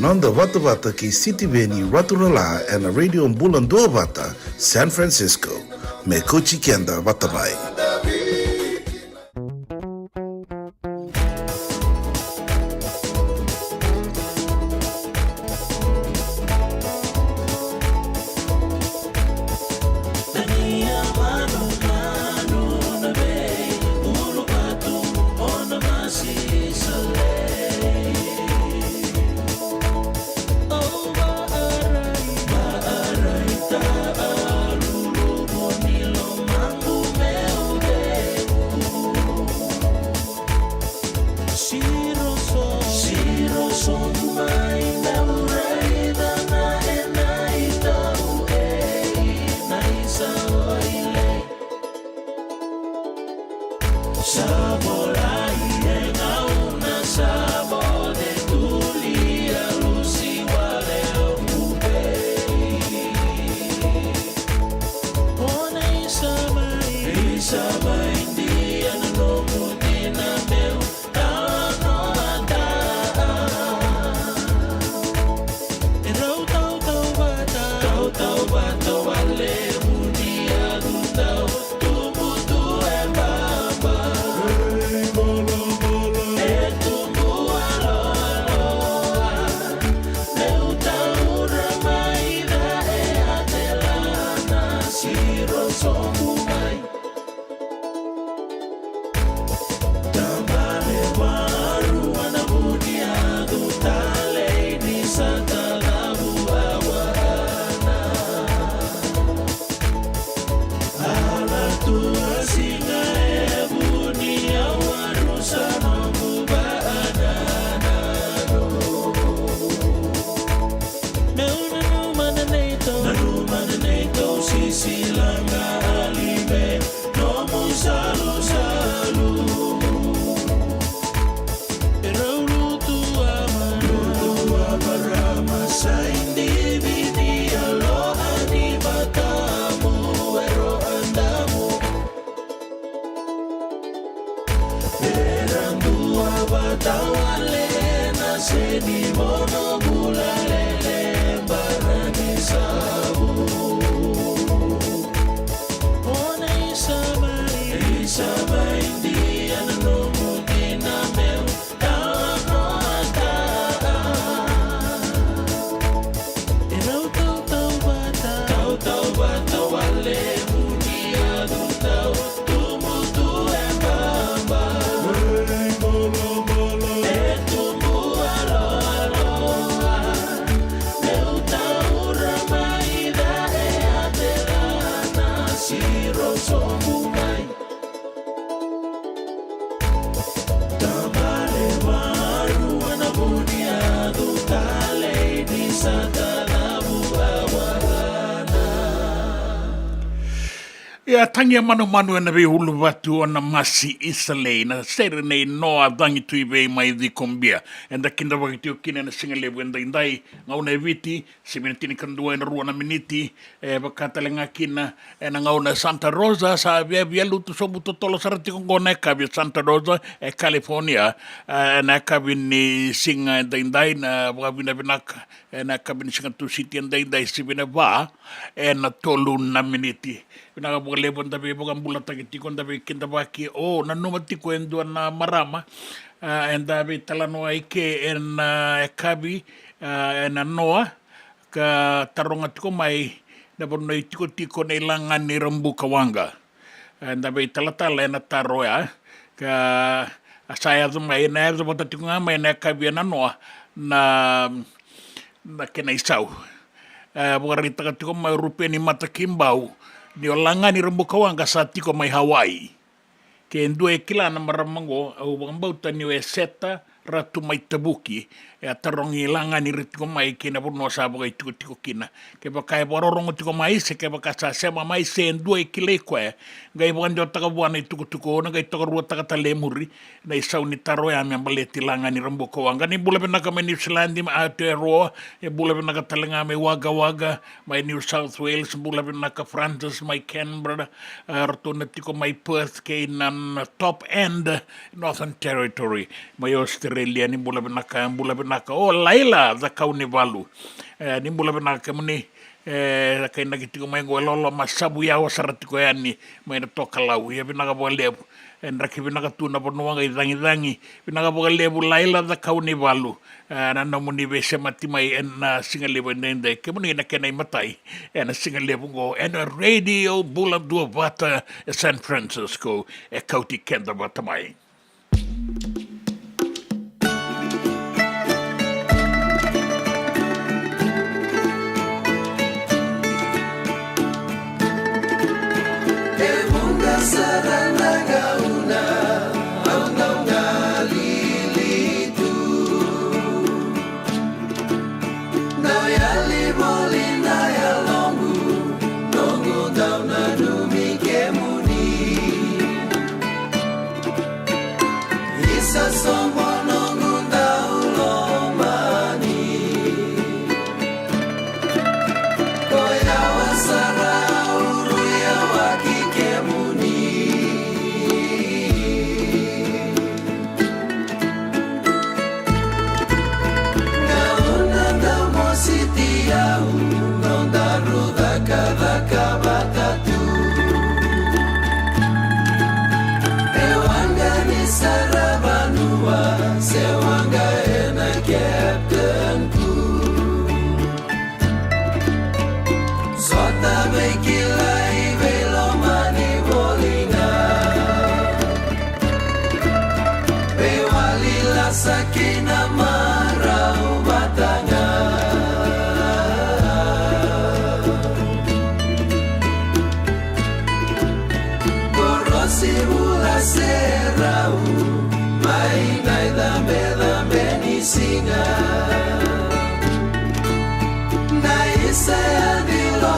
nonda wata ki City Veni Raturala and Radio Mbulan Dua Wata, San Francisco. Me kochi kenda wata mai. Ia tangia manu na ve hulu watu ona masi isalei na sere nei noa dangi tui vei mai di kombia enda kinda wakiti o kine na singale wenda indai ngauna e viti siminatini kandua ina ruana miniti wakatalenga kina na ngauna Santa Rosa sa via lutu sobu totolo sarati kongona e kabi Santa Rosa e California na kabi ni singa indai na wakabina vinaka na kabi ni singa tu siti indai sibina va na tolu na miniti Pinaga buka lebon tabi buka mbula takitikon tabi kinta baki na numatiko endua na marama en tabi talanoa ike en ekabi en anoa ka taronga tiko mai na bono tiko na ilangan ni rambu kawanga en tabi talatala en taroa ka asaya zumai na erzo bota tiko nga mai na ekabi en anoa na kena isau buka rita tiko mai rupe ni mata kimbau ni o langa ni rambu kawanga sa tiko mai Hawaii. Ke endua e kila na maramango au bambauta ni o e seta ratu mai tabuki e atarongi langa ni ritiko mai ke na bono sa boga tiko kina. Ke baka e bororongo tiko mai se ke baka sa sema mai se endua e kile koe. Ngai bando taka buana i tuko na ngai taka rua taka talemuri na isau ni taro ya me baleti langa ni rambu kawanga ni bula benaka me New Zealand ma Aotearoa e bula benaka talenga me Wagga mai New South Wales bula benaka Francis mai Canberra rotona tiko mai Perth ke nan top end Northern Territory mai Australia Australia ni bula benaka o laila za kauni valu ni bula benaka muni kai na kitiko mai go lolo masabu ya wasarati ko yani mai na toka lau ya benaka bo lebu en raki benaka tuna bonuanga i dangi benaka bo lebu laila za kauni valu na no muni be semati mai en singa lebu nende ke muni na kenai matai en singa lebu go en radio bula dua vata San Francisco e kauti kenda vata mai.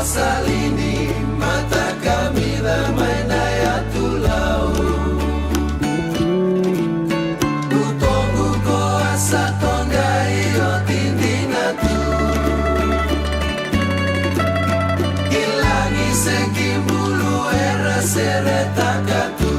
Salini mata kami damai naya tulau Utongu ko asa tongai o tindina tu Ilangi sekimbulu era seretakatu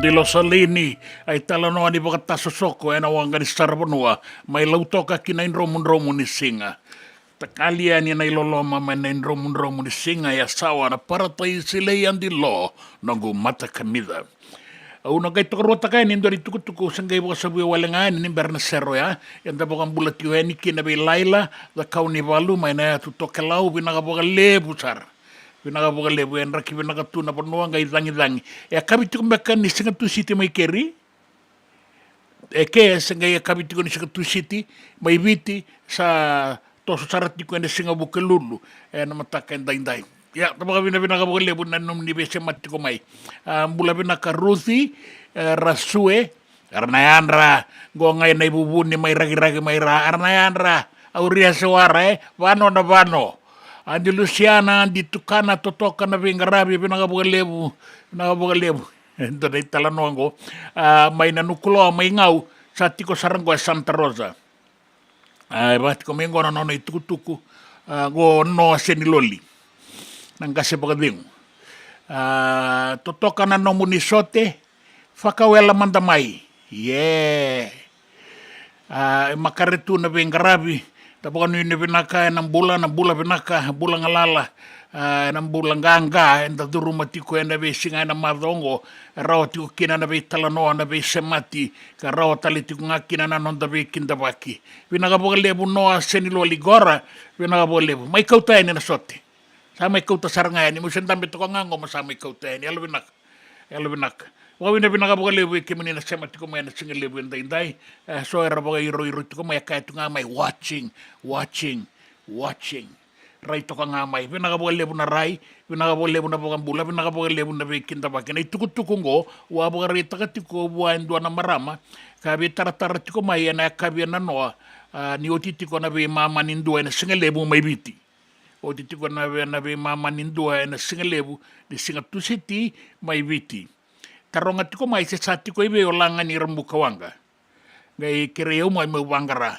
Dilo salini ay talanoa ni baka tasosoko e na wanga ni sarabonua mai lautoka ki na romu ni singa. Takalia ni na iloloma mai na romu ni singa ya sawa na paratai silei andi lo nangu mata kamida. Una kay tokarota kay ni ndori tukutuku sangay baka sabuya walangan ni berna sero ya. Yanda baka bulat yuheni ki na Laila da kauni valu mai na tutokelau binaka baka lebu sar. Pinaka boka lebu en raki pinaka tuna panua ngai dangi. E kabitiku meka ni singa tu siti mai keri. E ke singa e kabitiku ni singa tu siti mai viti sa toso saratiku ene singa buke lulu. E na mataka en daindai. Ya, tapaka pinaka boka lebu na num ni bese matiko mai. Mbula pinaka Ruthi, Rasue, Arnayanra, go ngai na ibubuni mai ragi mai ra. Arnayanra, auria sewara vano na vano. Andi Luciana di tukana totoka na vingarabi pinakabuka lebu ento dai talanoango mai na nukulo mai ngau sa tiko sarango e Santa Rosa bati ko mengo na nono itukutuku go no seniloli nang kasi pagdingo totoka na no munisote fakawela mandamai makaretu na vingarabi Tapos ano yung binaka ng bula binaka, bula ngalala, na mbulanganga enda duruma tiko ena ve singa na madongo rawa tiko kina na ve talanoa na ve semati ka rawa tali tiko ngakina na nonda ve kinda waki vinaga boga lebu noa senilo ligora vinaga boga lebu mai kauta ene na sote sa mai kauta saranga ene musendambe toko ngango ma sa mai kauta ene alo vinaka wawina vinaga boga lebu ke menina semati ko mai na singa lebu enda indai so era boga iro tiko mai kai tunga mai watching rai toka ngā mai, wina ka boga lebu na rai, wina ka boga lebu na boga mbula, wina ka boga lebu na wekinda wake. Nei tukutuku ngō, ua boga rei taka tiko ua endua na marama, ka we taratara tiko mai ena kawia na noa, ni oti tiko na we mamani ndua ena singa lebu mai biti. Oti tiko na we mamani ndua ena singa lebu, ni singa tusiti mai biti. Taronga tiko mai se sa tiko iwe o langa ni rambuka wanga. Ngai kere iau mai mau wangara.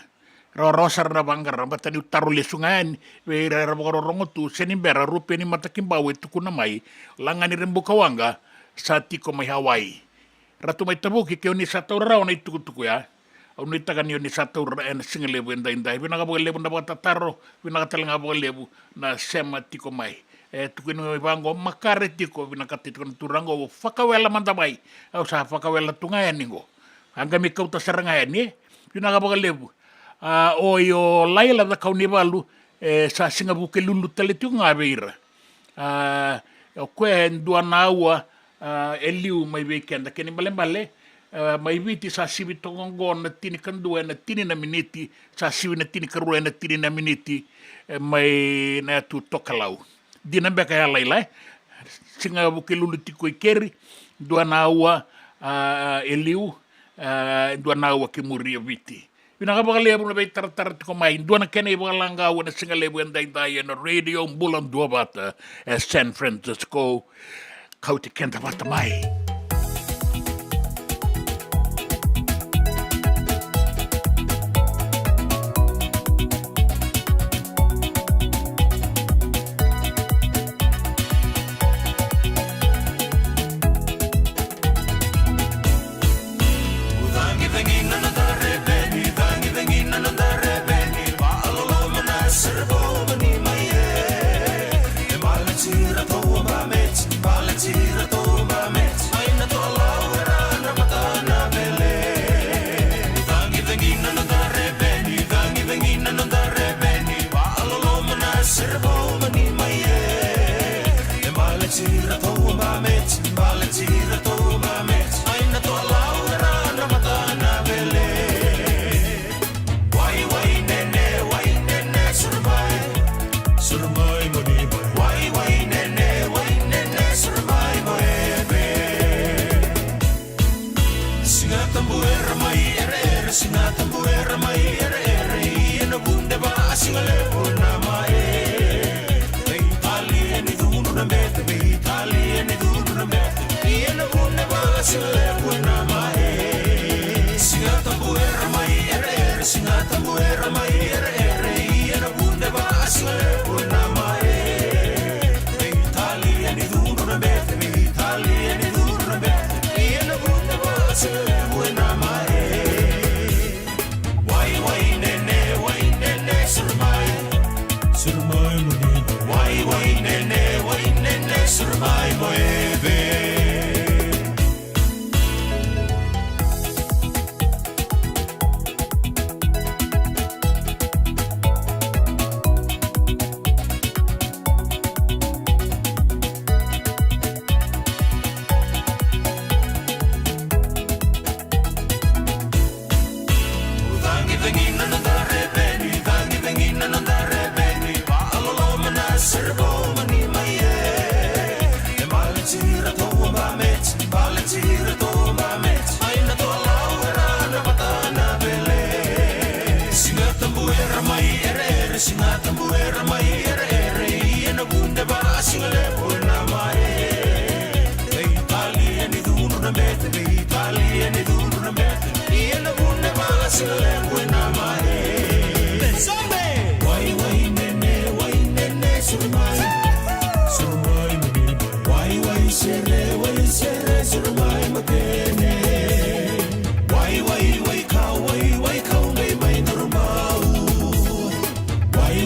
Rosar na bangara bata ni utaru le sungan we ra rongo tu senimbera rupe ni matakimbawe tukuna mai langa ni rembuka wanga sa tiko mai Hawaii ratu mai tabuki ke ni satu rau na tukutuku ya au ni taga ni satu en singalebu enda vina ga lebu na bata taro vina ga talenga lebu na sema tiko mai tukino bango makare tiko vina ka tiko turango fakawela manda mai au sa fakawela tunga ningo anga mi kauta saranga ni vina ga lebu o yo laila da kauni walu sa singa buke lulu tale tu ngā veira o koe ndua naua liu mai weekenda keni mbale mai viti sa sivi tongongo na tini kandua na tini na miniti sa sivi na tini karua na tini na miniti mai na tu tokalau dina mbeka ya laila singa buke lulu tiko ikeri ndua naua liu ndua naua ke muri viti Pina ka lebu na bay taratar ko mai dua na kene balanga wana singa lebu enda na radio bulan dua bata San Francisco kauti kenta bata mai.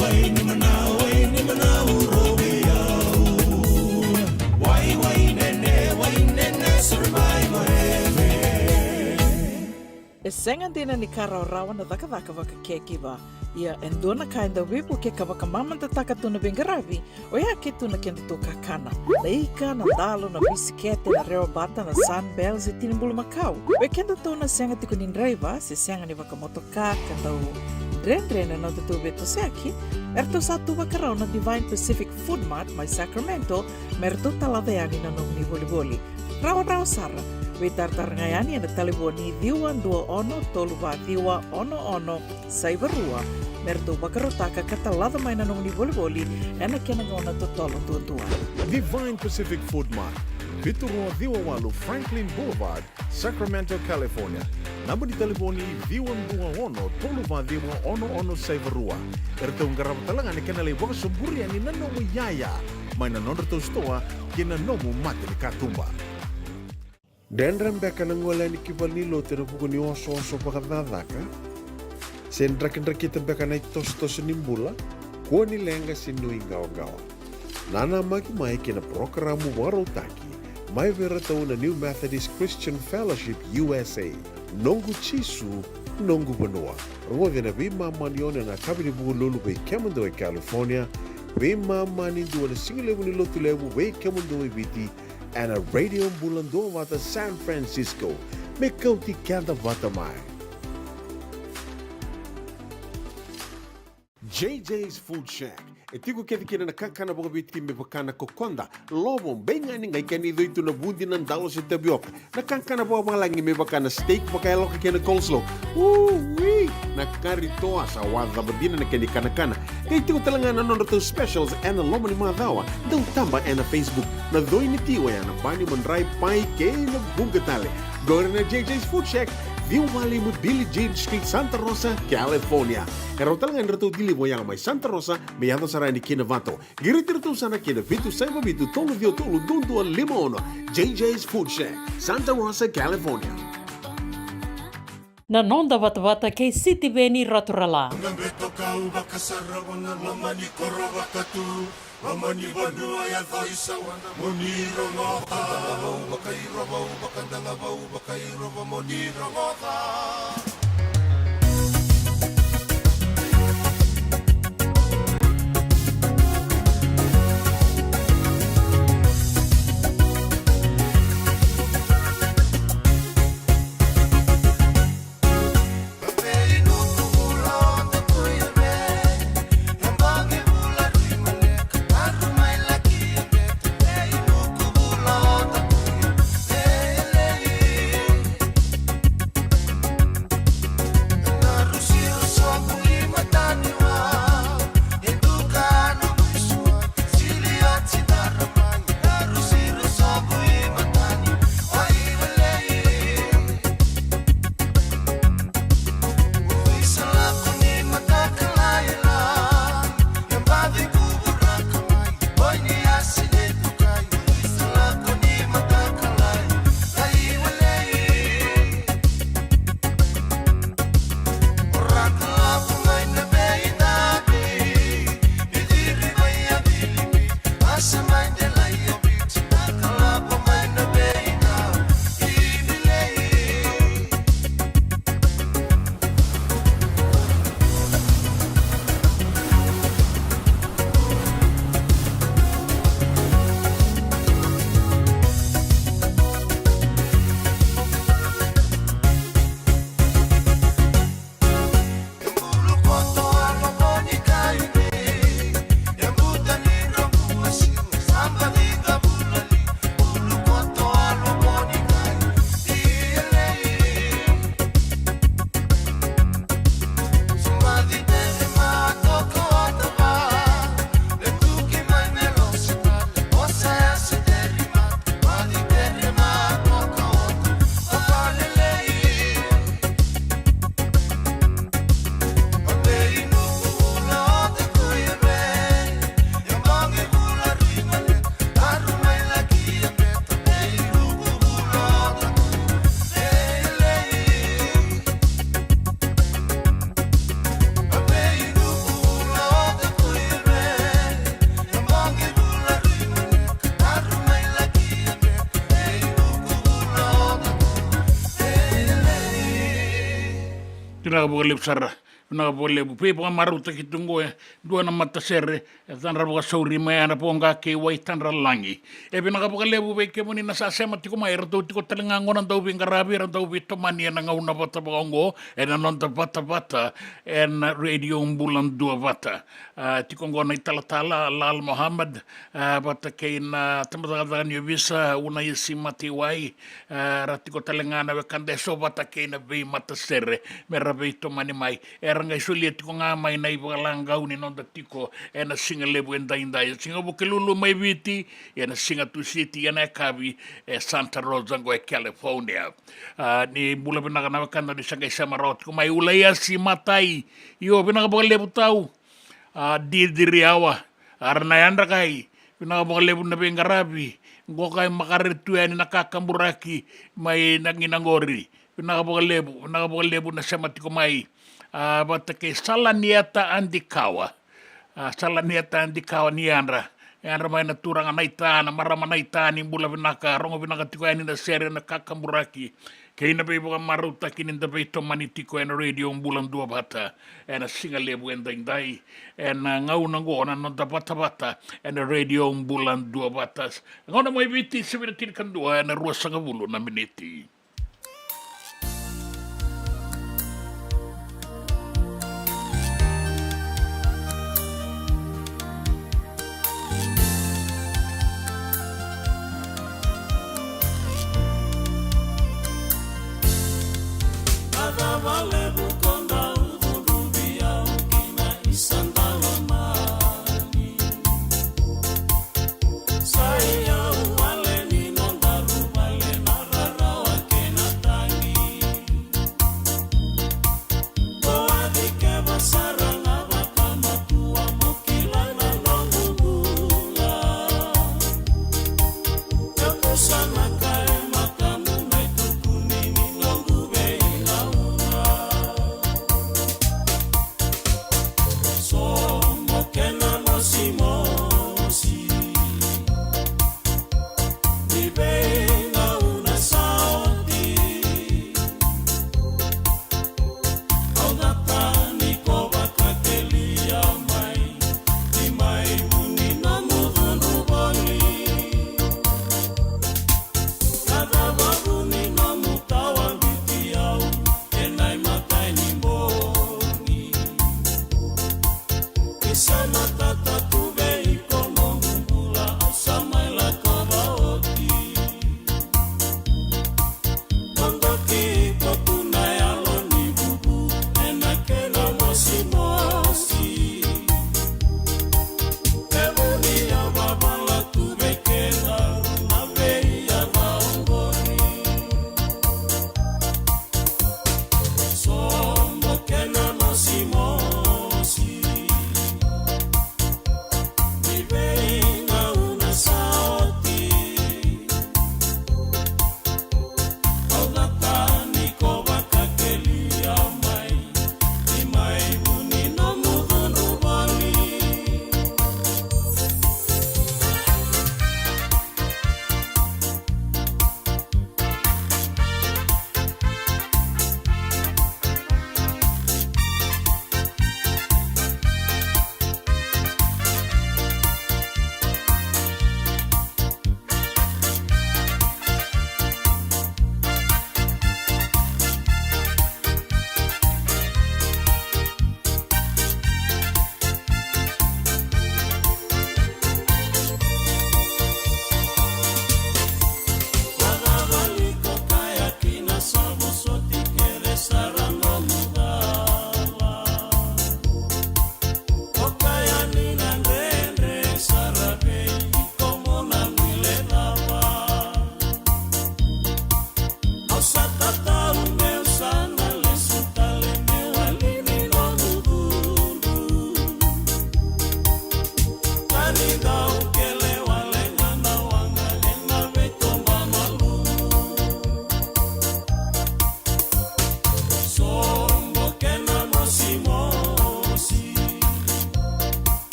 Wai ni manau roya Sengan dina ni karaw-rawan na taka-taka waka kekiba. Ia endona kainda wipu ke kawaka mamanta taka tuna bengaravi o ia ke tuna kenda tu kakana. Laika na dalo na bisikete na reo bata na sunbells e tinimbulu makau. We kenda tuna senga tiku nindraiva se senga ni waka motoka kandau dren-dren na tutu beto seki. Erto satu wakarau na Divine Pacific Food Mart mai Sacramento merto taladayani na nung ni boli-boli. Rawa-rawa sara. We tartarangayani na taliboni diwa dua ono toluwa diwa ono saibarua merto bakarotaka katalada mai na nung ni boli-boli ena kena ngona totolo tua-tua. Divine Pacific Food Mart, Vitorua Diwawalu Franklin Boulevard, Sacramento, California. Namba di telefoni Diwan Dua Ono Toluwa Diwa Ono Saivarua. Erto ngarap talangan ni kena lewang semburi ani nanomu yaya. Mai na nonreto stoa kena nomu mati ni katumba. Dendram beka nangwala ni kibalilo tena pukuni oso pakadadaka. Sendrakin-rakita beka na itos-tos nimbula. Kuwa nilenga sinui gawa-gawa. Nana mai kina programa warotaki. Mai veratau na New Methodist Christian Fellowship USA. Nongu chisu, nongu banua. Rode na bima manione na kabini bugu lulu be Kemando e California. Bima mani dua na singilewu ni lotu lewu be Kemando e biti. And a radio bulando vata San Francisco. Me kauti kanda vata mai. JJ's Food Shack. E tiku kena na kakana boka biti me bakana kokonda. Lobo benga ni ngai kani itu na bundi nan dalos e tabioka. Na kakana boka malangi me bakana steak baka loka kena coleslaw. Wee! Na karitoa sa wadha badina na kani kana. E tiku talanga na nono specials and a lomo ni madawa. Dau tamba and a Facebook. Na doi ni tiwa ya na bani mandrai pai ke na bungatale. Go na JJ's Food Shack. View Valley mo Billie Jean Street, Santa Rosa, California. Karo talangan rato dili mo yang may Santa Rosa, may yato sarani kinavato. Giritirato sana kinavitu sa mabitu tolo dio tolo dundu al limono. JJ's Food Shack, Santa Rosa, California. Na nonda wata kei City Veni Rotorala. Ngambeto kau bakasara wana lamani koro wakatu. Mamani banua ya thaisa wana moniro ngota. Dalabau bakairabau bakandalabau bakairaba moniro ngota. pinakabukalip sara. Pinakabukalip. Pipa maruta kitungo dua na matasere. Tanra buka sauri maya na ponga ke wai tanra langi. Pinakabukalip beke muni na sasema tiko mai rato tiko talingango na tau pingarabi rato pito mania na ngauna bata bakongo. Na nonta bata na radio umbulan dua bata. Tiko ngona italatala Lal Muhammad bata kei na tamatagadagan yubisa una isi mati wai. Ratiko talingana wekande so bata kei na vei matasere. Mera vei to mani mai. Ngai sulia tiko ngā mai nei wakalangau ni nonda tiko na singa lebu endai. Singa bukelulu mai viti na singa tu city na kavi Santa Rosa go California. Ni bula pinaka na wakanda ni sanga isamaro tiko mai ulaya si matai. Iyo pinaka lebu tau. Diri awa. Arna yanda kai. Pinaka lebu na bengarabi. Ngokai makaretua ni nakakamburaki mai nanginangori. Pinaka lebu na sama tiko mai. Bata ke salaniata andikawa. Salaniata andikawa ni andra. Andra mai na turanga naitana, marama naitani, bula vinaka, rongo vinaka tiko yani na sere na kakamburaki. Kei na peipoka maruta kini na peito mani tiko na radio umbulan dua bata. Na singa lebu endai. Na ngau na ngona nonta bata. Na radio umbulan dua bata. Ngona mai viti sebira tirikan dua na rua sangabulu na miniti.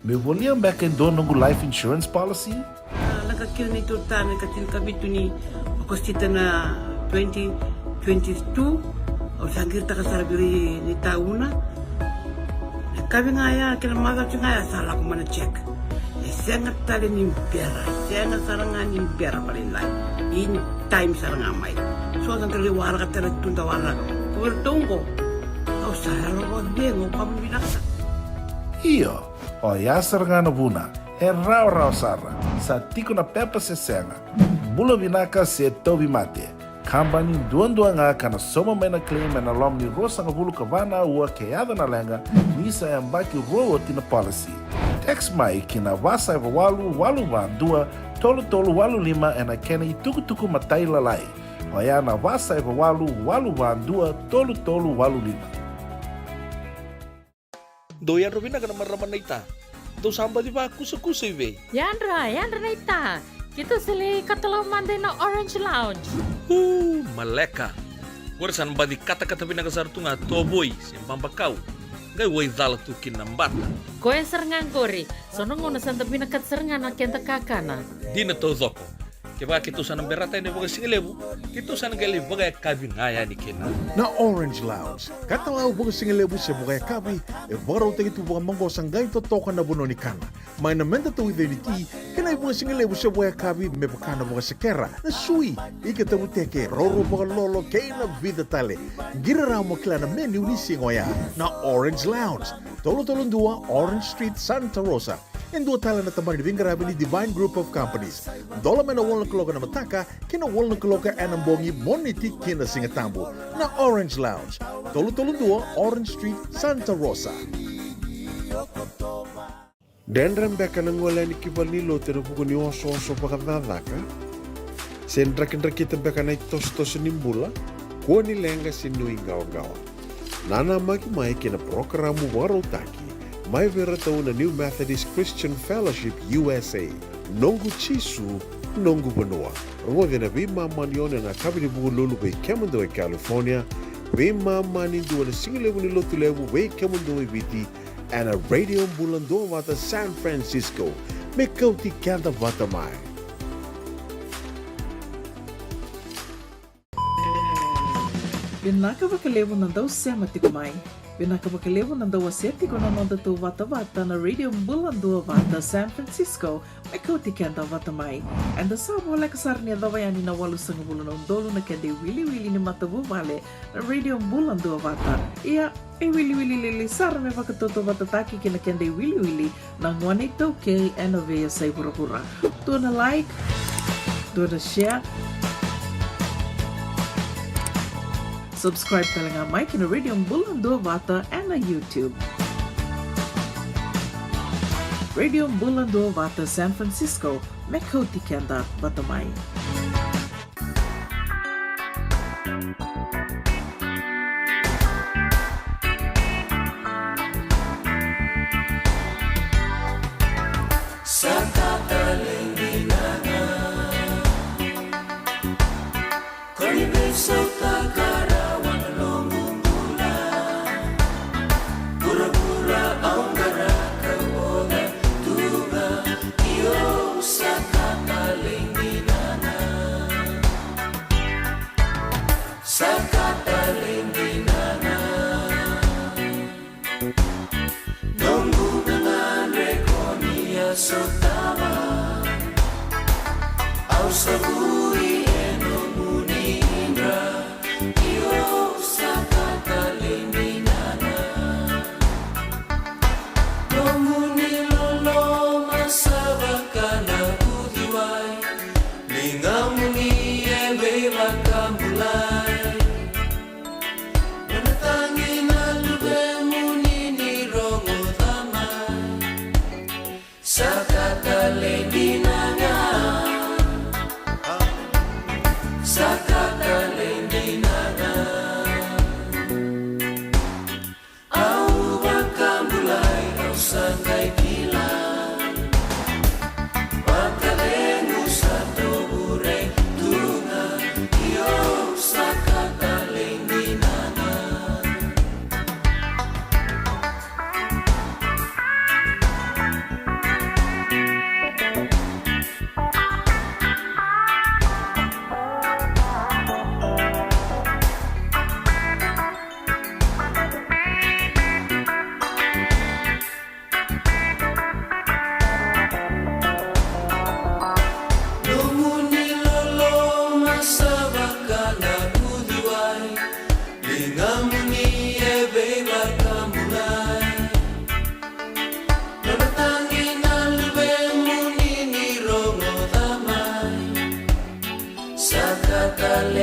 Me volia back in doon nungu life insurance policy? Nakakil ni tutana katil kabitu ni okostita na 2022 o sagir ta kasarabiri ni tauna. Kabi nga ya kila maga tinga ya sala ko mana check. Sengat tali ni biara, sengat sarangan ni biara paling lain. In time sarangan mai. So ang kali wara ka tala tunda wara. Kuwertongo. Kau sarang ko dengo kamu binaksa. Iyo, o ya sarangan buna. E rau sara. Sa tiko na pepa se senga. Bula binaka se tobi mate. Kambani duan nga kana soma mai na claim na lom ni rosa nga bulu kabana ua keada na lenga nisa e ambaki roa tina policy. Text mai kina wasa eva walu van dua tolu walu lima e na kena i tuku matai lalai. O ya na wasa eva walu van dua tolu walu lima. Doyan Robina kana marama naita. Do samba di ba kusa iwe. Yandra naita. Kita sili katalau mande na Orange Lounge. Maleka. Gurasan ba di kata-kata pinagasar tunga toboy simpang bakau. Gai wai dala tu kinambata. Koe serangan gori. Sono ngona santa pinakat serangan na kenta kakana. Dina to zoko. Keba kitu sana berata ini boga singelebu. Kitu sana gali boga kabi ngaya ni kena. Na Orange Lounge, katalau boga singelebu se boga kabi, e baro te tu boga mango sangai to toka na bono ni kana. Mai na menda to ide ni ti, kena boga singelebu se boga kabi me bakana boga sekera. Na sui, ike te uteke roro boga lolo keina vida tale. Gira ramo klana menu ni singoya. Na Orange Lounge, tolo dua Orange Street, Santa Rosa. En dua tala na tamari di Vingarabi ni Divine Group of Companies. Dola mena wala kaloka na mataka, kina wala kaloka anambongi moniti kina singatambo. Na Orange Lounge, tolo dua Orange Street, Santa Rosa. Dendram beka nang wala ni kibal ni lo tero buku ni oso pakadadaka. Sendra kita beka na tos nimbula, ko ni lenga sinui gawa-gawa. Nana maki mai kina programa warotaki. Mai vera tau na New Methodist Christian Fellowship USA. Nongu chisu, nongu banoa. Rongo na bima manione na kabini buku lulu bei Kemando e California. Bima mani dua na singilebu ni lotu lebu bei Kemando e biti. And a radio bulando wata San Francisco. Me kauti kanda wata mai. Binaka wakalevu nandau sema tikumai. Binaka wakalevu nandau aseti ko nanonda tu wata na radio mbulando wata San Francisco. Me kauti kenda wata mai. And the sabo like sarnia dawayani na walu sangabulo na undolo na kende wili ni matabu vale na radio mbulando wata. Ia e wili sar me wakatoto wata taki kina kende wili na ngwane tauke and avea say pura. Do na like, do na share. Subscribe talaga Mike na Radio Mbulando Vata and na YouTube. Radio Mbulando Vata San Francisco, Mekoti Kenda Batamay.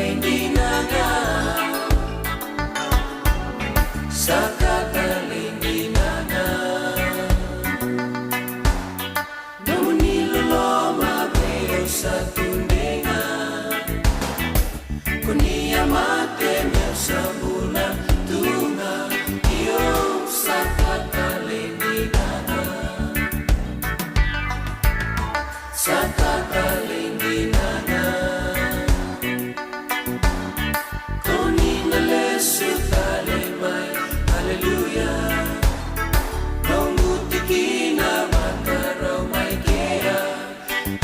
lindinanga sakata lindinanga Nomuniloloma veo satundinga Kunia mate meu sabuna tunga Iyo sakata lindinanga Sakata lindinanga Konina lesu tale mai Hallelujah Nongu tikina makarau mai kea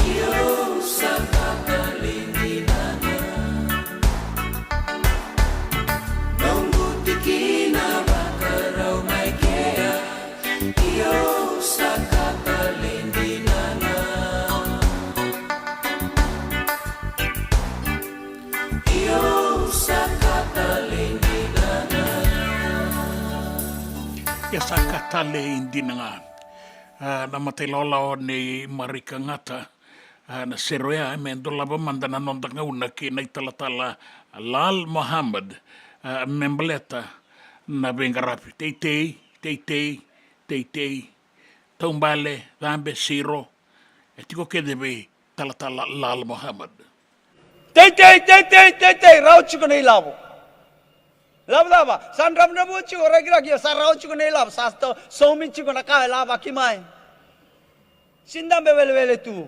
Iyo sakata lindinanga Nongu tikina makarau mai kea Iyo sakata lindinanga Iyo sakata lindinanga Ia sakatale indinanga. Na matailola o ni marika ngata. Na seroea me ndolaba mandana nondanga una ki na italatala Lal Muhammad. Membaleta na bengarapi. Teitei. Taumbale, Dambe, Siro. E tiko ke debe talatala Lal Muhammad. Tei, rauchi ko na ilabo. Laba, san ram na buchi ko ragi sa rauchi ko na ilabo, sa sominchi ko na kaya laba kimai. Sindam bebele tu.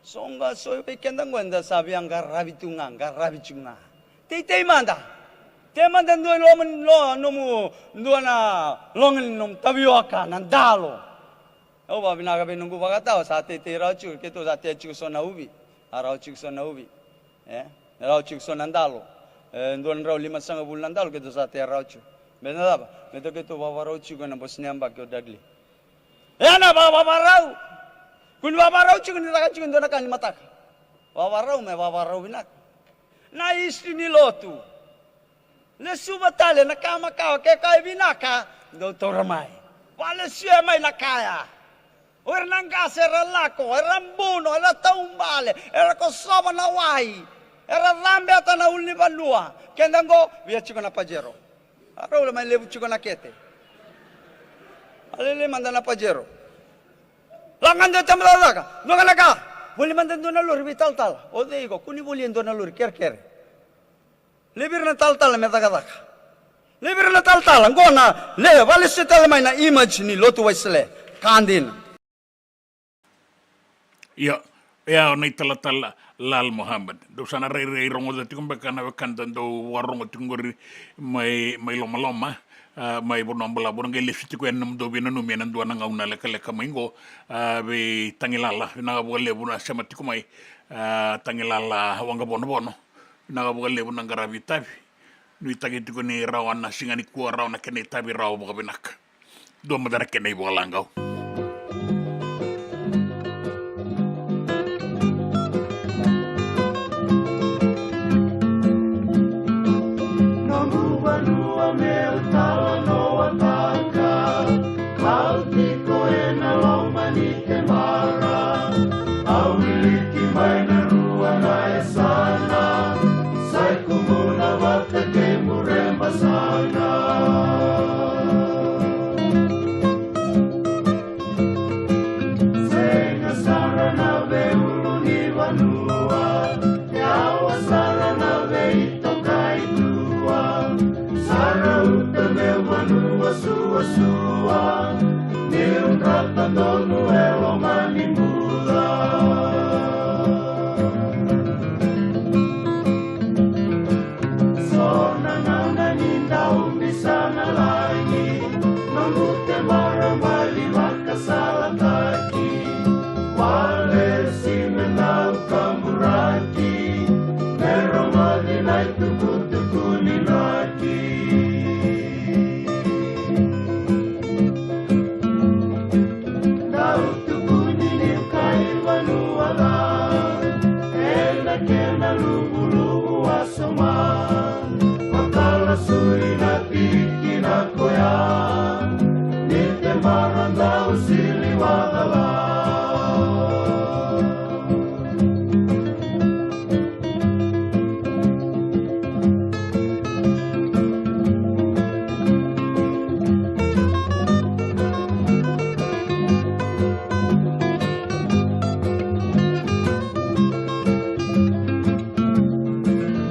Songa soy pe kendang wenda sabi ang garabi chunga. Tei manda. Tei manda no nomu na longin nom tabioka nandalo. O ba binaga benunggu bagata sa tei rauchi ko keto sa tei chiku so na ubi. Rauchi ko so na ubi. Rauchi ko so nandalo. Nduan rau 5,5 bulan nandalo keto sa tei rauchi. Benar ba? Meto keto bawa rauchi ko na bosniamba kyo dagli. Na bawa rau. Kun bawa rau chiku ni taka chiku ndona kani mataka. Bawa rau binak. Na istri ni lotu. Le subatale na kama kawa ke kai binaka do toramai. Wale siya mai na kaya. Ora nangase era lako, era mbuno, era taumbale, era kosoma na wai. Era rambe ata na uli balua. Kendango via chico na pajero. Araula mai levu chico na kete. Alele manda na pajero. Langan do tamlaka. Nongalaka. Buli manda do na lur vital. Ode iko kuni buli do na lur ker. Lebir na tal me taka. Lebir na tal ngona le vale setal mai na image ni lotu waisle. Kandin. Ia ona italatala Lal Muhammad. Do sana rei rongo da tikumba kana wakanda do warongo tingori mai loma. Mai bonombola bonga lefiti ko enum do bina numi nan duana ngauna leka maingo be tangilala na bole buna semati ko mai tangilala wanga bono na bole buna ngarabi tabi ni tagiti ko ni rawana singani ko rawana kene tabi raw bo binak do madara kene bolangau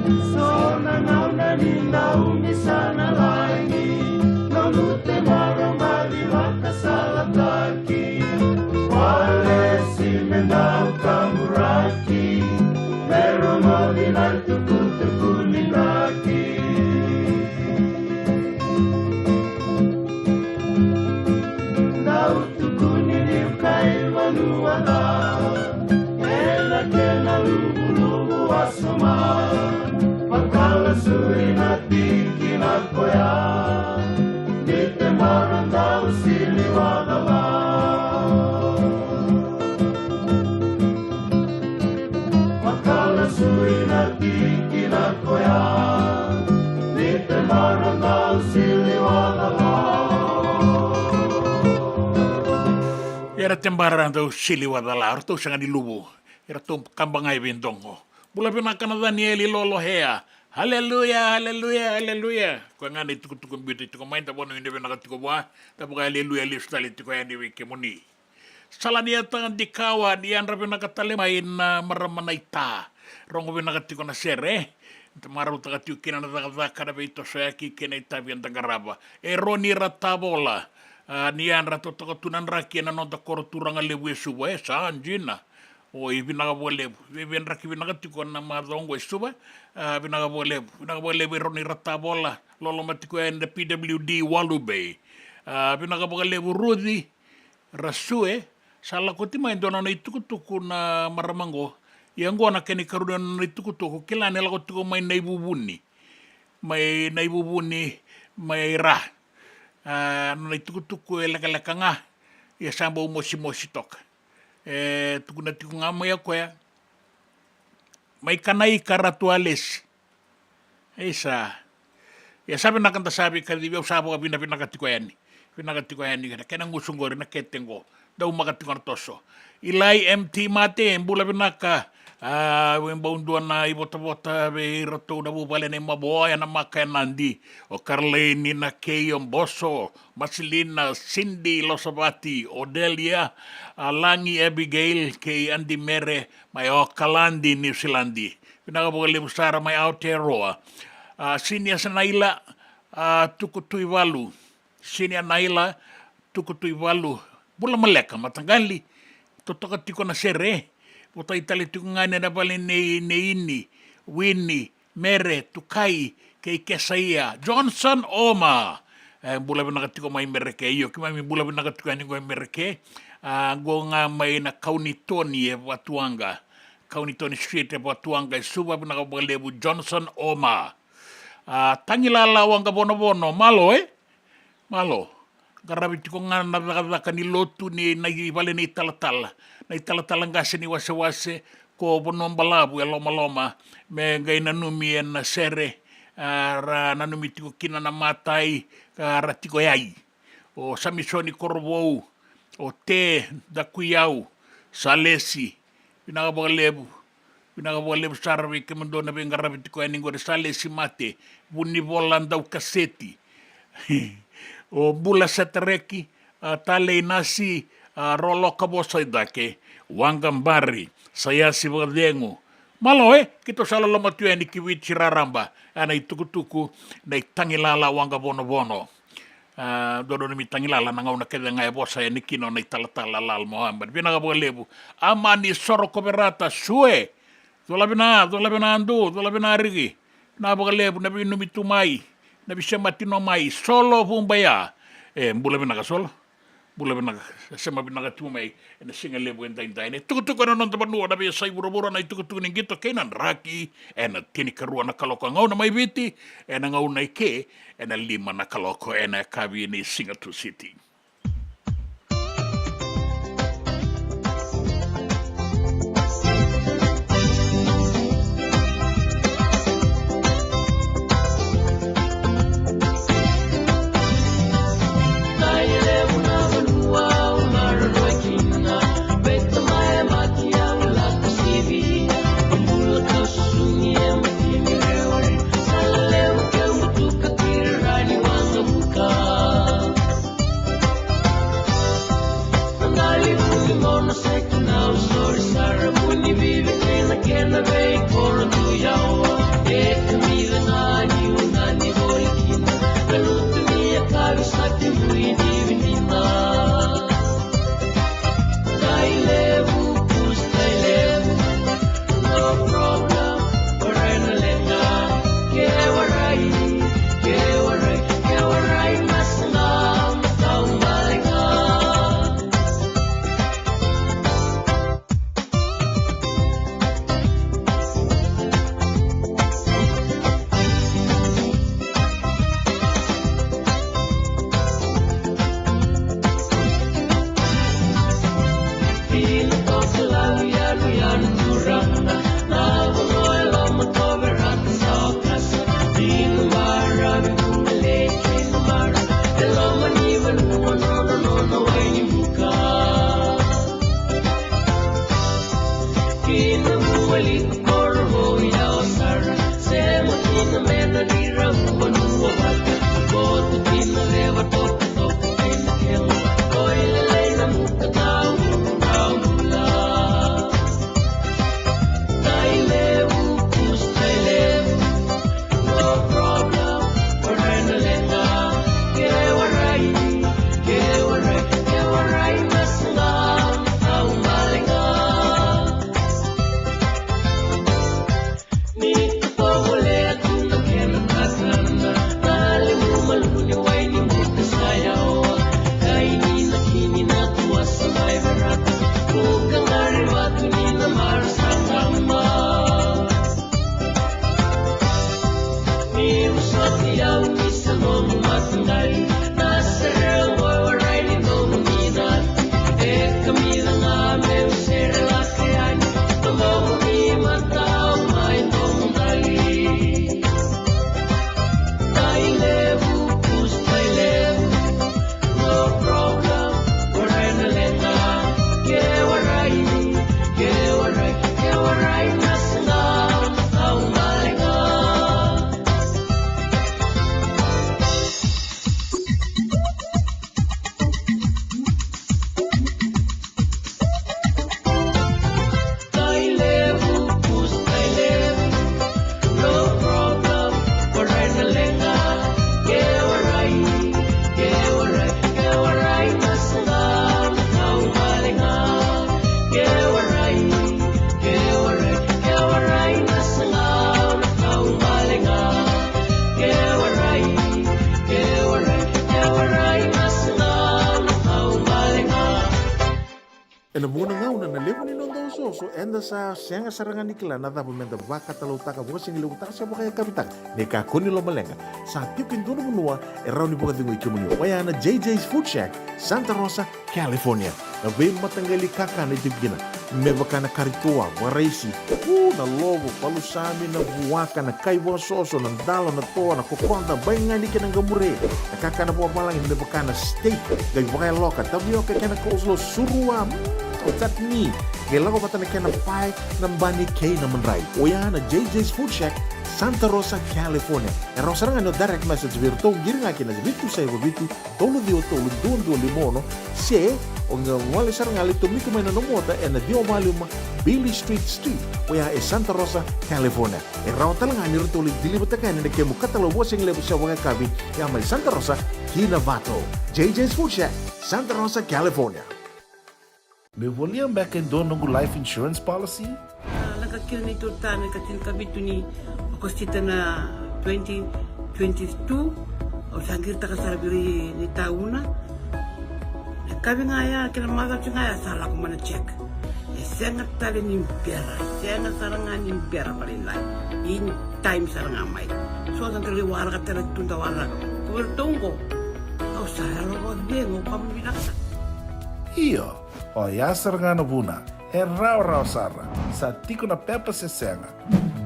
Sona nauna ninda umisana lagi Nolute marambali wakasalataki Wale si mendau kamuraki Pero molinan tuku-tuku ninraki Dau tuku ninim kai manuala Ela kena lubu-lubu asuma Makala suri na tiki na koya Nite marandau sili wadala Makala suri na tiki na koya Nite marandau sili wadala Era tembarando sili wadala, arto sanga di lubu. Era tom kambangai bindongo. Bula pinakana Danieli lolo hea. Haleluya, haleluya, haleluya. Kau ngani tuku-tuku beauty tuku main tak bono ini pinaka tuku buah. Tak buka haleluya listali tuku yang diwiki muni. Salania tangan di kawan, ian rapi nak tali main meramana ita. Rongo pinaka tuku na sere. Maru taka tuku kina na taka kada beito soyaki kena ita bian tangaraba. Roni ratabola. Nian rato taka tunan raki na nonta koro turanga lebu esuba sanjina. O ibinaga boleh, ibin raki binaga tiko na madongo esuba. Binaga boleh beroni ratabola. Lolo matiko en the PWD Walubay. Binaga boleh burudi rasue. Salah koti main dona na ituku-tuku na maramango. Yang gua nak kini karudan na ituku-tuku. Kila nela kotiko main naibu buni. May naibu buni, may rah. Na ituku-tuku elaka-laka nga. Ya samba umosi-mosi tok. Tuku na tiku nga maya kuya. May kanay karatuales. Isa. Ya sabi na kanta sabi ka di usabo ka pinakatiko yan. Pinakatiko yan ni kaya nang usungori na ketengo. Daw makatiko na toso. Ilay MT mate bula pinaka. Wembaunduan na ibota-bota be roto na bubale na maboya na makaya nandi. O Carlene na Keyon Boso. Masilina Cindy Losabati. Odelia Langi Abigail kay Andy Mere. May Okalandi New Zealandi. Pinakabukali busara may Aotearoa. Sinia sa naila tukutuiwalu. Sinia naila tukutuiwalu. Bula maleka matanggali. Totokatiko na sere. Puta italitiko nga na bali ne ini. Winnie. Mere. Tukai. Kay Kesaya. Johnson Oma. Bula binakatiko may mereke. Iyo kimami bula binakatiko yan yung mereke. Go nga may na kaunitoni watuanga. Kaunitoni Street watuanga. Suba binakabalebu Johnson Oma. Tangilalawang ka bono-bono. Malo Malo. Karabit ko nga nakakaka ni lotu ni naibali ni talatala. Na italatala nga ni wase-wase ko bonom balabu ya loma-loma. Me gay nanumien na sere. Nanumiti ko kina na matay. Rati ko yay. O samisoni korwou. O te dakuyaw. Salesi. Pinakabalebu. Pinakabalebu sarvi kemendo na bengarabit ko yaning gore salesi mate. Buni volan daw kaseti. O bula setereki, talay nasi, rolo kabosay dake, wangambari, saya si badengo. Malo kito sala lamatu ni kiwit siraramba, ana ituku-tuku, na itangilala wanga bono-bono. Dodo ni tangilala na ngauna keda nga bosa ni kino na italatala lal Muhammad. Binagabalebu, amani soro koberata suwe. Dolabina andu, dolabina rigi. Nabagalebu, nabi numitumai. Nabi siya matino mai solo pumbaya. Mbula binaka solo. Mbula binaka sama binaka tumai. Na singa lebu entai-entai. Tuku-tuku na nonton panua. Nabi say bura-bura na tuku-tuku ning gito. Kainan raki. Na tini karua na kaloko. Ngau na may biti. Na ngau na ike. Na lima na kaloko. Na kabi ni Singapore City. E na muna ngau na lewa ni nondo so enda sa sianga sarangan ikila na dapat menda baka talau taka buka sing lewa taka siapa kaya kapitang ne ka koni lo malenga sa tipin dono menua e rauni buka tingo ikimuni waya na JJ's Food Shack Santa Rosa, California na be matangali kaka na tipgina me baka na karitua waraisi na logo palusami na buwaka na kaiwa soso na dalo na toa na kokonda baingan di kenang gamure na kaka na buwa malang me baka na steak gai baka loka tabioka kena coleslaw surua chutney gelago pata na kena pie na bani kay na manray oya na JJ's Food Shack Santa Rosa, California. E rosaranga no direct message virto giringa kina bitu sai bitu tolo dio tolo duo limono se o ngale saranga lito miku mai no mota e na dio maluma Billy Street oya e Santa Rosa, California. E rawtalanga ni rito li dili bataka ni kemu katalo bosing lebu sa wanga kabi ya mai Santa Rosa, Kinavato. JJ's Food Shack, Santa Rosa, California. Me volia back in dono life insurance policy? Nakakil ni tutana katin kabitu ni kostita na 2022 o sangir ta kasarabiri ni tauna kabi nga ya kila mada tinga ya sala ko mana check e senga tali ni piara senga saranga ni piara paling lai in time saranga mai so dan kali wala ka tera tunda wala ko tongo o sala ro dengo kamu binaksa Iyo, o yasar nga buna, e rau sara, sa tiko na pepa se senga,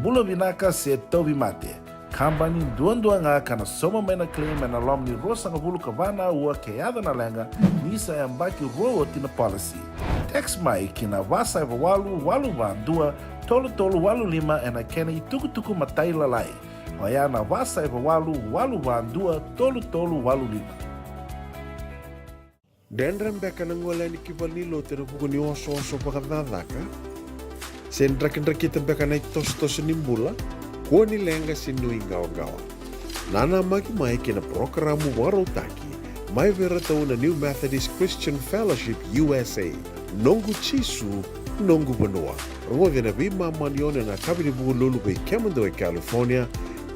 bulo binaka se tobi mate, kambani duan nga kana soma mena claim na lom ni rosa nga bulu kabana ua keada na lenga, nisa e ambaki roa tina policy. Text mai kina wasa eva walu van dua, tolu walu lima e na kena i tuku matai lalai, o ya na wasa eva walu van dua, tolu walu lima. Dendram beka na ngola ni kivalilo tero buku ni oso pakadadaka. Sendrakin kita beka na tos nimbula, kuo ni lenga sinui gawa. Nana magi mai kina programu warotaki, mai vera tau na New Methodist Christian Fellowship USA, nongu chisu, nongu banua. Rongo na bima manione na kabini buku lulu bei kemundo e California,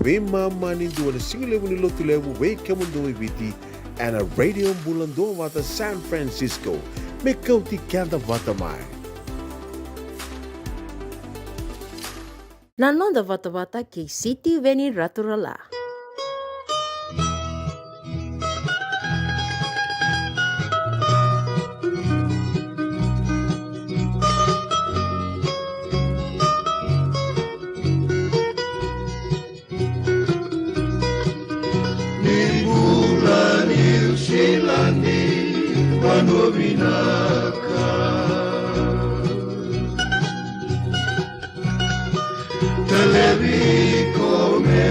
bima mani dua na singilewu ni lotulewu bei kemundo e biti, and a radio bulando vata San Francisco. Me kauti kanda vata mai. Nanonda vata ke City Veni Raturala. Binaka televi come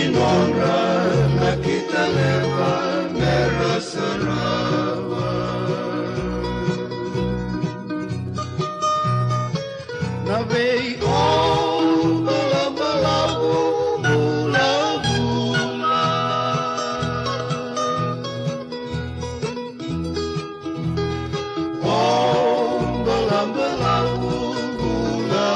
inonra na kita leva mera sarawa na vei o bala bula bula o bala bula bula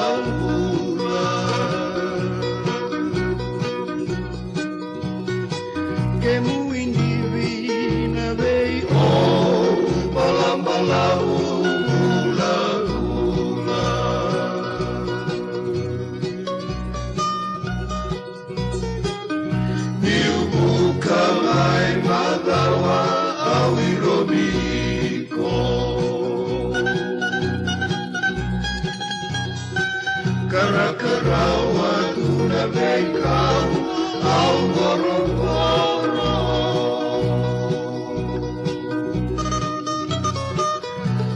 que muito divina veio oh balambalau bula bula Niu buka mai madawa au irobiko Karakarawa tuna veikau au gorongoro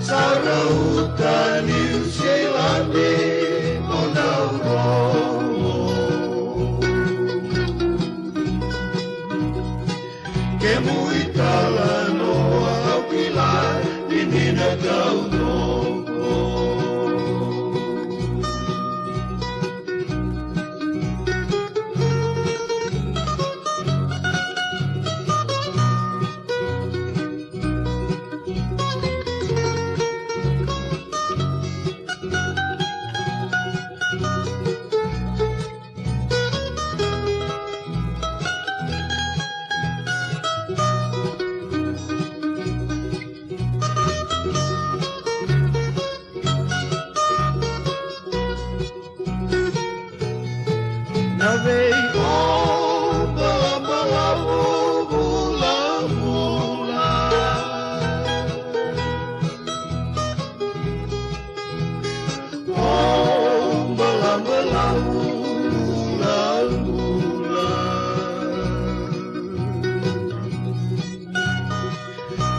Sarauta New Zealand Monauro Que muita lanoa au pilar menina tau Navei oh bala bula bula Oh bala bula bula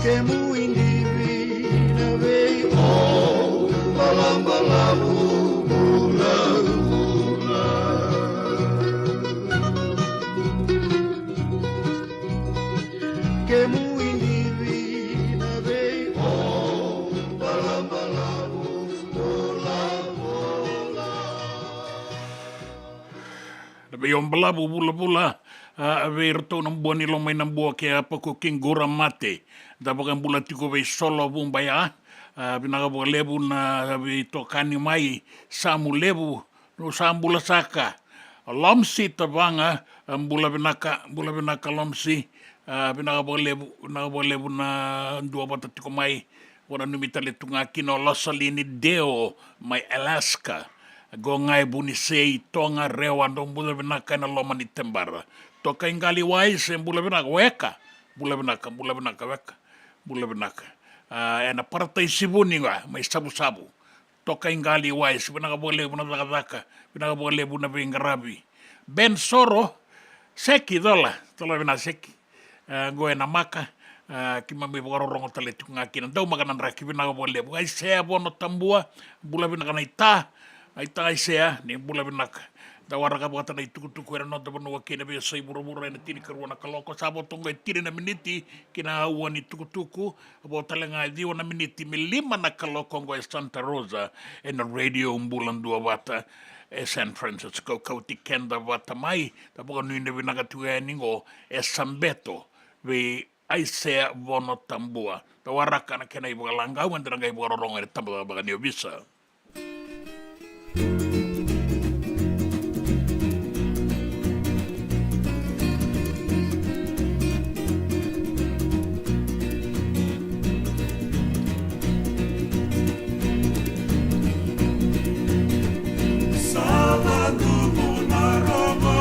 Que muito divina veio oh bala bula bula Que muito divina veio oh balambalau bola bola Nabe yung balabu bula-bula, averto ng buwan nilong may nambuwa kaya pa ko kingura mate. Dapat ang bula tiko bay solo bumbaya, binakabuka lebu na ito kanimay, samu lebu, no sambula saka. Lomsi tabanga, ang bula binaka lomsi, binakabuka lebu na dua bata tiko may, wala numitali tunga kino losalini deo, may Alaska. Gongai bunisei tonga rewa ndong bula binaka na loma ni tembara. Toka ingali wais en bula binaka weka. Bula binaka weka. Bula binaka. Ena partai sibuni nga, may sabu-sabu. Toka ingali wais, binaka bole buna zakazaka. Binaka bole buna bingarabi. Ben soro, seki dola bina seki. Goe na maka. Kimami bagarorongo taletu ngakina. Dau makanan raki binaka bole. Bukai sea bono tambua. Bula binaka na ita. Aita isea ni bula binaka da waraka bata na tuku era nota bono wakina be sai buru-buru na tini karwana kaloko sabo tonga tini na miniti kina hawa ni tuku abo talenga diwa na miniti milima na kaloko ngo Santa Rosa na radio umbulan dua bata San Francisco kauti kenda bata mai da boka nui na binaka tuya ningo San Beto ve aisea bono tambua da waraka na kena ibu kalanga wanda nga ibu karoronga ni tambua baka ni obisa Sabanungu na rongo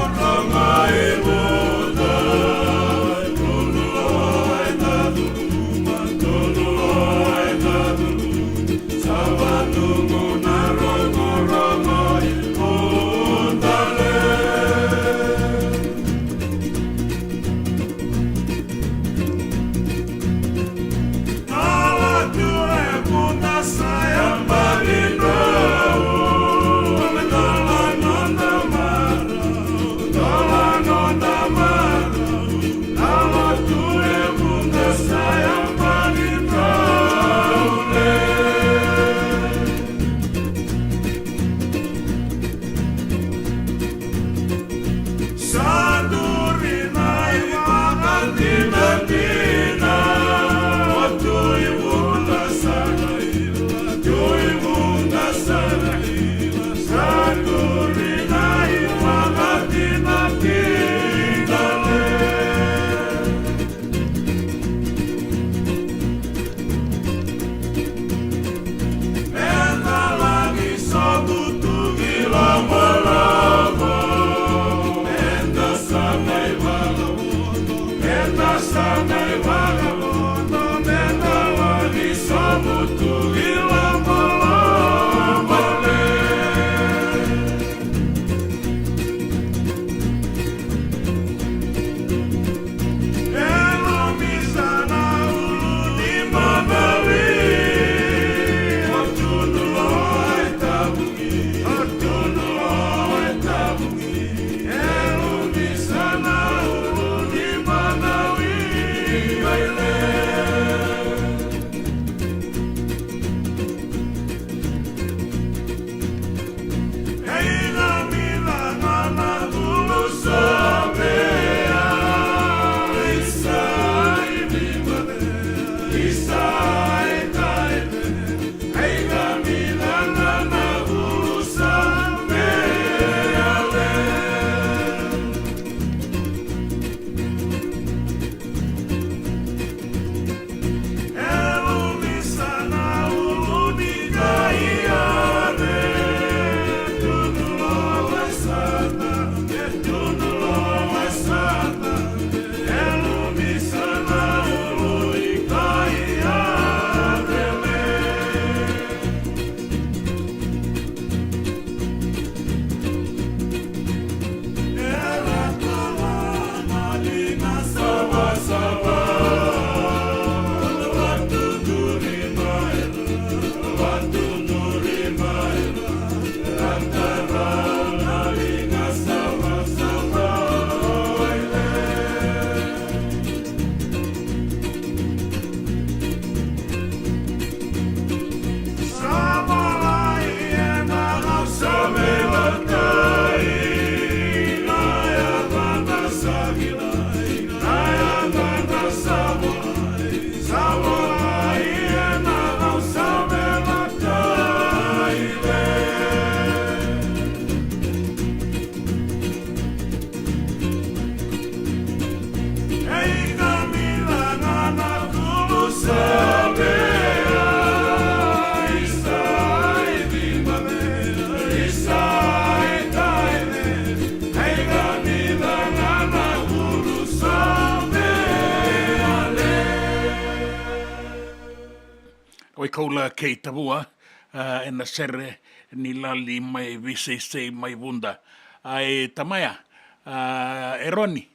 wai kaula kei tavua, e na sere ni lali mai visese mai vunda. Ai tamaya, e roni,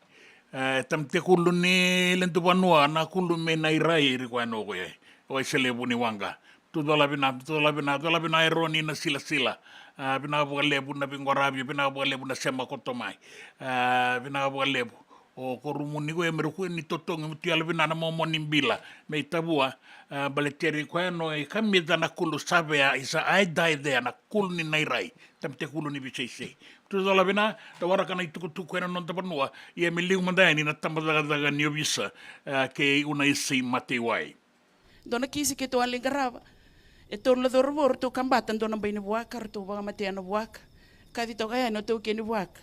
tam te kulu ni lentu vanua, na kulu me na irai ri kwa no koe, o se levu ni wanga. Tu dola bina e roni na sila. Bina buka levu na bingorabi, bina buka levu na sema kotomai, bina buka levu. O korumuni ko e meruku ni totongi muti ala bina na momo nimbila me tabua baleteri ko no e kamida na kulu sabe isa ai dai de na kulu ni nairai tam te kulu ni bisese tu dola bina ta wara kana itu ko non ta panua e me liu mandai ni na tamada daga ni obisa ke una isi matewai dona kisi ke to ali garava e torlo dorvor to kambatan dona baina buaka to ba matea no buaka kadi to kaya no to ke ni buaka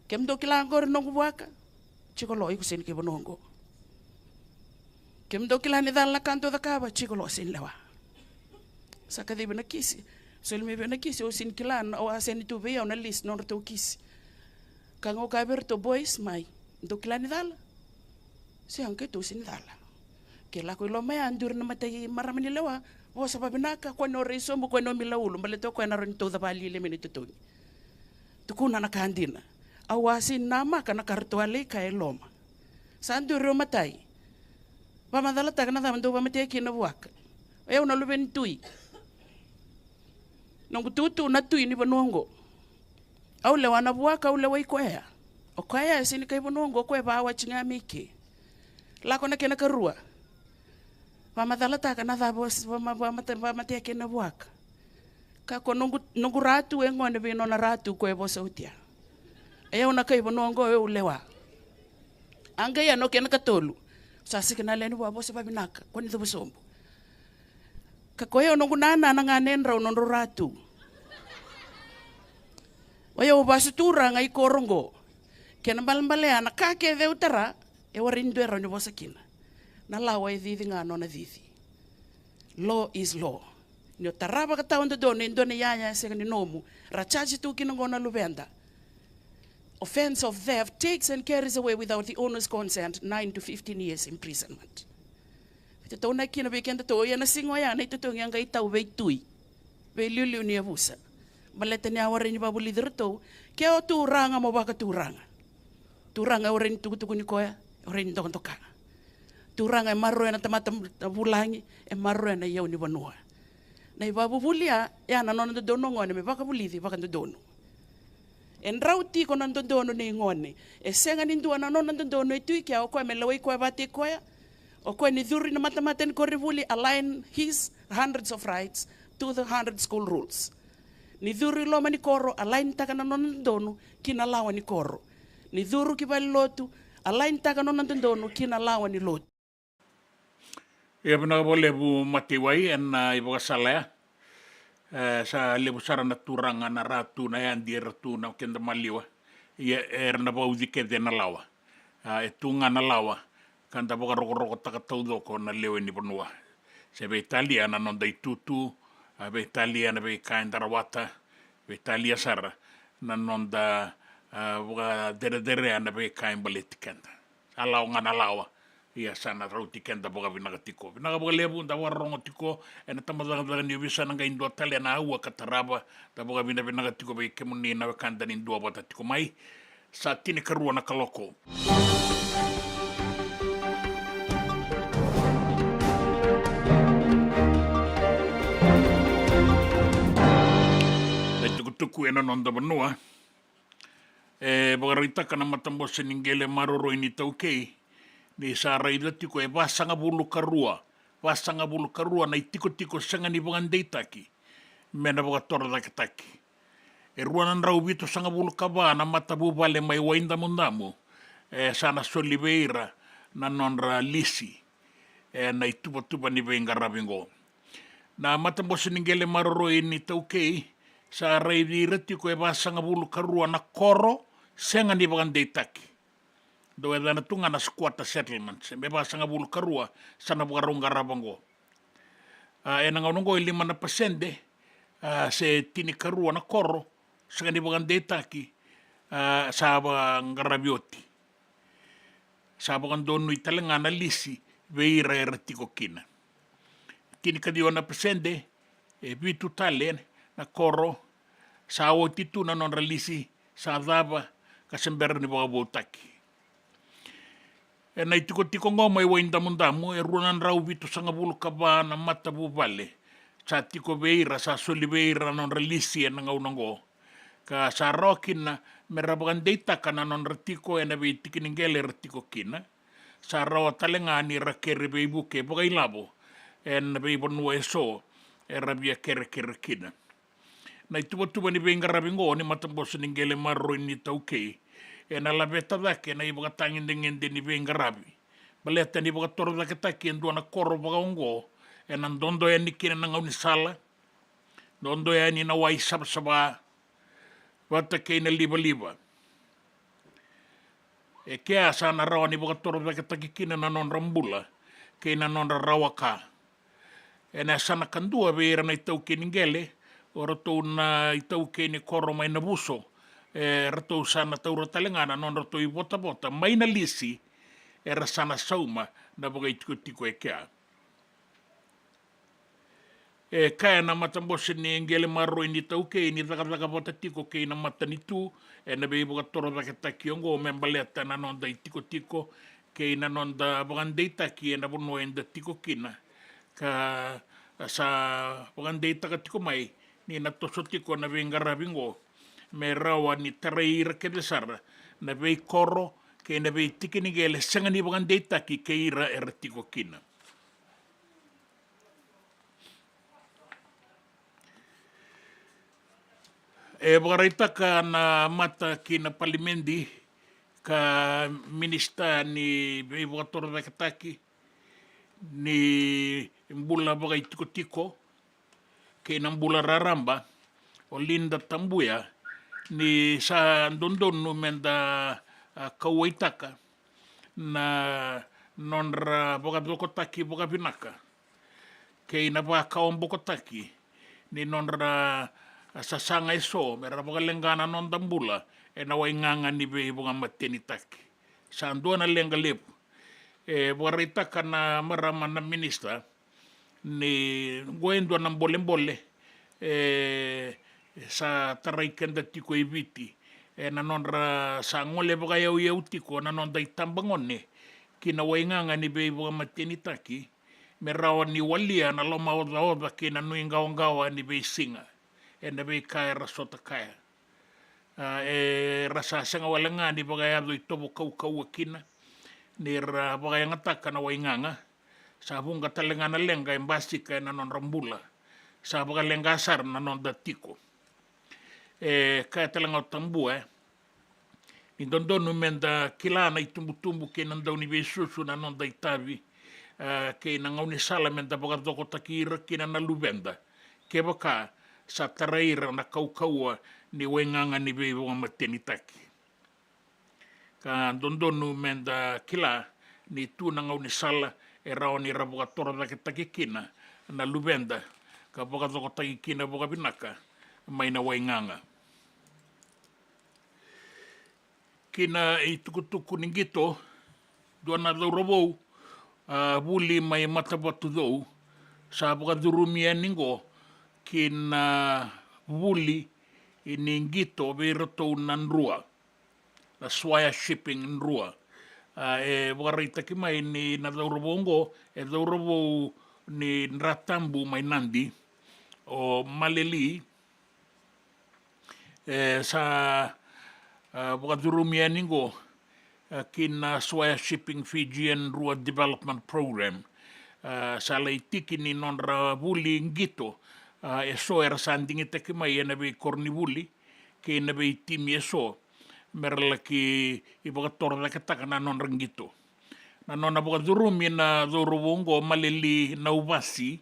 kem do kila ngor no buaka chico lo iku sen ke bonongo kem do kila ni dal la kanto da kaba chico lo sen lewa saka de bena kisi so me bena kisi o sin kila o asen tu ve ona list no to kisi kango ka ber to boys mai do kila ni dal se anke to sin dal ke la ko lo me andur na mate maramani lewa o sa babinaka ko no reso mo ko no milaulo male to ko na ron to da bali le menito to kuna na kandina awasin nama kana kartuale ka eloma sandu romatai va madala ta kana dam do va mete ki na wak e una lu ventui nongu tutu na tui ni bonongo au le wana wak au le wai koea o koea sin kai bonongo ko va wa chinga miki la kona kena karua va madala ta kana da bos va mate ki na wak ka ko nongu ratu e ngone vi no na ratu ko e bosautia e ona kai bonongo e ulewa anga ya no kena katolu sa sikena leni wa bosa babinaka kwani do bosombo ka koyo no ngunana na nganen raw no ratu wayo basutura ngai korongo kena balmbale ana ka ke de utara e warindo era ni bosakina na lawa e didi ngano na didi law is law ni taraba ka taonde do ni ndone yaya se ni nomu rachaji tu kinongona lubenda. Offense of theft takes and carries away without the owner's consent 9 to 15 years imprisonment. Ito to na kina bekenda to ya na singo ya na ito to yang kai tau be tui. Be liu ni abusa. Baleta ni aware ni babu lider to ke o turanga mo baka turanga. Turanga ore ni tuku ni koya ore ni to ka. Turanga e marro na tamata bulangi e marro na yau ni banua. Na babu bulia ya na non do dono ngone me baka bulidi baka do dono. En rauti ko nando dono ni ngone e senga ni ndua na nando dono e tui kia o koe me lawai koe bate koe o koe ni dhuri na matamaten ko rivuli align his hundreds of rights to the 100 school rules ni dhuri loma ni koro align taka na nando dono kina lawa ni koro ni dhuru ki bali lotu align taka na nando dono kina lawa ni lotu e bana bole bu matiwai en iboga salaya sa lebu sarana turanga na ratu na yan di ratu na kenda maliwa ia na baudi ke de na lawa e tunga na lawa kanda boka roko taka taudo ko na lewe ni bonua se be Italia na non dai tutu be Italia na be kainda rawata be Italia sara na non da boka dere na be kain balet kenda ala nga na lawa ia sana rauti kenda boga vinaga boga lebu da warongo tiko ena tamada da ni bisa nga indo tale na ua kataraba da boga vinaga tiko be kemuni na kanda ni ndo bota tiko mai sa tini karua na kaloko da tuku ena non da banua boga rita kana matambo seningele maroro ini taukei ni sa raida tiko e wasanga bulu karua na tiko sanga ni bangan deitaki mena boga torda kitaki e ruanan rau vito sanga bulu kaba na matabu vale mai wainda mundamu e sana soliveira na nonra lisi e na tupa ni venga rabingo na matambo siningele maroro ini taukei sa raida tiko e wasanga bulu karua na koro sanga ni bangan deitaki do e dana tunga na squatter settlements me ba sanga bulu karua sana bukarunga rabango e na ngongo 5% se tini karua na koro sanga ni bagan detaki sa ba ngarabioti sa bagan donu italenga na lisi veira eratiko kina tini ka diona pesende vitu tale na koro sa o titu na non relisi sa dava ka sembera ni boga botaki na itiko tiko ngoma i wainda mundamu runan rau vitu sanga bulu kaba na mata bu vale sa tiko veira sa soli veira non relisi na ngaunango ka sa rokina merabagan deita kana non retiko na be tikiningele retiko kina sa rawa talenga ni rakere be buke boga ilabo en be bonu eso rabia kere kina na tuba ni benga rabingo ni matambos ningele marro ni tauke en ala beta da ke na iboga tangin dengan ni benga rabi baleta ni boga toro da kita ki ndo na koro boga ongo en andondo ya nikina na ngauni sala dondo ya ni na wai saba wata ke na liba e ke asa na rawa ni boga toro da kita ki kina na non rambula ke na non rawaka en asa na kandua beira na tauke ningele o ratou na i tau ke ni koro mai na buso, ratou sana tau ratalengana, non ratou i bota mai na lisi, sana sauma na baga i tiko e kea. Kaya na matambose ni ngele maro i ni tau ke, ni taka bota tiko ke na mata ni tu, na bei boga toro da ke taki ongo, membaleta na non da i tiko, ke na non da bagandei taki, na bono e da tiko kina, ka sa bagandei taka tiko mai, ni na tosotiko na venga rabingo me rawa ni taraira ke besara na vei koro ke na vei tikini gele sanga ni bangan deita ki ke ira ertiko kina bagaita ka na mata kina palimendi ka minista ni vei bogator da kataki ni mbula bagai tiko ke nambula raramba o linda tambuya ni sa ndondonu menda kawaitaka na nonra boga bokotaki boga binaka ke ina ba kaon bokotaki ni nonra sasanga eso mera boga lengana non dambula na wainganga ni be boga mateni taki sa ndona lenga lepu borita kana marama na minista ni goendo na mbole sa taraiken da tiko eviti na nonra sa ngole boga yau tiko na non dai tambangone kina wainganga ni be boga mateni taki me rawa ni walia na loma oda kina nui ngawa ni be singa na be kaya rasota kaya rasa sanga walanga ni boga yado itobo kau kina ni ra boga yangata na wainganga sa bunga talengana lenga embasi ka na non rambula sa boga lenga sar na non datiko ka talenga tambu ni dondonu menda kilana itumbu ke nan dauni besusu na non daitavi ke na ngauni sala menda boga doko takira kina na lubenda ke boka sa taraira na kaukaua ni wenganga ni be boga mateni taki ka dondonu menda kila ni tu na ngauni sala rao ni raboga tora da ke takikina na lubenda ka boga doko takikina boga binaka mai na wainganga kina i tukutuku ningito duana daurabou buli mai matabatu dou sa boga durumia ningo kina buli i ningito beiratou nanrua na swaya shipping nrua bogarita ki mai ni na daurabongo daurabo ni ratambu mai nandi o maleli sa bogadurumia ningo kina swaya shipping Fijian Rua Development Program sa laitiki ni non buli ngito so era sandingi te ki mai na be kornibuli ke na be timi so merla ki iboga torda ka takana non rangito na non aboga durumi na durubongo maleli na ubasi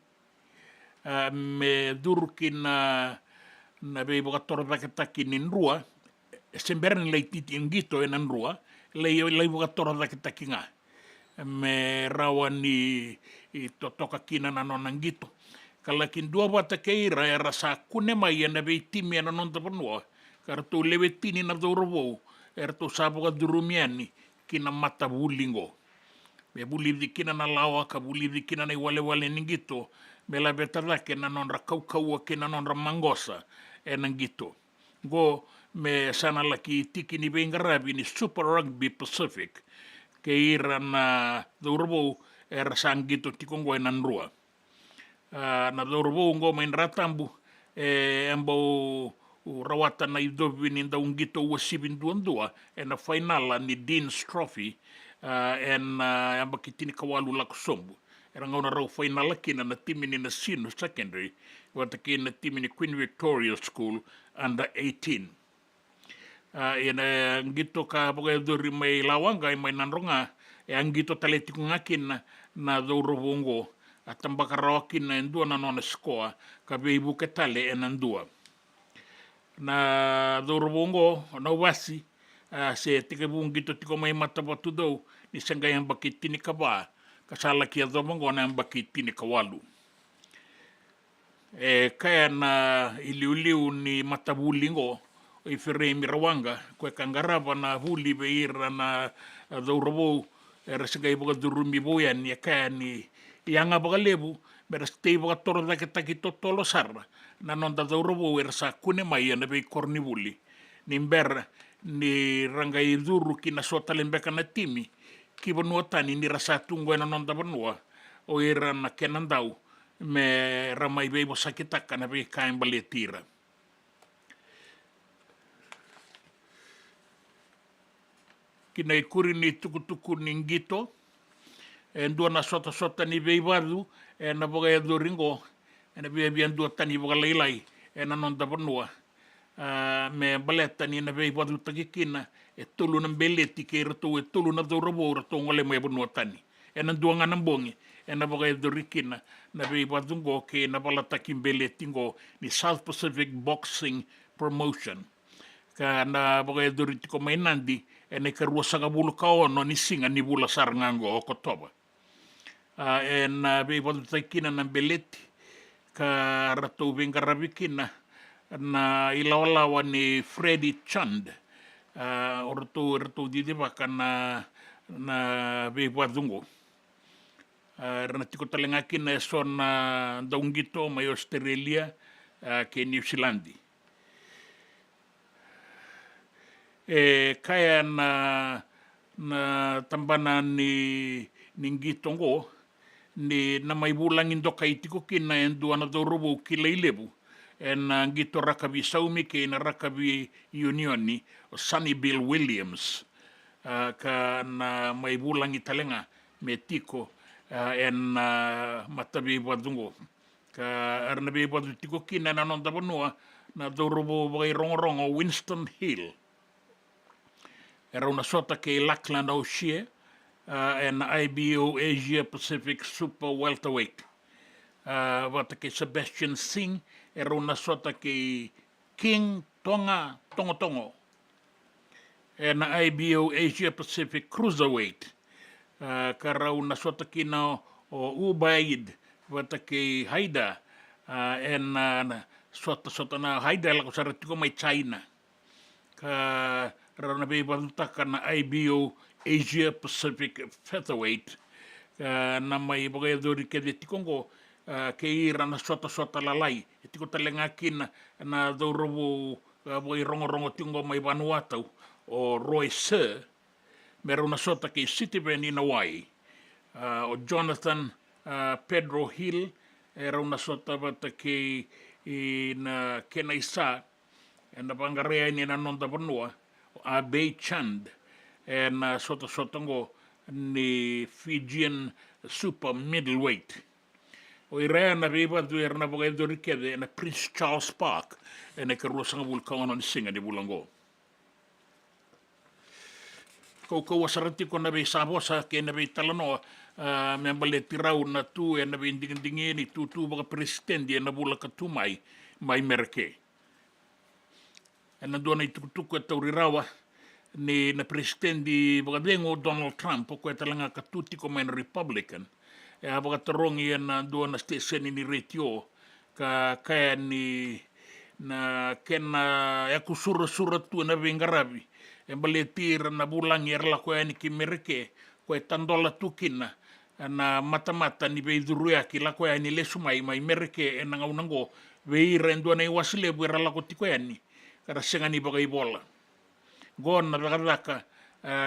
me durki na be iboga torda ka takinin rua semberan leititi ngito enan rua le iboga torda ka takinga me rawani i totoka kina na non ngito kalakin dua bata keira era sa kune mai na be timi na non tapanua kartu lewetini na dorobo erto saboga durumiani kina mata bulingo me buli dikina na lawa ka buli dikina na wale ningito me la betala ke na non ra kaukau ke na non ra mangosa e nang gito. Go me sana laki tiki ni Bengarabi ni Super Rugby Pacific ke ira na Dorbo e rasang gito tikongo e nanrua. Na Dorbo ngo main ratambu e ambo rawata na idovi ni da ungito ua sibin duandua e na finala ni Dean's Trophy en amba kitini kawalu lakusombu. Era ngauna rau finala kina na timi ni na Sino Secondary wata kina timi ni Queen Victoria School under 18. Ina ngito ka poka dori mai lawanga mai nanronga e angito taletiku ngakin na doro bongo atamba karawakin na endua na nona skoa ka beibu ke tale e nandua na doro bongo na wasi se tika bungito tiko mai matapatu dou ni sangay ang bakitini ka ba kasala kia domongo na ang bakitini kawalu kaya na iliuliu ni matabulingo o i whirei mirawanga, koe kangarava na huli beira na dhaurabo, e rasingai boga durumi boia ni a kaya ni ianga boga lebu, mera stei boga toro dake taki totolo sarra, na non da dhaurabo e rasa kune mai ana bei kornivuli, ni mbera ni rangai duru ki na sota lembeka na timi, ki vanua tani ni rasa tungo na non da vanua, o era na kenandau, me ramai bei bo sakitaka na bei kain baletira. Kina i kuri ni tukutuku ni ngito, e ndua na sota ni vei wadu, e na boga e doringo, e na vei ndua tani boga leilai, e na non da vanua. Me baleta ni na vei wadu takikina, e tolu na beleti ke rato e tolu na dhaurabo rato ngole me vanua tani. E na ndua ngana mbongi, e na boga e dorikina, na vei wadu ngo ke na balatakin beleti ngo ni South Pacific Boxing Promotion. Ka na boga e doritiko mai nandi, e ne ka rua sagabulu ka ono ni singa ni bula sarangango o kotoba. E na vei wadu taikina na beleti, ka rato vengaravikina na ilawalawa ni Freddie Chand, o rato didivaka na vei wadungo. Rana tiko talenga kina e so na daungito mai Australia ke New Zealandi. E kaya na tambana ni ngitongo ni na mai bulangin do kai tiko kina en duana do robo kilailebu en ngito rakabi saumi ke na rakabi unioni o Sonny Bill Williams ka na mai bulangi talenga me tiko en matabi wadungo ka arna be wadu tiko kina na non da banua na do robo vai rongo Winston Hill. Era una sota ke Lackland O'Shea and IBO Asia Pacific Super Welterweight. Wata ke Sebastian Singh era una sota ke King Tongo. And IBO Asia Pacific Cruiserweight. Kara una sota ke na o Ubaid wata ke Haida and sota na Haida la ko saratiko mai China. Ka rana bei batutaka na IBO Asia Pacific Featherweight na mai boga e dori ke de tikongo ke ira na sota lalai e tiko talenga kina na dorobo boi rongo tingo mai Vanuatu o Roy Sir mera una sota ke Citizen in Hawaii o Jonathan Pedro Hill era una sota bata ke na Kenaisa e na bangarea ni na nonda Vanua Abe Chand and sotango ni Fijian super middleweight. O irea na veiva du era na boga do rikede na Prince Charles Park e na karua sanga vulkao na singa di bulango. Kau asarati ko na vei sabosa ke na vei talanoa me ambale tirau na tu e na vei ndingi ni tu boga presidente na bula katumai mai merke. E na doana i tukutuku e taurirawa ni na presidente bagadengo Donald Trump o koe talanga katuti ko mai na Republican. E a bagatarongi e na doana station ni retio ka kaya ni na kena e aku sura tu na vengarabi. E bale tira na bulangi erla koe ni ki mereke koe tandola tukina na mata ni vei dhuruia ki lako ya ni lesu mai mereke e nanga unango vei rendua nei wasile buera lako tiko ya ni kara senga ni bagai bola gon na raka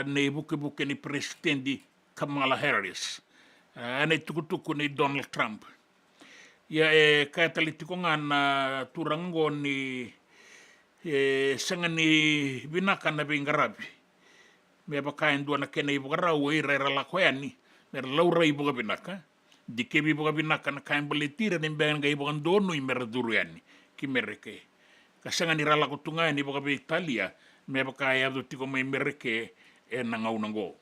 nei buke ni presidendi Kamala Harris ane tukutuku ni Donald Trump ia kaya talitiko nga na turango ni senga ni binaka na bingarabi me bakain dua na kena ibu karau e rera lako ya ni mer laura ibu binaka dike ibu binaka na kain boletira ni bengan ga ibu kan dono i mer duriani ki mereke kasanga ni rala ko tunga ni ibu Italia me bakaya do tiko mai mereke e nangau nango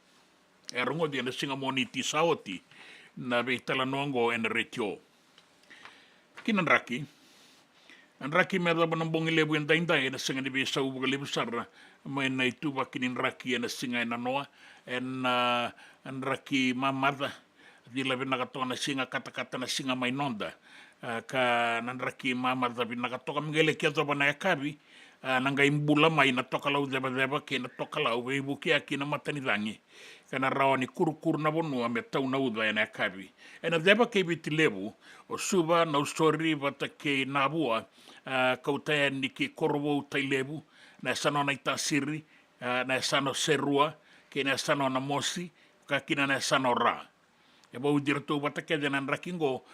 e rongo dia na singa moniti saoti na be tala nongo en retio kinan raki me da banambong lebu en dainda e na singa ni be sau buka lebu sarra mai na itu bakinin raki en singa en noa en raki mamada di la bina katoka na singa kata na singa mai nonda ka nan raki mamada bina katoka mgele kia toba na yakabi nanga imbula mai na toka lau deba ke na toka lau vei bukia ki na matani dangi kana rawa ni kuru na bonua me tau na udwa na yakabi ena deba ke biti lebu o suba na ustori vata ke nabua kautaya ni ke korowo utai lebu na sano na itasiri na sano serua ke na sano na mosi ka kina na sano ra e bau dirto vata ke denan rakingo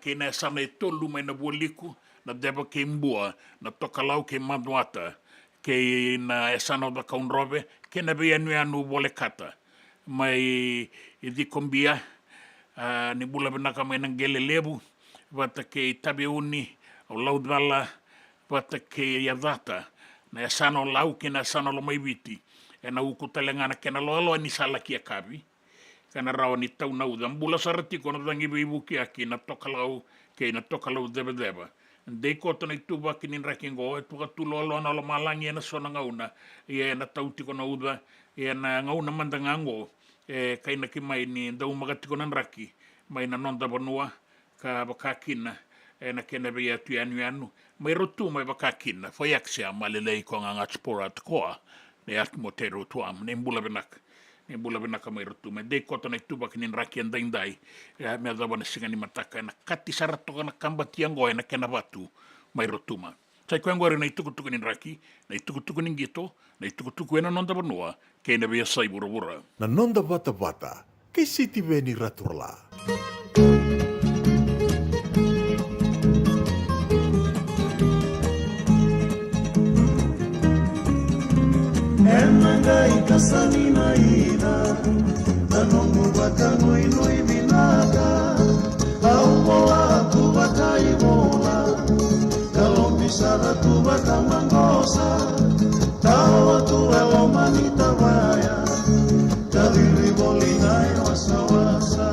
ke na sano e tolu mai na buoliku na deba ke mbua na toka lau ke maduata ke na esano da kaunrobe ke na bea nui anu bole kata mai i di kombia ni bula benaka mai nang gele lebu vata ke tabe uni o lau dala vata ke yadata na esano lau ke na esano lo mai viti e na uku talengana ke na loalo ni sala kia kabi kana rawa ni tau na uda mbula sarati kono dangi ibu kia ki na toka lau ke na toka lau deba dei kota na ituba kinin rakingo e tuka tulolo na lo malangi e na sona ngauna e na tautiko na uda e na ngauna mandangango e kaina ki mai ni dau magatiko na raki mai na nonda banua ka bakakina e na kena bea tu anu mai rotu mai bakakina foi aksia malelei ko nga spora tkoa ne atmotero tuam ne mbula benaka mai rotu mai dei kota na ituba kinin raki andai me da bona singa ni mataka na kati sarato na kamba tiango na kena batu mai rotuma sai ko ngore na itukutuku nin raki na itukutuku nin gito na itukutuku ena nonda banua ke na bea sai burubura na nonda bata ke siti veni raturla Enanga ikasani na ina Nanongu baka ngoi binaga Au mola tu baka imola Kalombi sara tu baka mangosa Tawa tu elo manita vaya Kaliri bolingai wasa-wasa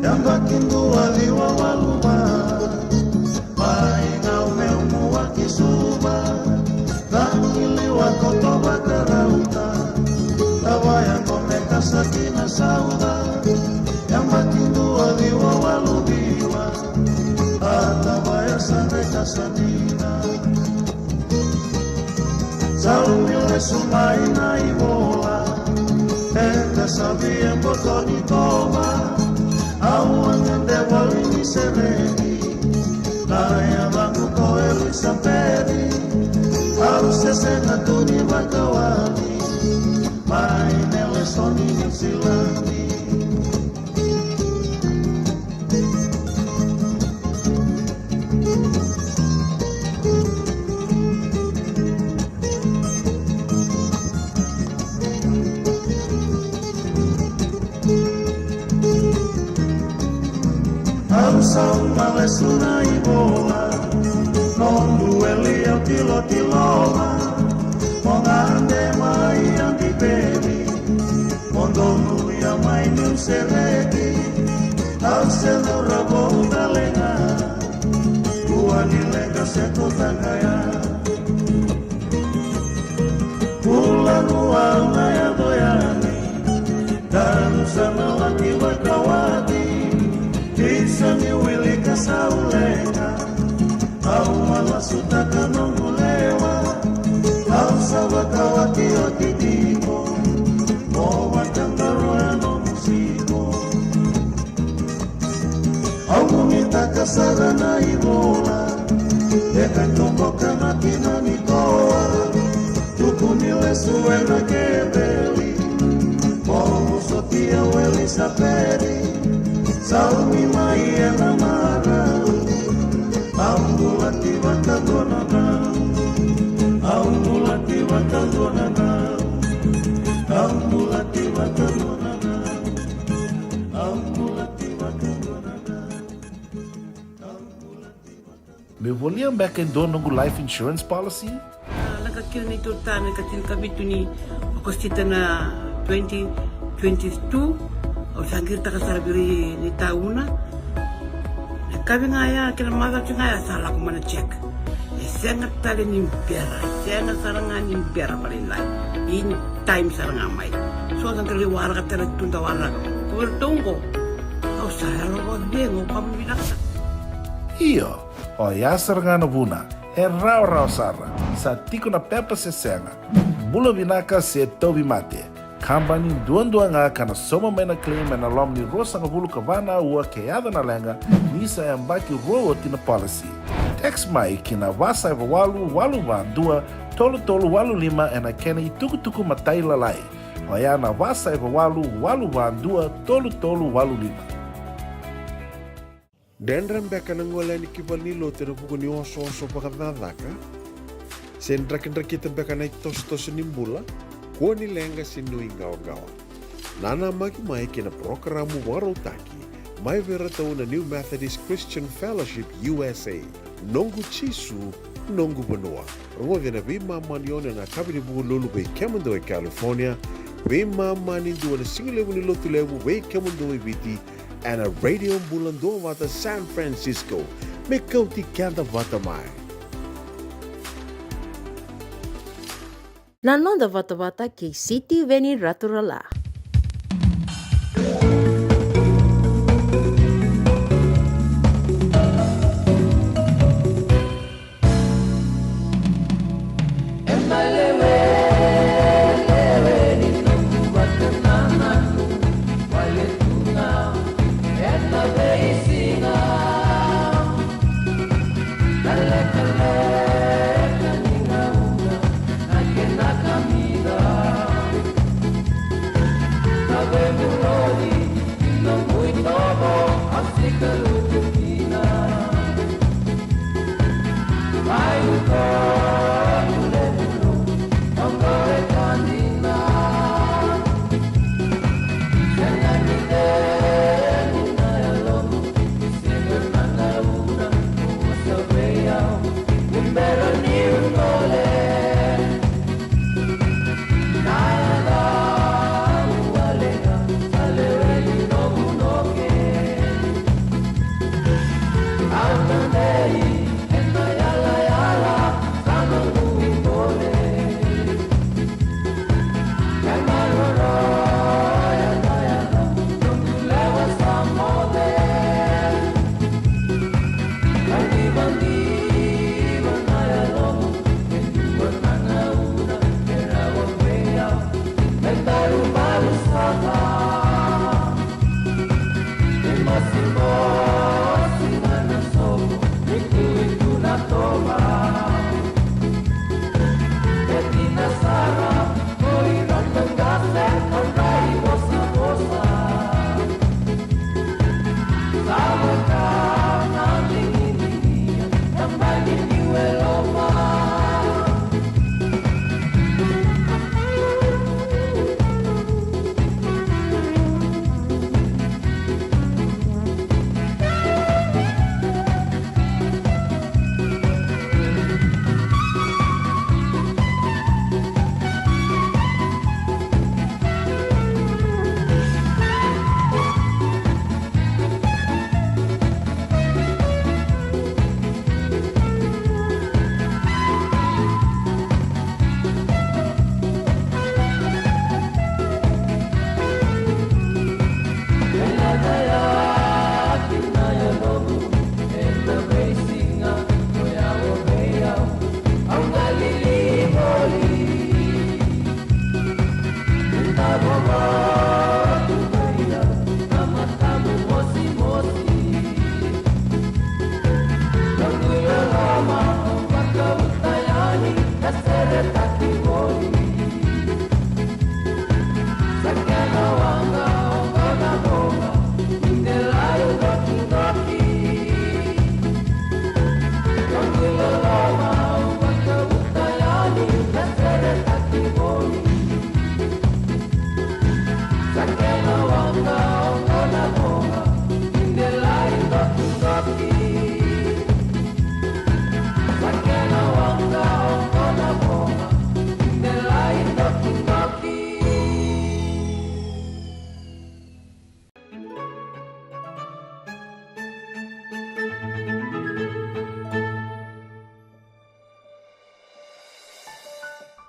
Yang bakin dua liwa waluma Mai ngau meumu wakisuba Tangili wakoto bakarauta Tawaya komeka sakina sauda Yang makindu waliwa walubiwa Atawaya sanreka sanina Salumile sumai na ibola Enda sabia botoni toma Auangende walini sereni Naya bangu koeli saperi Harusnya senatuni bakawani Main elesoni silani Harusnya malesuna ibola Non dueli au tilo-tiloma Mongande mai yang dipedi Mondonu yang mai niu selegi Au selo rabo udalenga Kuani lega seto tangaya Pula ruang naya doyani Dan sana laki wakawati Kisa ni wili kasaulenga Au mala sutaka nongulewa Au sawa kawati o titiko Mo watangaro ya nongulewa sarana ibola Eka tomboka makina nikoa Tukunile suena kebeli Momo sotia weli saperi Salmi maia na mara Ambulati wakadona na Ambulati wakadona na Ambulati wakadona na Ambulati wakadona na Me volia back in donongu life insurance policy? Nakakil ni tutana katil kabitu ni okostita na 2022 o sangir takasarabiri ni tauna kabi ngaya kila mada ngaya sala ko mana check sengat tali ni biara sengat saranga ni biara paling lain in time saranga mai so kan kali warga tera tunda warga ko tunggu o saya ro dengo kamu binaksa Iyo, o yasar nga buna, rau sarra, sa tiko na pepa se senga, bula vinaka se tobi mate, kambani duan nga kana soma mena claim na lom ni rosa nga bulu kavana ua keada na lenga, nisa e ambaki roa tina policy. Text mai kina wasa eva walu van dua, tolu walu lima na kena i tuku matai lalai, o ya na wasa eva walu van dua, tolu walu lima. Dendram beka nangola ni kibalilo tena buku ni oso pakadadaka. Sen drakin beka na tos nimbula. Kuo ni lenga sinui gawa. Nana maki mai kina programu warotaki. Mai vera tau na New Methodist Christian Fellowship USA. Nongu chisu, nongu banua. Rongo vena bima manione na kabini buku lulu bei kemando e California. Bima mani dua na singilewu ni lotu lewu bei kemando e viti. En een radio bulando wat San Francisco. Me kouti kenda wat mai. Nanonda vata ke City Veni Raturala.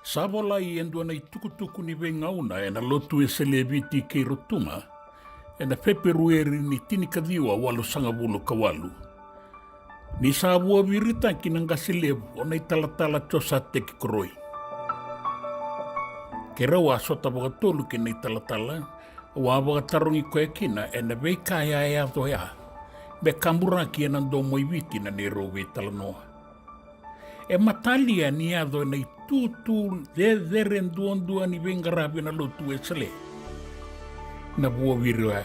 Savola I endua na I tukutuku ni vengauna e na lotu e seleviti kei rotunga e na peperueri ni tinikadhiwa walo sangavulu kawalu. Ni saavua virita ki na ngasilevu o na I talatala tosa teki koroi. Ke rawa sota wakatolu ki na I talatala wa wakatarungi koe kina e na veikaya e ato ea me kamburaki e na ndomo I viti na nero vei talanoa. E matalia ni ato na I tutu dhe nduandua ni vengarabi na lotu e sale. Na bua virua.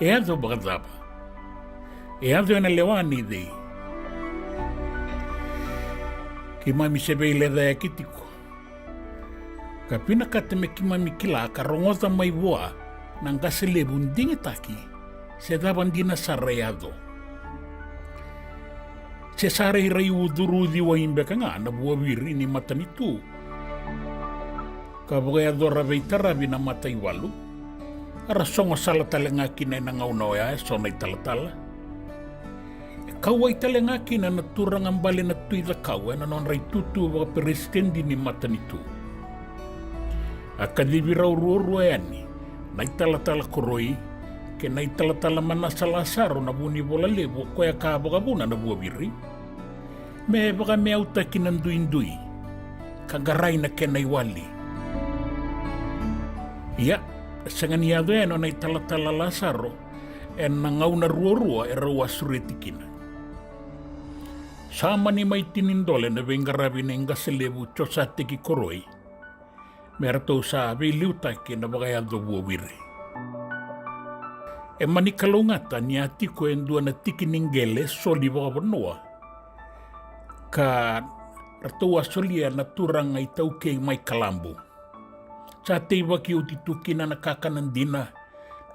E ato bakadaba. E ato na lewani dhei. Ki mami sebe ile dha ya kitiko. Ka pina kate me ki mami kila ka rongota mai voa na ngase lebu ndingi taki se dhaban dina sarai ato. Se sarai rai uduru diwa imbe ka nga na bua viri ni matanitu. Ka bugaya dora veitarabi na mata iwalu. Ara songo sala talenga kina na ngauna oya e sona italatala. E kaua italenga kina na turang ambale na tuida kau e na non rai tutu waka presidendi ni matanitu. A kadivira urua e ani na italatala koroi ke na italatala manasa lasaro na buni bola levo koe ka abogabuna na bua viri. Me baka me auta kina ndui ka garai na kena iwali. Ia, sangani ado e no na italatala lasaro e na ngauna rua e rawa sureti kina. Sama ni mai tinindole na vengarabi na ingaselevu chosa teki koroi. Meratou sa vei liutake na bagayado bua viri. E manikalongata ni atiko e ndua na tiki ningele soli wakapanoa. Ka ratou asolia na turanga I taukei mai kalambo. Sa te waki o titukina na kakanan dina,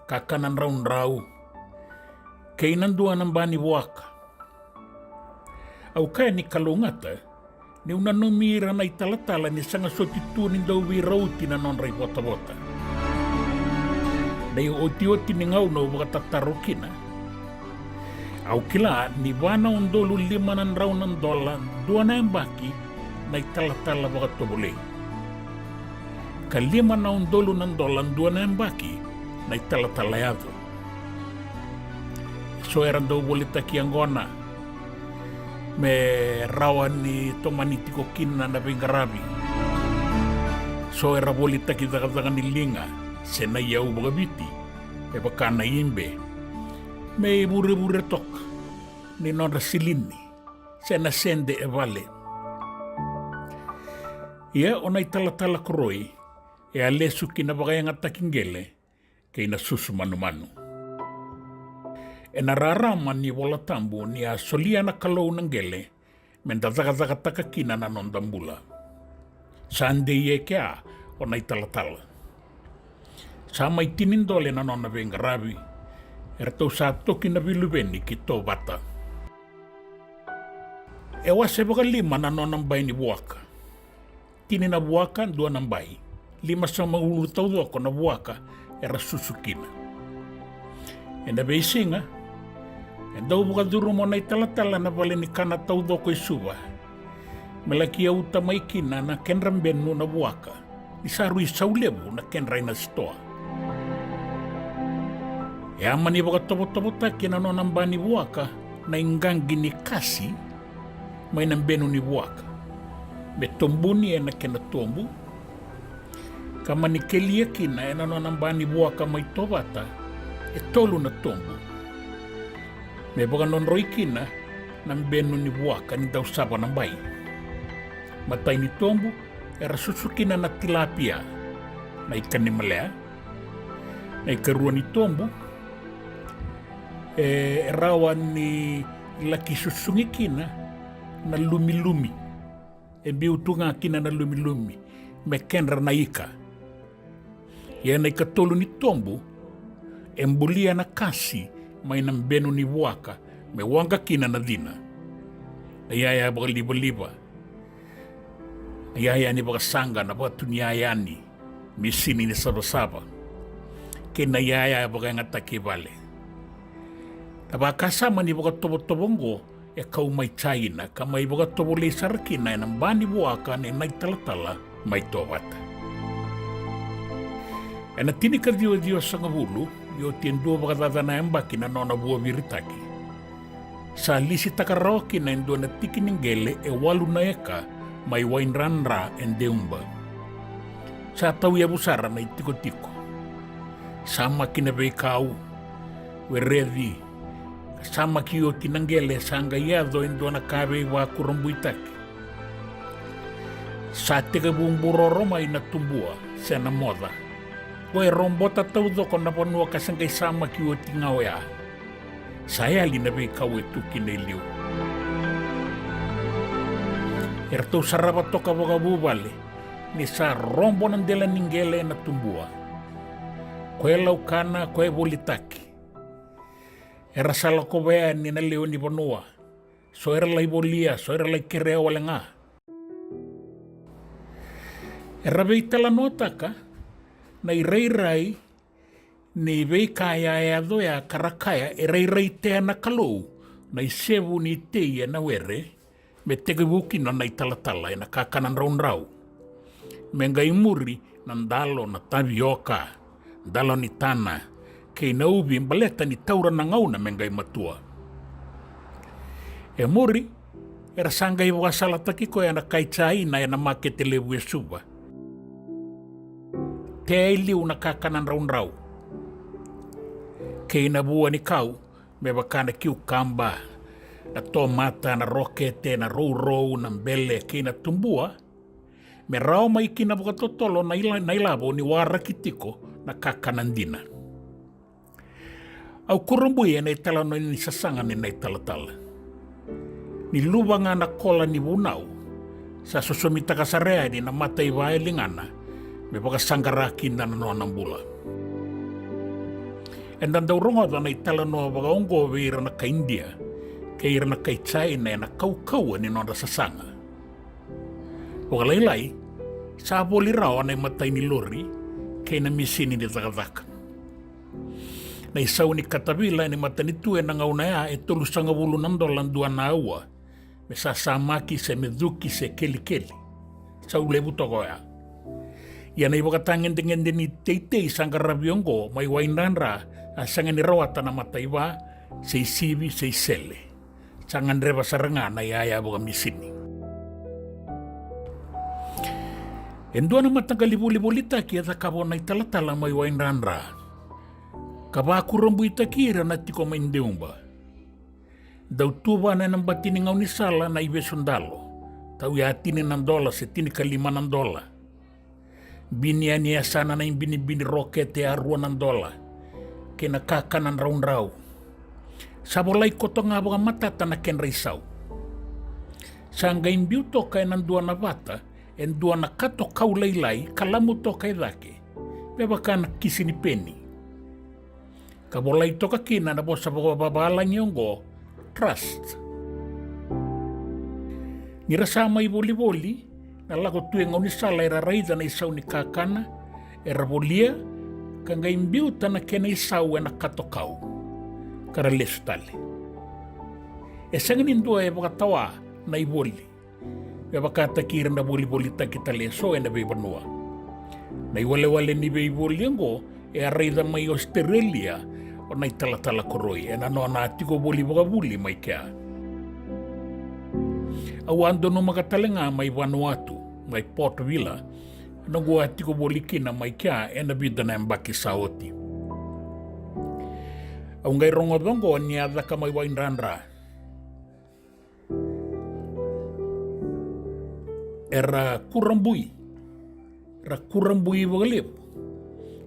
kakanan raun-rau. Kei nandua ng bani waka. Au kaya ni kalongata, ni una numira na italatala ni sanga sotitu ni daw virauti na non rai bota-bota. Na yung oti-oti ni ngau na wakatatarukina. Au kila ni wana ondolu 5 raun ng dola, 2 na yung baki na italatala wakatobole. Ka 5 na ondolu ng dola, 2 na yung baki na italatala yato. So eran daw bolita kiangona. Me rawan ni tomaniti ko kina na bingarabi. So era bolita kita ni linga sena yau bagabiti e bakana imbe me bure tok ni nora silini sena sende e vale. Ia ona italatala koroi e alesu kina bagayang atakingele kay na susu manu. E nararaman ni wala tambo ni a solia na kalau ng gele men dazaga-zaga kina na nondambula. Sande ye kea o na italatala. Sama itinindole na nona vengarabi erto sa toki na viluveni ki to bata. E wase baga 5 na nonang bay ni buwaka. Tini na buwaka 2 ng bay. 5 sa mahulutaw doko na buwaka era susukina. E na beisinga e daw buka duru mo na italatala na vale ni kana tau doko isuba. Malaki au tamay kina na kenramben mo na buwaka. Isaru isaulebu na kenray na stoa. E ama ni baka topo-topo kina no nang bani buwaka na inggangi ni kasi may nambeno ni buwaka. Be tombu ni e na kena tombu. Kama ni kelia kina e na no nang bani buwaka may tobata e tolu na tombu. Me baka non roi kina nang beno ni buwaka ni daw saba ng bay. Matay ni tombu era susukina na tilapia na ikan ni malea na ikaruan ni tombu rawan ni laki susungi kina na lumi-lumi e biutunga kina na lumi-lumi me kenra na ika yan na ikatolo ni tombu embulia na kasi may nang beno ni buwaka me wanga kina na dina ayaya baka liba-liba ayaya ni baka sanga na baka tunyayani misini ni saba-saba kinayaya baka nga takibale taba kasama ni baka tobo-tobongo e kau mai taina ka mai waga tobole sarakina e na mbani buaka ne nai talatala mai tō wata. E na tini ka dio sangavulu, yo tien dua wakadadana e mbaki na nona bua viritaki. Sa lisi takaroki na indua na tiki ningele e walu na eka mai wainranra e deumba. Sa tau ia busara na itiko-tiko. Sama kina vei kau, we revi, sama ki o tinangele sanga iado indua na kawei wa kurumbuitaki. Sa teka bumburoro mai na tumbua, se na moda. Koe rombota tau doko na panua kasangai sama ki o tingau ea. Saya lina vei kau e tuki nei liu. Ertou saraba toka wakabu vale, ni sa rombo nandela ningele na tumbua. Koe laukana, koe volitaki. Era sala kovea ni na leo ni vanua. So era lai volia, so era lai kerea wale ngā. Era vei tala notaka, na i rei ni vei kaya e ado ya karakaya e rei tea na kalou, na i sevu ni teia na were, me tege wukino na i talatala e na kakanan raunrau. Menga i muri na ndalo na tavioka, ndalo ni tana, kei na ubi mbaleta ni taura na ngauna menga i matua. E muri, era sanga i wakasala takiko e na kaitai na e na makete levu e suba. Te liu na kakanan raunrau. Kei na bua ni kau, me wakana kiu kamba, na tomata, na rokete, na rou, na mbele, kei na tumbua, me rao mai kina wakatotolo na ilabo ni warakitiko na kakanandina. Au kurumbui e nei tala no ni sasanga ni nei talatala. Ni lubanga na kola ni wunau, sa susumita kasarea ni na mata i wae lingana, me wakasangaraki na nonang bula. E nandau rongoda na itala noa wakaongo veira na ka India, keira na ka China na kau ni nonda sasanga. Wakalailai, sa boli rao na matai ni lori, kei na misini ni takataka. Na isau ni katavila ni matanitue na ngauna ea e tolu sanga wulu nandolan dua na aua, me sa samaki se medhuki se keli. Sau lebu toko ea. Ia na wakatangende ni teitei sanga rabiongo mai wainranra a sanga ni rawata na mataiwa se isivi se isele. Sanga nreva saranga na ia waka misini. Endua na matangalibu-libu taki ata kabo na italatala mai wainranra. Kaba kurambu itakira na tiko maindeumba. Dau tuba na nang batini ngau ni sala na ibe sundalo. Tau ya tini ng dola se tini kalima ng dola. Bini niya sana na yung binibini rokete arwa ng dola. Kinakaka ng raun-raw. Sabolay ko to nga mga matata na kenrisaw. Sangga imbiuto kay ng dua na bata, en dua na kato kaulaylay, kalamuto kay dake. Beba ka nakisinipeni. Kabolay to kakina na po sa bababalang yung go, trust. Nirasama iboli-boli, nalako tuwing ang nisala irarayda na isaw ni kakana, erabolia, kang imbiuta na kena isaw na katokaw. Karalestale. Esang nindua e bakatawa na iboli. E bakatakiran na boli-boli takitale so e na bebanua. Na iwale-wale ni beiboli ang go, e arayda may Australia o na italatala koroy. E nano anati ko boli-boli may kaya. Awando no makatalenga may Vanuatu, may Port Vila, naguati ko bolikina may kya e nabida na mbaki saoti. Ang ngay rongodongo niyada ka may wainranra. Era kurambui wagalip.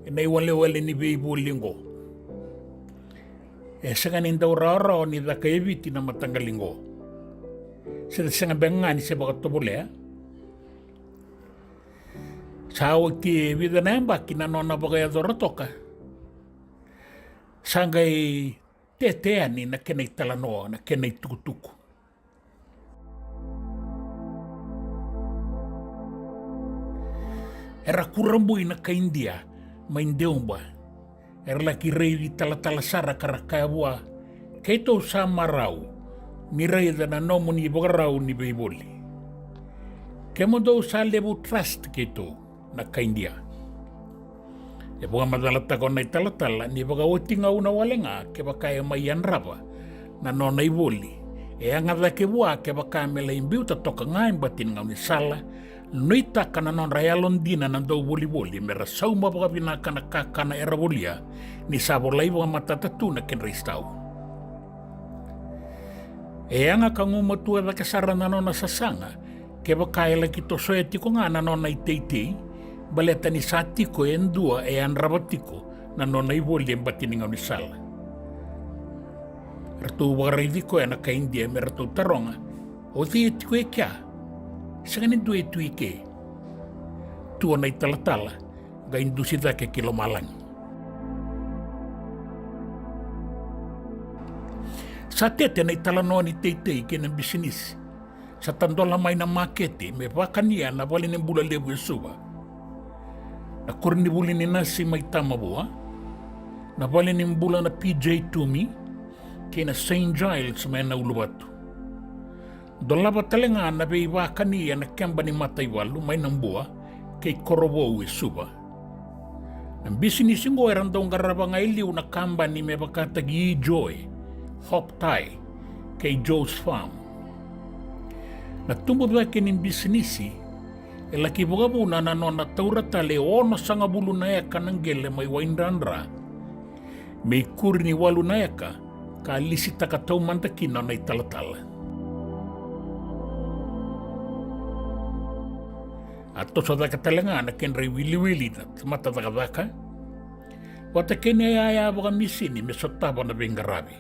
E na iwale-wale ni beibulingo. E sa ganin daw raro ni da kayabiti na matanggalingo. Sa nga benga ni sa baka tubule. Sa awag ti vida na yan ba, kinanona ba kaya dorotoka? Sa ngay tetean ni na kenay talano, na kenay tukutuku. Era kurambuy na ka India, maindeong ba? Era laki rei talatala sara karakayabwa, kaito sa maraw, ni reida na nomu ni bogarau ni beiboli. Kemo do sa lebu trust keto na kaindia. E boga madalata ko na italatala ni boga otinga una walenga ke baka e mai anraba na nona iboli. E angada ke bua ke baka mele imbiu ta toka ngai batin ngau ni sala noita kana non rayalon dina na do boli mera sauma boga bina kana kakana era bolia ni sabolai boga matatatu na ken restau. E anga kangu matua da kasara na nona sasanga ke baka e laki to soe tiko nga na nona i teitei baleta ni satiko e ndua e anrabatiko na nona i boli batin ngau ni sala. Ratu wakaridiko e na ka India me ratu taronga o thi tiko e kia sangani due tu ike tua na italatala ga indusi ke kilo malang. Sa tete na italanoa ni teitei ke na bisinis sa tandola mai na makete me wakania na wale ni bula lebu e suwa na kurni buli ni nasi mai tamabua na wale ni bula na PJ Tumi ke na St. Giles me na ulubatu. Dolaba talenga na be wakania na kemba ni matai walu mai nambua kei korowo e suba. Ang business ngo eran daw garabang iliw na kamba ni me bakatagi Joy, Hop Thai, kei Joe's Farm. Natumbo ba kining businessi e laki bugabuna na no na tauratale ono sanga bulu na eka ng gele may waindanra. May kuri ni walu na eka ka lisita ka tau mantakina na italatala. Ato sa dakatalanga na kenray wili-wili na matadakadaka. Wata kene ayaya baka misini mesotaba na bengarabi.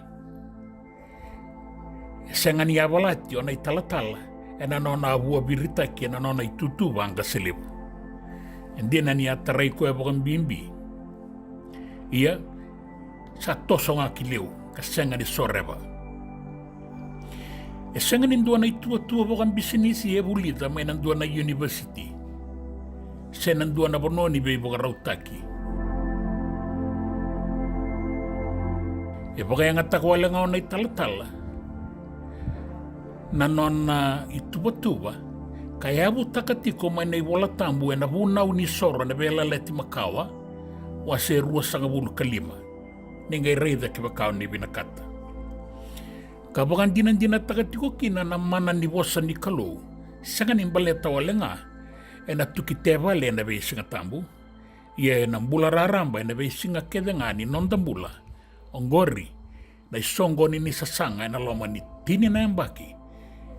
Senga ni abalati o na italatala e na nona abua birita ki na nona itutuba ang kasilibu. Hindi na niya taray ko e baka bimbi. Iya sa toso nga kiliw kasenga ni soreba. E senga nindua na itua-tua baka bisinisi e bulita may nandua na university. Senandua na bononi be boga rautaki. E boga yang atakwala nga na italatala. Na nona ituba-tuba kaya bu takatiko may na iwala tambu e na bunaw ni soro na bela leti makawa wa se rua sanga bulu kalima. Ningay reda ki bakaw ni binakata. Kabagan dinan takatiko kina na mana ni bosa ni kalo sanga ni baleta wala nga e na tukiteva le na be singa tambu ia na mbula raramba na be singa kedengani non tambula ongori na isongo ni sasanga na loma ni tini na mbaki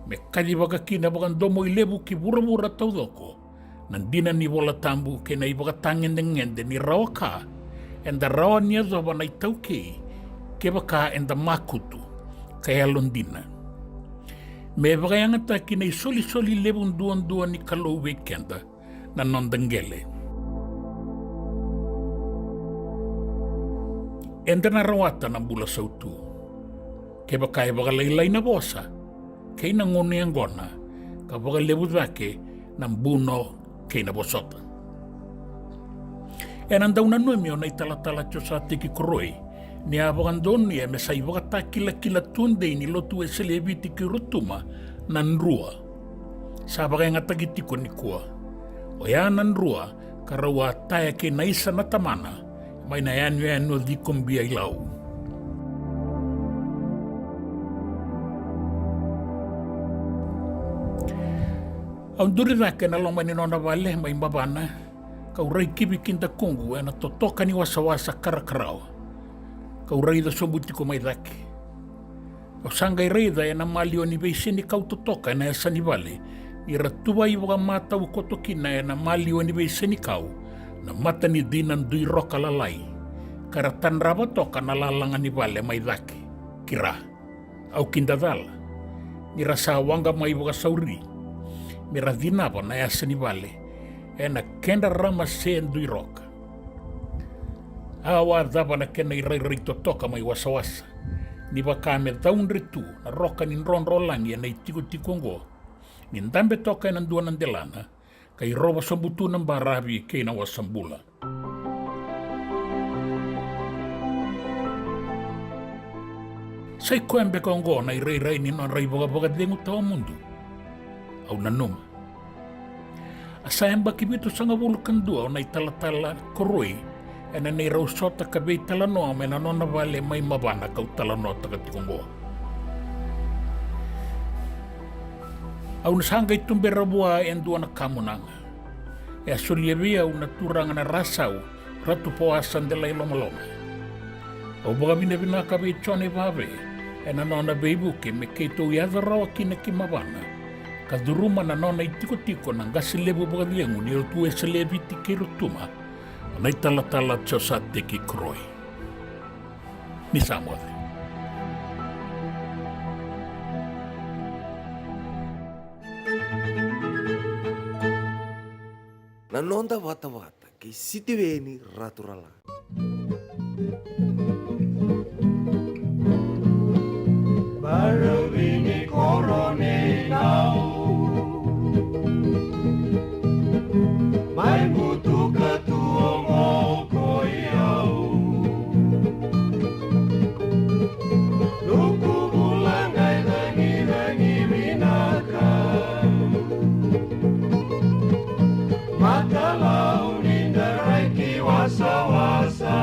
me kali baga kina baga domo ilebu ki bura-bura taudoko nandina ni bola tambu ke na ibaga tangen dengende ni rawaka enda rawa ni azoba na itauke ke baka enda makutu kaya londina. Me bagayangata kinay soli-soli lebong duan-duan ni kalau weekenda na nondanggele. Enda na rawata ng bula sa utu. Kaya bakaya bagalaylay na bosa, kay nanguni ang gona, kabaga lebudake ng buno kay nabosota. E nandaw na numyo na italatala tiyo sa tiki kuroy, ni abagan doon niya may sa iba kila tunde ni lotu e selebiti ki rutuma nanrua. Sabagay nga tagitiko ni kuwa. O yan nanrua karawa taya ki naisa na tamana may nayan no di kumbiya ilaw. Ang durirake na lang maninona wale may babana kauray kibikinda kungu na totoka ni wasa-wasa karakaraw. Kau raida sobuti ko may daki. O sangay raida na malio ni beisini kau totoka na sa nivale. Iratuba iwa mata ukotokin na malio ni beisini kau na mata ni dinan dui roka lalai. Karatan raba toka na lalangan nivale may daki. Kira. Au kindadala. Nirasa wanga may iwa sauri. Miradinaba na sa nivale. E na kenda rama sen dui roka. Awa daba na kena irai totoka may wasa-wasa. Ni baka me daun ritu na roka nin ron-rolang yan na itiko-tikongo. Nindambe toka yan ang duwan ng delana kay roba sa buto ng barabi kay na wasambula. Sai koembe ka ongo na rei ni no rei boga dengu tau mundu. Au na numa. Asa emba kibitu sanga bulu kandua o nai tala koroi ena nei rau sota ka bei tala noa me na nona vale mai mabana kau tala noa taka tikongo. Au na sanga itumbe rabua endua na kamunanga. E asulia via una turanga na rasau ratu po asan de la ilomaloma. Au boga vina ka bei chone vave ena nona beibuke me keito iadha rawa kina ki mabana. Ka duruma na nona i tiko na ngasi lebu boga liengu ni o tu e se levi tiki rutuma o nei tala tio sa teki kroi. Ni Samuel. Na nonda wata ki sitiweni raturala. Baravini korone nau Mai mutu katuongo koiau Luku bulangai rangi minaka Makalau ninda raiki wasa-wasa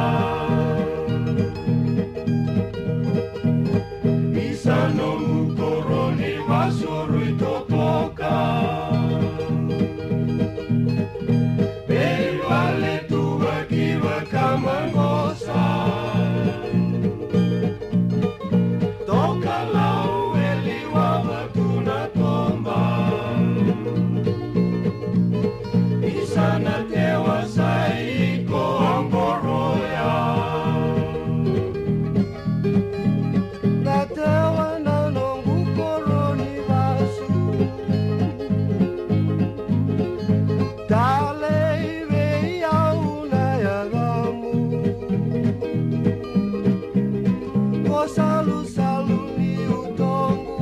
Isano mukoroni wasurui totoka Beivale tua kiwa kamangosa Toka lau eliwa watuna tomba Isana tewa saiko amboroya Natewa na nongu koroni vasu Dale iwe au na yagamu Ko salu ni utongu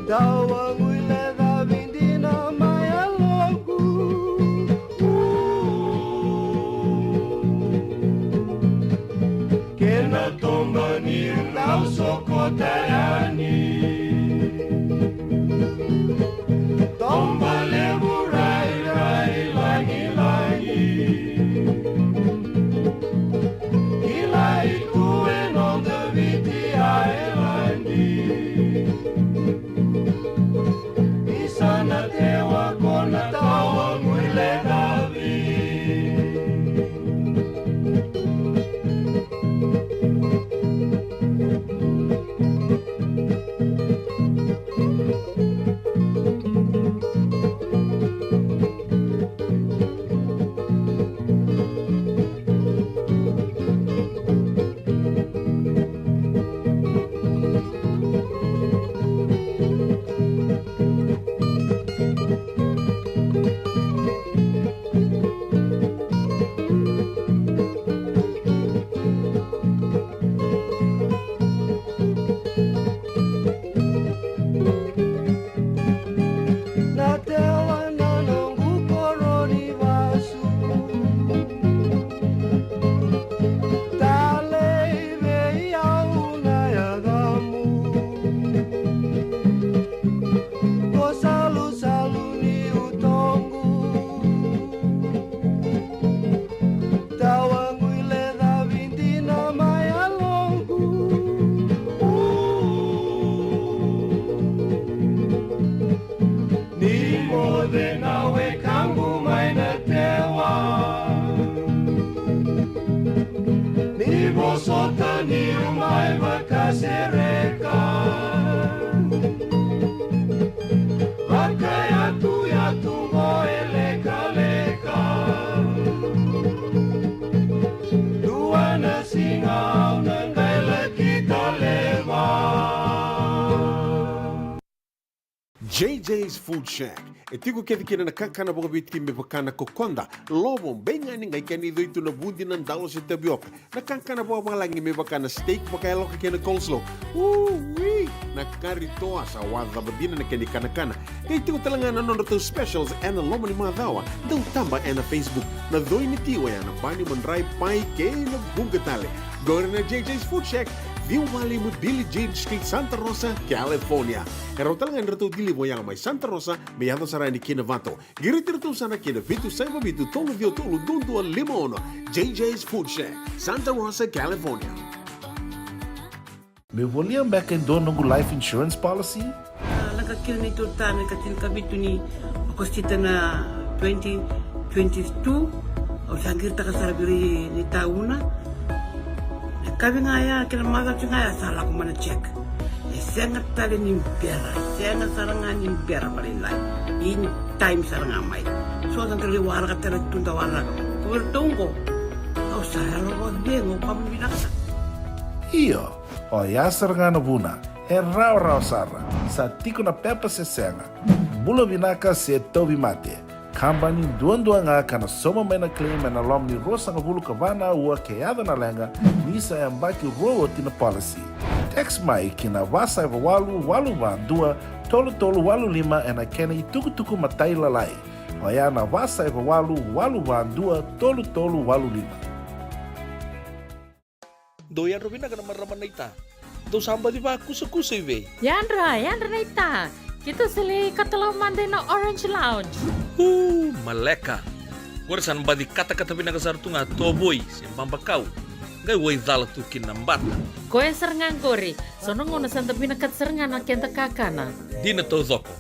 Dawa nguile da vindina maya logu Kena tomba ni unau soko tayani Tomba lebu rai langi Kila itu eno de viti aelandi Isana tewa kona tawa mwile davi Natewa na nongu koroni vasu Dale iwe au na yagamu Ko salu ni utongu Tawa nguile da vindina maya longu Ni mode nawe kangu maina tewa Ni bosota ni umai makasereka Vakaya tu moeleka leka Dua na singa nangaila kita leva JJ's Food Shack. E tiku kevi kina na kakana boga biti me pakana kokonda. Lobo benga ni ngai kani doitu na bundi na ndalo se tabioka. Na kakana boga malangi me pakana steak pakaya loka kena coleslaw. Wee! Na kari toa sa wadha babina na kani kana. Kaya tiku talangana nono to specials and the lomo ni madhawa. Dau tamba na Facebook. Na doi ni tiwa ya na bani manrai pai kena bunga tale. Agora na JJ's Food Shack, viu ali mo Billy Jean Street, Santa Rosa, California. Karo talangan rato dili mo yang may Santa Rosa, may yato sarani kinavato. Giritirto sana kinavitu sa mabitu tolo vio tolo dundu limono. JJ's Food Shack, Santa Rosa, California. Me volia back in dono life insurance policy? Laga kil ni tutane katin kabitu ni akostita na 2022 o sangir ta kasarabiri ni tauna. Kabi ngaya kila mada ngaya sala ko mana check. Sengat tali ni biara, sengat sarangan ni biara paling lain. In time sarang mai. So kan kali warga tera tunda warga. Ko tunggu. Kau saya lo bengo kamu binasa. Iyo, o yasar ngana buna, rau sarra, sa tiko na pepa se senga. Bulo binaka se tobi mate. Kambani duan nga kana soma mena claim na lom ni rosa nga bulu kabana ua keada na lenga nisa yang baki rowo tina policy. Text mai kina wasa eva walu ba dua tolu walu lima ena kena tuku matai lalai. Oya na wasa eva walu ba dua tolu walu lima. Doyan Robina kana maraman na ita. Do samba di ba kusa iwe. Yandra na ita. Kita sili katalaw mande na Orange Lounge. Maleka. Warasan ba di kata-kata pinakasar tunga toboy simpang bakau. Gay way dala tu kinambata. Koe serengan gori. Sono ngona santa pinakat serengan na kenta kakana. Di na to zoko.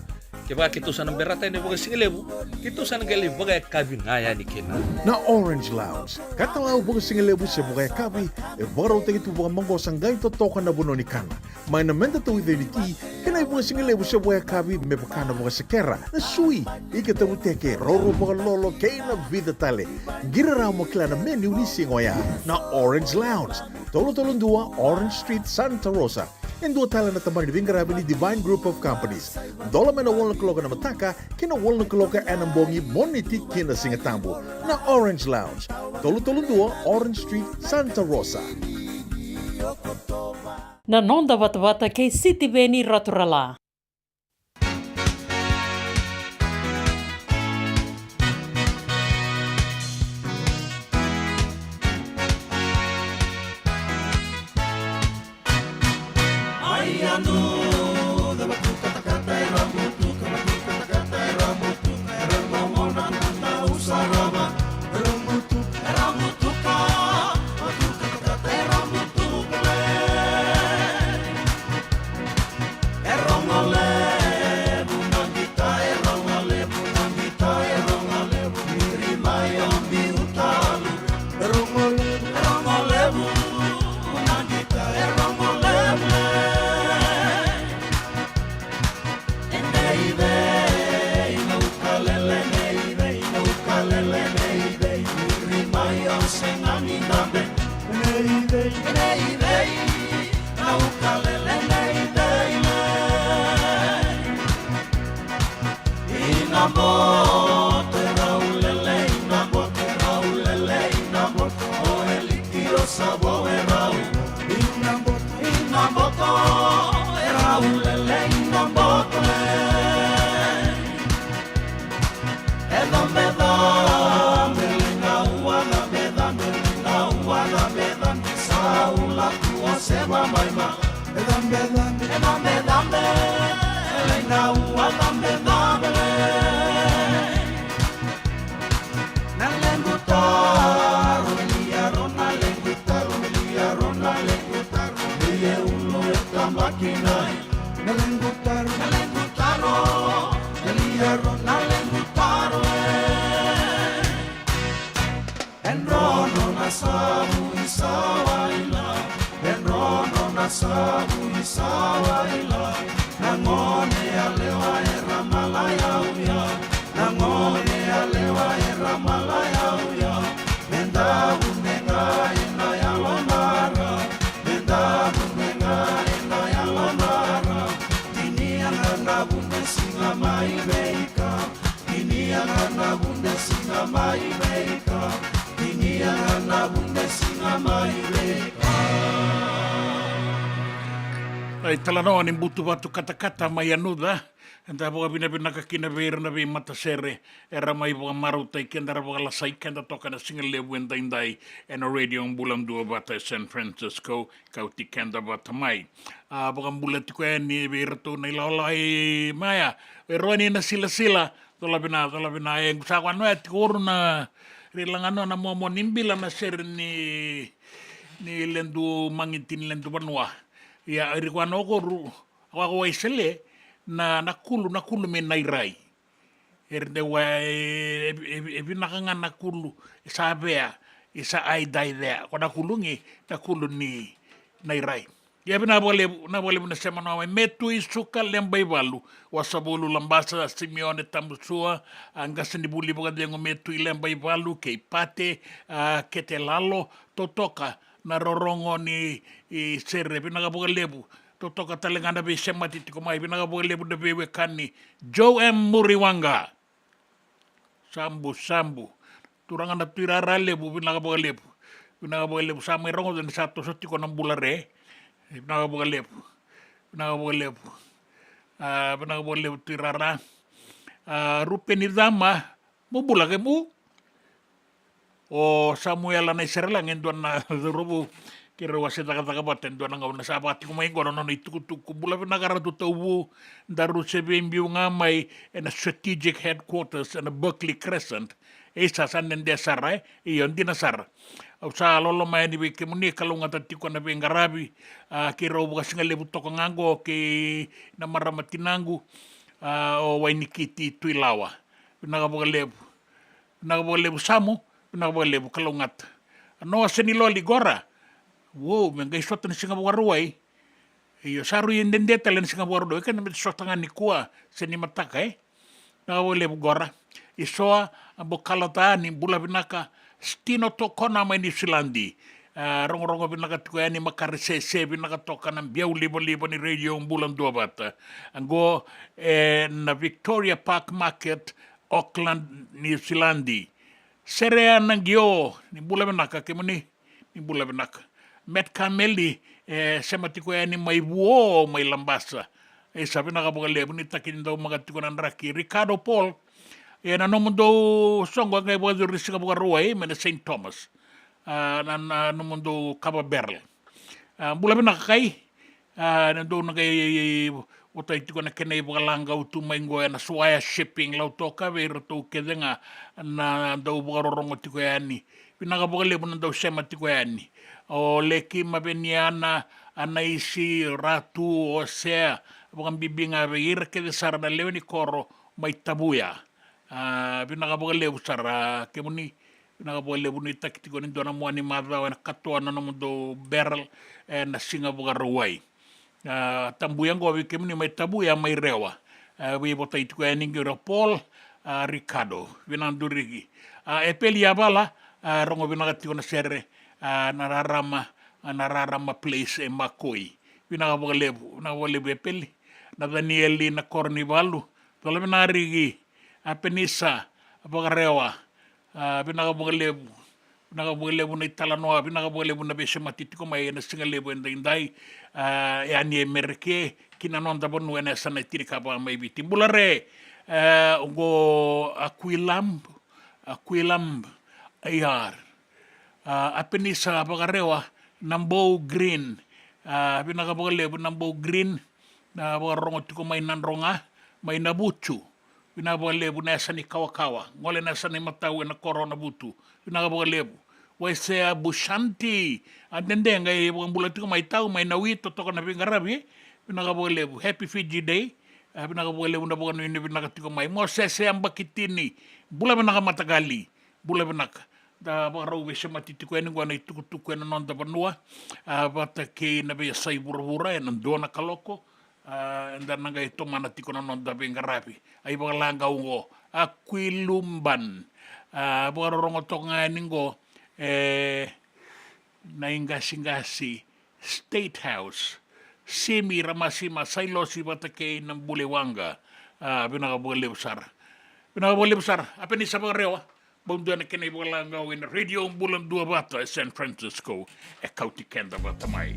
Kaya kita sana berata ini bagai singelebu. Kita sana gali bagai kabin ngaya ni kena. Na Orange Lounge, katalaw baga singelebu sa bukay kabi, baraw tayo ito baga manggosang gayon totokan na buno ni kana. May namenda to identity, kanay baga singelebu sa bukay kabi, may baka na baga sekera, na sui, ikatabuteke, roro baga lolo, kay na vida tale. Giraraw mo kila na menu ni singoya, na Orange Lounge, tolo-tolong dua, Orange Street, Santa Rosa. And dua tala na tamang ni Vingarabi ni Divine Group of Companies. Dola may na walang kaloka na mataka, kina walang kaloka anambongi moniti kina singatambo na Orange Lounge. Tolo-tolong dua, Orange Street, Santa Rosa. Na nonda wata kay City Beni Raturala. Ai talanoa ni butu watu katakata mai anuda. Enta boga bina bina ka kina veira na vi mata sere. Era mai boga maruta i kenda boga lasai kenda toka na singa lebu en daindai. En a radio mbulam dua bata San Francisco. Kauti kenda bata mai. Boga mbula tiko e ni veira tu na ilaola i maya. E roani na sila. Tola bina e ngusako anu e tiko oru na rilangano na momo nimbila na sere ni lendu mangitin lendu banua. Ya irikuan okoru awa isele na nakulu me nairai erde wa ebinakanga nakulu sa bea isa ai dai there ko nakulu ni nairai ya bina bole na sema na metu isuka lembai balu wasabulu lambasa Simeone Tamusua angasa ni buli boga dengo metu lembai balu ke pate kete lalo totoka na rorongo ni i sere binaga boga lebu totoka talenganda be semati tiko mai binaga boga lebu de bewe kani Joe M Muriwanga sambu turanganda tuirara lebu binaga boga lebu sama rongo den satu tiko na bulare binaga boga lebu tuirara rupe ni dama mo bulage mu o Samuel na Israel ngendon na rubu kira wase taka baten do nga na sabati ko may gono no itukutuku bula na karatu tawu daru sebembi ngamay in a strategic headquarters in a Berkeley Crescent esa sanen de sarai iyon dinasar au sa lolo may ni ke muni kalunga tatiko na bengarabi kira bukas ngale buto ko ngango ke na maramatinangu o wainikiti tuilawa nagabogalebu samu nagabogalebu kalungat no senilo ligora wow mengai sota ni singa waruai iyo saru yendende talen singa waruai kan met sota ngani kuwa seni mataka nagabogalebu gora isoa abokalata ni bula binaka stino to kona mai ni silandi rongo binaka tuka ni makarisese binaka toka na biau libo ni radio bulan dua bata ango na Victoria Park Market Auckland New Zealandi serea nangio ni bula binaka kemuni ni bula binaka met kameli sematiko ni mai buo mai lambasa sabi nakabogale ni takin daw magatiko ng raki Ricardo Paul na nomundo songo ngay bodo risika buka ruay mena St. Thomas na nomundo Kababerl bula binaka kay nando na kay utay tiko na kenay buka langgaw tumaingo na suaya shipping law toka pero to kedenga na daw buka rorongo tiko yani pinakabogale mo daw sema tiko yani o leki mabeniana anaisi ratu o sea bukan bibinga beir ke desar na leweni koro may tabuya pinakabogale usara kemuni pinakabogale buni taktiko ni dona mo ni madwa na katwa na mundo barrel na singa buka ruway tambuyang go kemuni may tabuya may rewa we botay tiko yani ngiro Paul Ricardo binandurigi epeli abala rongo binakatiko na sere nararama place makoi pinakabogalebu epeli na Danieli na Cornivalu tolo binarigi apenisa apagarewa pinakabogalebu na italanoa pinakabogalebu na besematitiko may na singalebu endai yani emerke kinanonda bonu ena sana tirikaba may bitim bulare go Aquilamb ayar apenisa apagarewa nambo green pinakabogalebu nambo green na rongo tiko may nanronga may nabutu pinakabogalebu na sani kawakawa ngole na sani matawe na corona butu pinakabogalebu waisea bushanti atende ngay bulan tiko may tao may nawito to na pingarabi pinakabogalebu happy Fiji day pinakabogalebu na bukan ini pinakatiko may mosese ang bakitini bula pinakamatagali bula pinaka da barau be matitiko eni gwana itukutuku ena nonda banua bata ke na be sai burura ena dona kaloko enda nanga ito manatiko na nonda be ngarapi ai bagalanga ungo Aquilumban bagarongo tonga ningo na ingasi State House semi ramasima sailosi bata ke na bulewanga binakabogale besar apa ni sabang rewa Bunda na kinay walangaw in radio bulan dua bata San Francisco kauti kenda bata mai.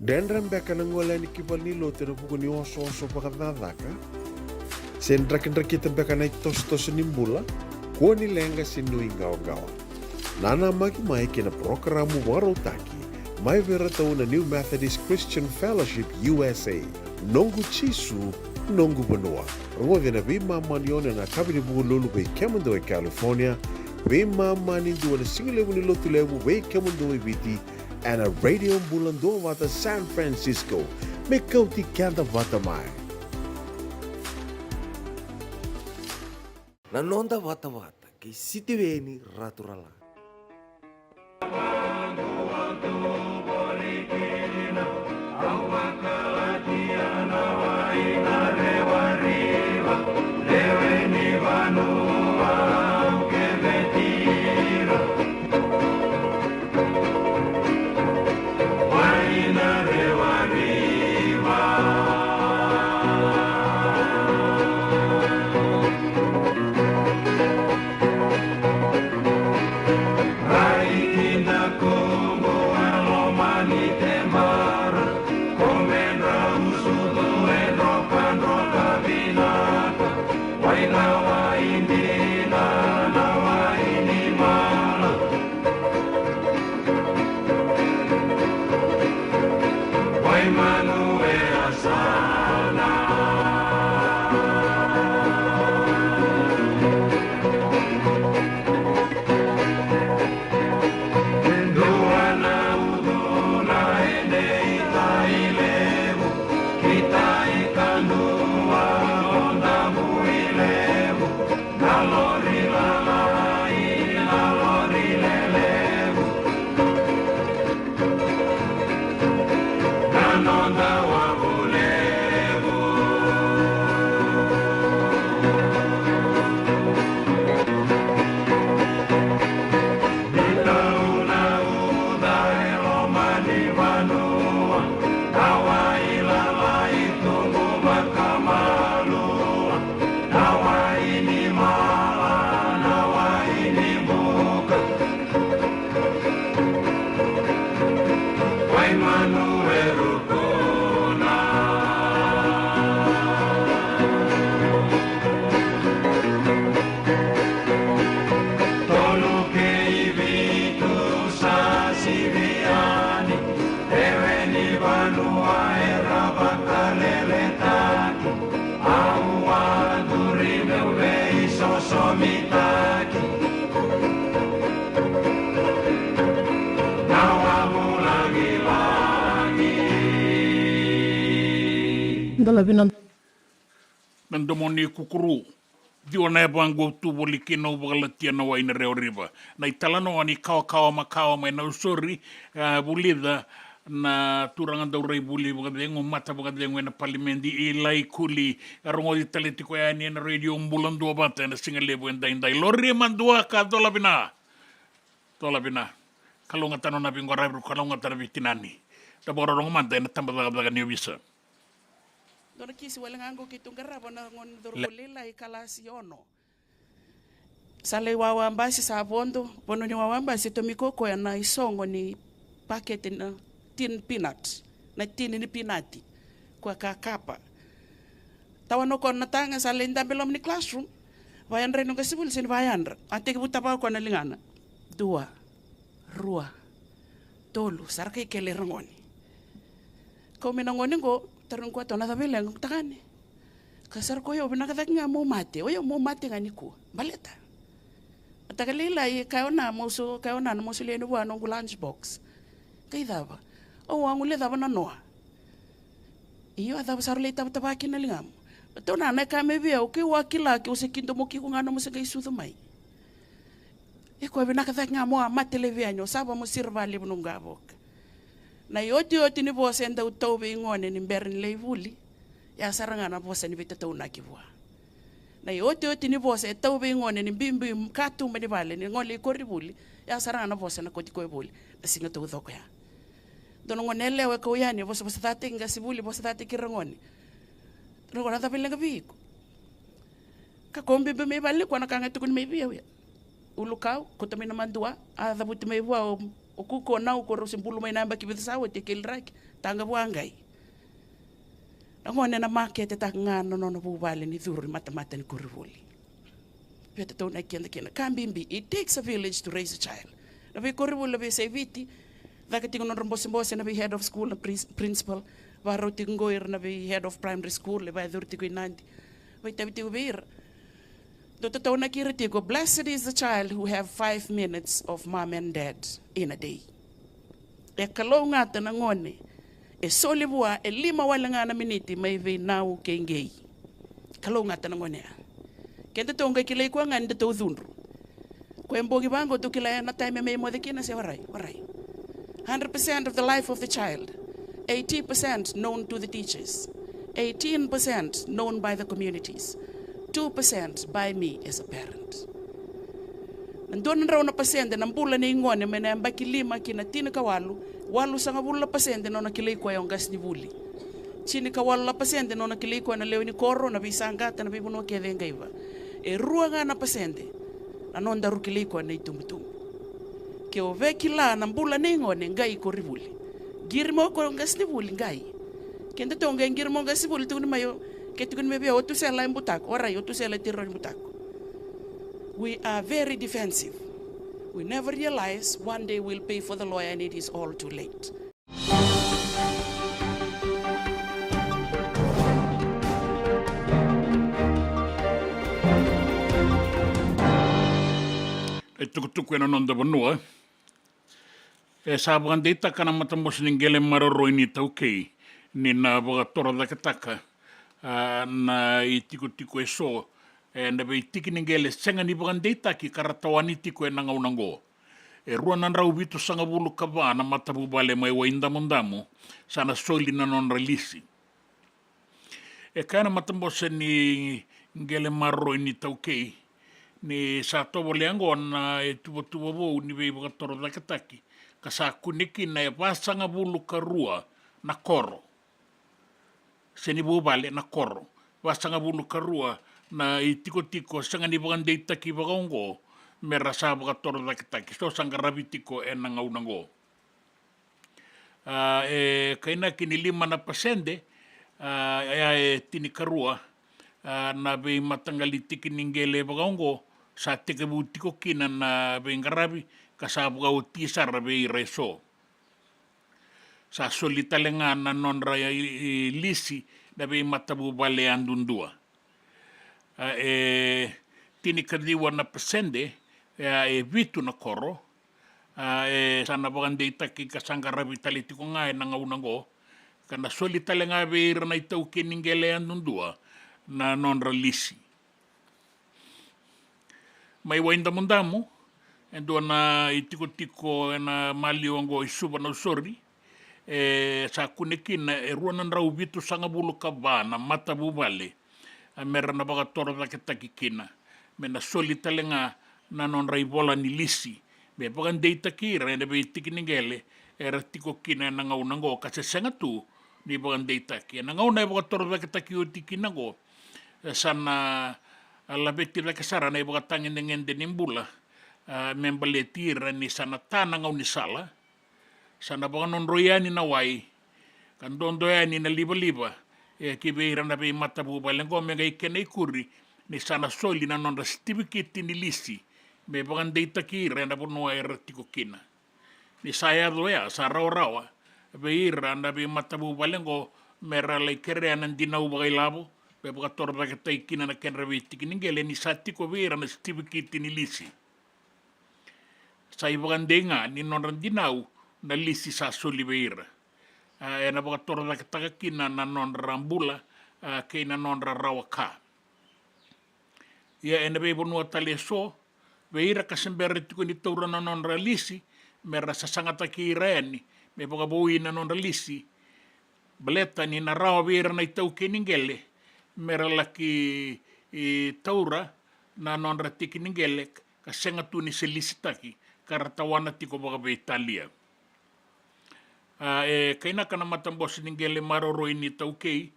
Dendram beka nangola ni kibalilo te no puku ni oso pakadadaka. Sen drakin-drakita beka na itos-tos nimbula, kuo ni lenga sinui gawa-gawa. Nana magi mai kina programu warotaki, mai vera tau na New Methodist Christian Fellowship USA, nongu chisu, nongu banua. Rongo na vima manione na kabini buku lulu bei Kemando e California, vima mani dua na singilewu ni lotu lewu bei Kemando e viti, and a radio bulando wata San Francisco, me kauti kanta wata mai. Nanonda wata-wata kay sitiweni raturala. sosomitaki Nauamulangi-langi Dalavinan Nandomoni kukuru. Dio na bango tu boli kina ubalatia na waina reo riva. Na italano ani kawa makawa na usori bulida na turanga daurei buli bagadengo mata bagadengo na palimendi ilai kuli arongo di taletiko ya ni na radio umbulandu abata na singalebu indai lori mandua ka dolabina kalonga tano na bingo raibru kalonga tano bitinani tabora rongo manda na tambadaga ni visa. Dona kisi wala ngango kitungara bona ngon dorbolela ikalasi ono. Sale wawambasi sa bondo, bono ni wawambasi tomikoko ya na isongo ni packet na tin peanut, na tin ni pinati kwa kakapa. Tawano ko natanga sale ndambelom ni classroom. Wayan reno kasibul sin wayan. Ate kibutapa ko na lingana. 2, 2, 3 sarkay kelerangoni. Kau minangoni ko tarung ko to na tabile ng takani. Kasar ko yo binakatak nga mo mate. O yo mo mate nga niku. Baleta. Atakalila kayo na mo sileno wa nung lunchbox. Kay daba. O ang uli daba na noa. Iyo adaba sarli tabakin na lingam. Ito na kami biya o kay wakila ki o sa kinto mo kiko nga mo sa kay sudumay. Iko binakatak nga mo mate levian yo saba mo sirvali mo nung gabok. Na yoti ni bosa enda utobe ingone ni berin leivuli ya saranga na bosa ni bitata una kivua na yoti ni bosa etobe ingone ni bimbi katu mani vale ni ngole koribuli ya saranga na bosa na kotiko ebuli na singa to udoko ya dono ngone lewe ko yani bosa tate nga sibuli bosa tate kirangoni no na tabile nga biko ka kombi be me vale ko na kanga tukun me biya ulukau kutamina mandua ada buti me bua o kuko na o koro simbulu mai namba ki bitsawo te kelrak tanga buangai ngone na market ta ngano no bubale ni dhuri mata ni kurivuli pete to na kenda kambimbi it takes a village to raise a child na be kurivuli be seviti daka tingo no rombo na be head of school na principal va roti ngoir na be head of primary school le ba dhurti ko inandi ba tabiti ubir Toto na kiriti ko, blessed is the child who have 5 minutes of mom and dad in a day. E kalau ngata na ngone, e solibua, e 5 wala nga na miniti, may vay nau kengay. Kalau ngata na ngone. Kenta to nga kilay ko nga nda to dhunru. Ko embogi bango to kilay na time may mo de kina se waray. 100% of the life of the child. 80% known to the teachers. 18% known by the communities. 2% by me as a parent. Nandun raw na pasyente ng bula ni ingone may nambaki 5 kinatina kawalu, 8 sa nga bula pasyente no nakilay ko yung gas ni buli. Chini kawalu la pasyente no nakilay ko na leo ni koro na bisangata na bibuno kaya nga iba. E rua nga na pasyente na non daru kilay ko na itumutum. Kaya vekila ng bula ni ingone ngai ko ribuli. Girmo ko yung gas ni buli ngai. Kaya to nga girmo gas ni buli to mayo ketukun maybe otu sela imbutak ora otu sela tiro imbutak. We are very defensive. We never realize one day we'll pay for the lawyer and it is all too late. Tukutuku na nonda banua. Sabangan data kana matamos ninggele maroro ini taukei. Nina baga tora dakataka. Na itiko so na be tiki ningele senga ni bagandeta ki karatawani tiko nangaunango rua nan rau bitu sanga bulu kaba na matabu bale mai wainda mondamo sana soli na non release kana matambo ni ngele marro ni taukei ni sa to boleango na tubo bo ni be bagatoro dakataki kasa kuniki na pasanga bulu karua na koro seni bubale na koro wasanga bulu karua na itiko sanga ni bagande taki bagongo merasa bagator taki so sanga rabitiko nangaunango kaina kini 5 na pasende tini karua na be matangaliti kiningele bagongo sa teke butiko kina na be ngarabi kasabuga utisar be reso sa solitalenga na non raya lisi na be matabu bale andundua tini kadiwa na pesende e vitu na koro e sana bagande itaki kasanga rabi taliti ko ngai na ngaunango kana soli tale nga beira na itau keningele andundua na non release mai wainda mundamu endo na itiko na maliongo isuba na usori sa kunekina ruana rau vitu sanga bulu kabana mata bubale a mera na baga toro da ketakikina me na soli talenga na non raibola ni lisi me bagan deita kira ene be tikiningele era tiko kina na ngaunango kasi senga tu ni bagan deita ki na ngauna baga toro da ketakio tikinango sana la beti da kesara na baga tangin ngende nimbula membale tira ni sana tana ngau ni sala sana baga non royani na wai kan don doyani na liba ki beira na be mata bu balengo me ga ikene kuri ni sana soli na non certificate ni lisi me bagan deita ki renda por no era tiko kina ni saya doya sa rawa beira na be mata bu balengo me rala ikere na dina u bagai labo be baga torba ke tai kina na ken reviti ki ngele ni satiko beira na certificate ni lisi sai bagan denga ni non dinau na lisi sa soli beira e na baga torba ke takakina na non rambula ke na non rawa ka ia ena be bonua tale so veira ka sembere tiko ni taura na non ralisi me rasa sangata ki ireni me boga boi na non ralisi beleta ni na rawa veira na itau keningele me ralaki i taura na non ratiki ningele ka senga tu ni selisitaki karatawana tiko boga be Italia kaina kana matambosi ningele maroro ini tau kei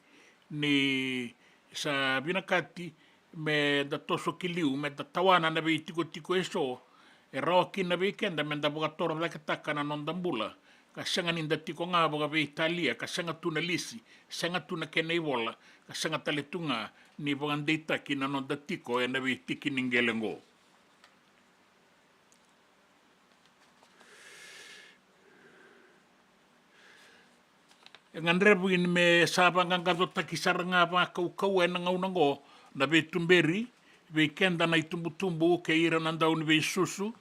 ni sa binakati me da toso kiliu me da tawana na be tiko eso e rawa kina be kenda me da boga toro da kataka na non dambula ka senga ninda tiko nga boga be Italia ka senga tuna lisi senga tuna kenei bola ka senga taletunga ni boga ndeita kina non da tiko e na be tiki ningelengo ngandrebu in me sabanga gato takisaranga pa kau e na ngaunango na be tumberi be kenda na itumbutumbu ke ira na daun be susu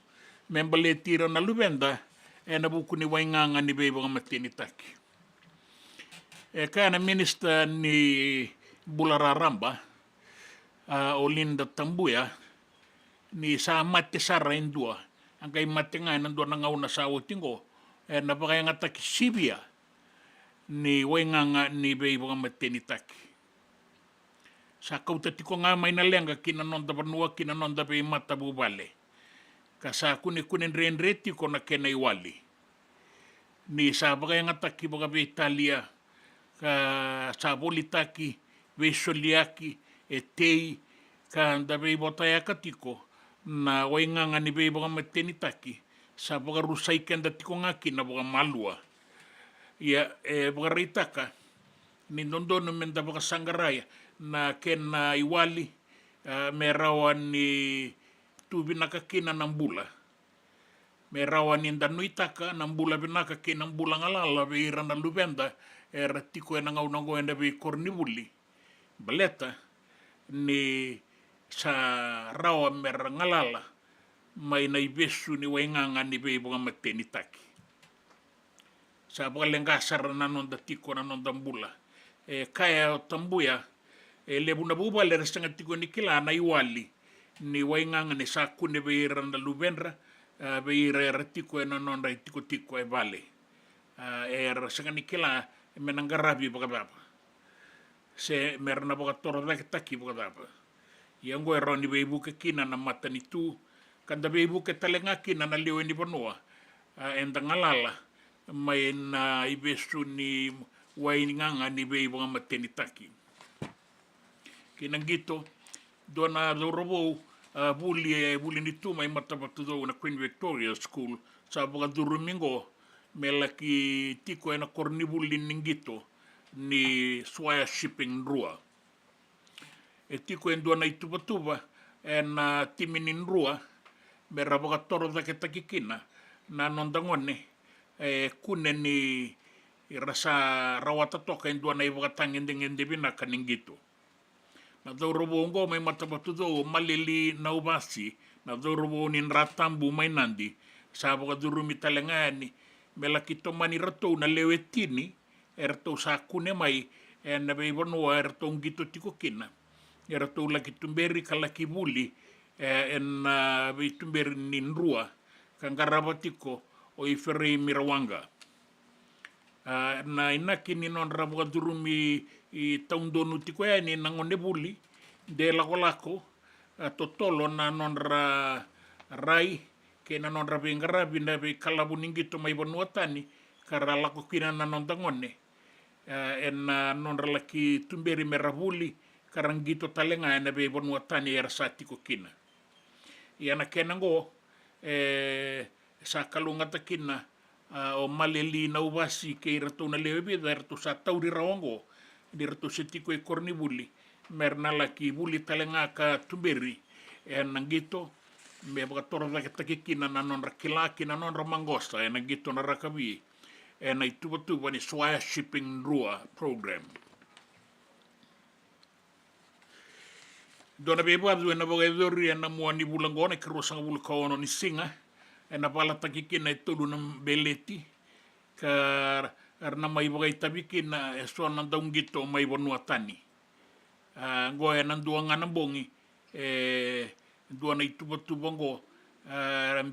membale tira na lubenda e na buku ni wainganga ni be baga matini taki e kana minister ni Bulararamba Olinda Tambuya ni sa mate sara indua angkai mate ngai na dua na ngauna sa utingo e na baga ngataki sibia ni wainganga ni be baga matini taki sa kauta tiko nga mai na lenga kina non da banua kina non da be mata bubale ka sa kunin renre tiko na kena iwali ni sa baga ngata ki baga be Italia ka sa bolitaki be soliaki e tei ka da be botaya ka tiko na wainganga ni be baga mateni taki sa baga rusai kenda tiko nga kina baga malua ia baga reitaka ni nondono menda baga sangaraya na kena iwali me rawan ni tu binaka kina ng bula me rawan ni danuitaka ng bula binaka kina ng bula ngalala be ira na lubenda tiko na ngaunango enda be kornibuli baleta ni sa rawan me ngalala may na ibesu ni wainganga ni be bunga mateni taki sa bagalenggasar na non da tiko na non dambula kaya tambuya lebu na buba le resanga tiko ni kila na iwali ni wainganga ni saku ne beira na lubenra beira tiko na non da tiko e vale resanga ni kila menangarabi bagababa se merna baga toro da taki bagababa yango eroni beibu ke kina na mata ni tu kanda beibu ke talenga kina na lewe ni banua endangalala mai na ibesu ni wainganga ni beibu nga mateni taki kinang gito doon na robo buli ni tu may matabatu do na Queen Victoria School sa mga Domingo melaki tiko na kornibuli ning gito ni Swaya Shipping Rua tiko doon na itubatuba na timinin Rua mera baga toro da ketakikina na nondangone kunen ni rasa rawata toka doon na ibaga tangin dingin dibina kaning gito na dhaurawo ngo mai matapatu dho malili na ubasi na dhaurawo ni ratambu mai nandi sa boka durumi talengani mela kito mani rato na lewetini rato sa kune mai na bei vanua rato ngito tiko kina rato la kitumberi kala kibuli en bei tumberi ninrua kangarabatiko o ifere mirawanga na inaki ni non rabuka durumi i taundonu tiko ni nangone buli de lako totolo na non rai ke na non rabengara binda be kalabu ningito mai banuatani kara lako kina na non tangone en non laki tumberi merabuli karangito talenga na be banuatani era satiko kina iana kenango sa kalunga takina o maleli na ubasi ke rato na lewe da rato sa tauri rawango di rato setiko e kornibuli merna laki buli talenga ka tumberi nangito me baka torda ka takikina na non rakilaki na non ramangosta nangito na rakabi na ituba ni swire shipping rua program dona be bazu na boga dori na mo ni bulangona ke rosanga bulkaono ni singa na pala takikina itulu na beleti ka arna mai boga itabikina so na daungito mai bonuatani ngoe na duanga na bongi duana ituba ngo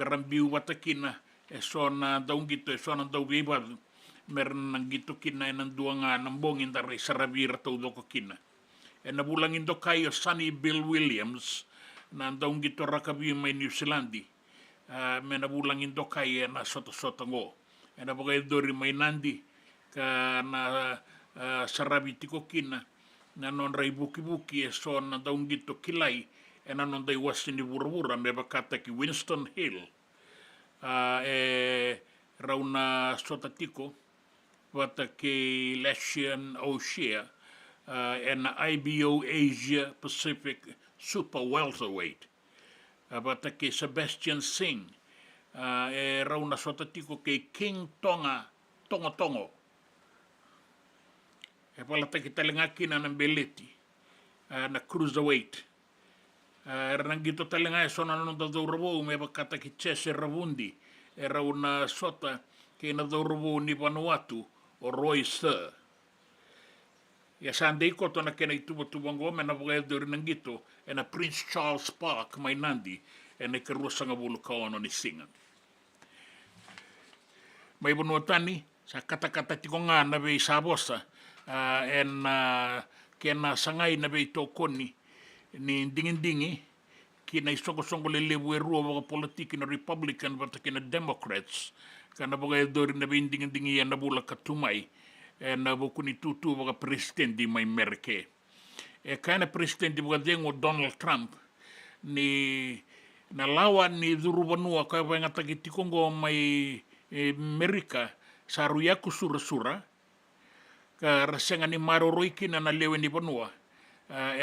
rambiu watakina so na daungito so na daubi bazu merna ngito kina na duanga na bongi ndare sarabira to doko kina na bulangin do kayo Sunny Bill Williams na daungito rakabi mai New Zealandi mena bulangin do kaya na soto ngo na bagay dori may nandi ka na sarabi tiko kina na non ray buki so na daunggito kilay na non day wasin ni burabura me bakata ki Winston Hill raw na sota tiko wata ki Lasian Oshia and IBO Asia Pacific Super Welterweight bata ke Sebastian Singh raw na sota tiko ke King Tongo pala taki talengaki na ng beleti na cruiserweight ranggito talenga sona no da dorbo me bakata ki Chese Ravundi raw na sota ke na dorbo ni Vanuatu o Roy Sir ya sandei ko to na kena itubo-tubongo me na bagay dori nanggito na Prince Charles Park may nandi na karusanga bulkaono ni singa may bunuatani sa kata-kata tiko nga na be sabosa kena sangay na be tokoni ni dingin-dingi kina isongo-songo lelebu erua mga politiki na Republican bata kina Democrats kana bagay dori na be dingin-dingi yan na bula katumay na bukuni tutu mga presidente may merke kana presidente mga dengo Donald Trump ni nalawan ni Durubanua kaya nga tagitikongo may Amerika sa ruyaku sura-sura ka rasenga ni maroroiki na nalewe ni Banua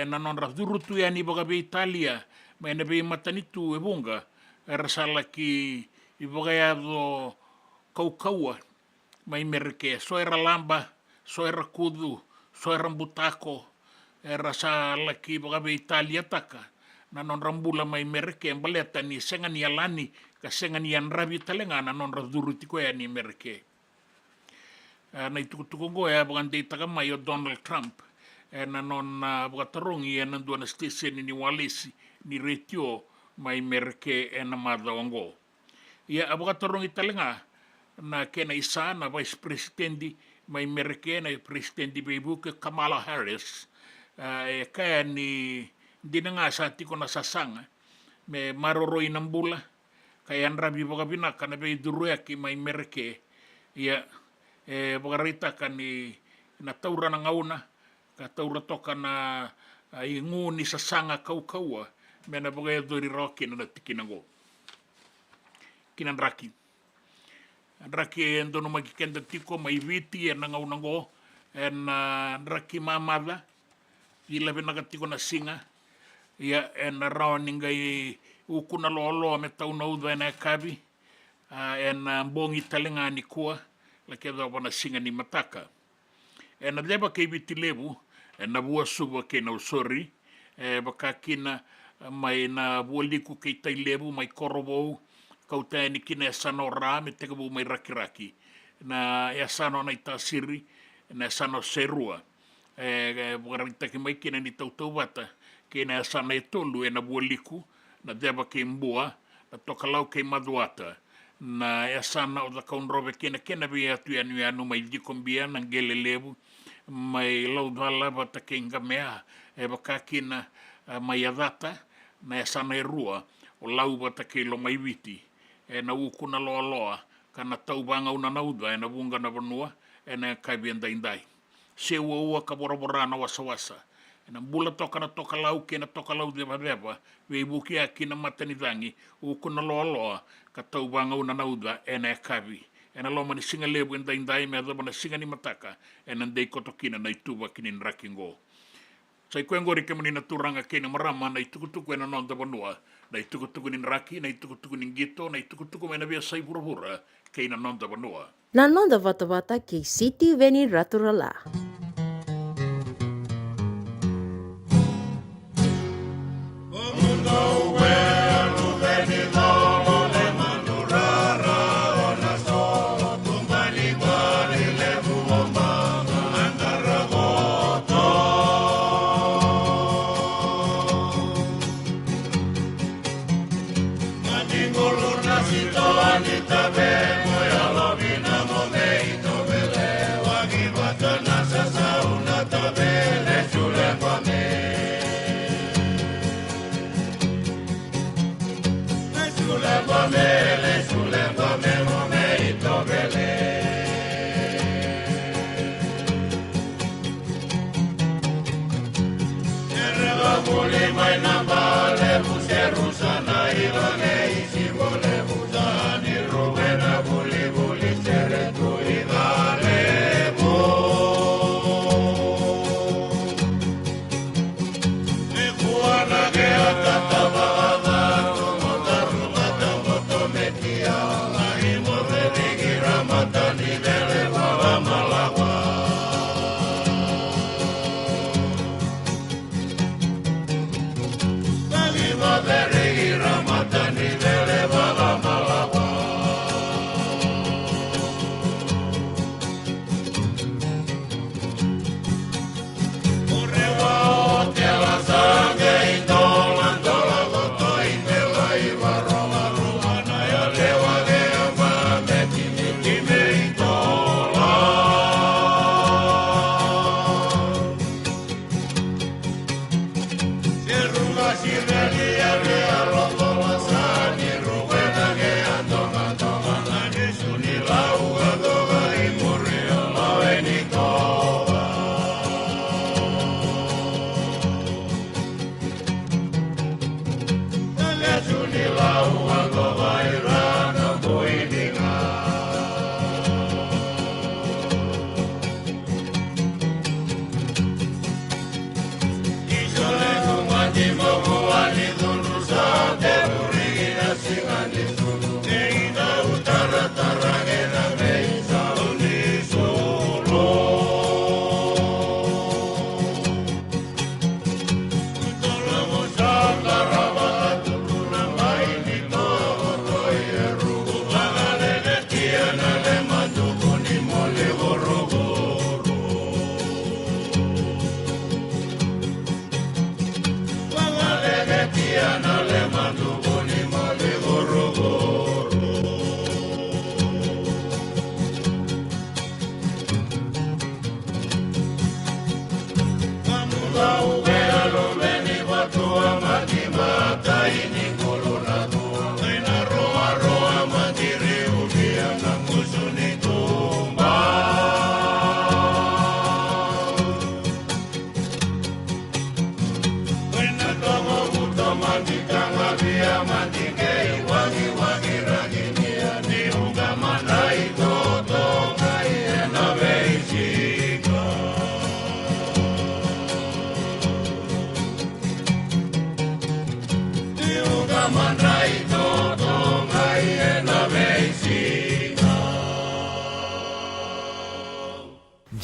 na non durutu ya ni baga be Italia may na be matanitu ebunga rasala ki ibagayado kaukawa may merke so era lamba so era kudu so era butako rasala ki baga be Italia taka na non rambula may merke baleta ni senga ni alani ka senga ni anrabi talenga na non raduruti ko ya ni merke na itukutukongo ya bagande taka mayo Donald Trump na non bagatarungi na duana station ni Walesi ni retio may merke na madawango ya bagatarungi talenga na kena isa na vice presidente may merke na presidente bebuke Kamala Harris kaya ni di na nga sa tiko nasasanga me maroroy ng bula kaya rabi baga binaka na be duruaki may merke ya bagarita ka ni nataura ng auna kataura toka na ingu ni sasanga kaukawa me na baga duri roki na natikinango kinanraki endo no magikenda tiko may viti na ngaunango raki mamada ilabi nagatiko na singa ya raw ningay ukuna lolo me tauna udwa na kabi bongi talenga ni kuwa laki daw na singa ni mataka leba kay bitilebu na buwa suba kay na usori Bakakina mai na woliku kei tailebu mai korowou kau tēni kina e sano rā me te kabu mai rakiraki na e sano nei tāsiri na e sano serua wakaritaki mai kina ni tautau wata kina e sano e tolu e na woliku na deba kei mbua na tokalau kei maduata na e sano o da kaunrobe kina vi atu anu mai dikombia na ngele lebu mai laudala wata kei ngamea bakakina mai adata na e sana e rua o lau wata ke lo mai witi na ukuna loa loa kana tau banga una nauda na wunga na vanua na kaibian daindai se ua ka borabora na wasa na bula toka lau ke na toka lau de veva we buki aki na matani dangi ukuna loa loa ka tau banga una nauda na kabi na lo mani singa lebu daindai me adaba na singa ni mataka na dei kotokina na ituba kinin rakingo. Sai koe ngori ke mani na turanga kei na marama na itukutuku e na nonda vanua, na itukutuku nin raki, na itukutuku nin gito, na itukutuku me na via sai pura kei na nonda vanua. Na nonda vata kei City Veni Raturala.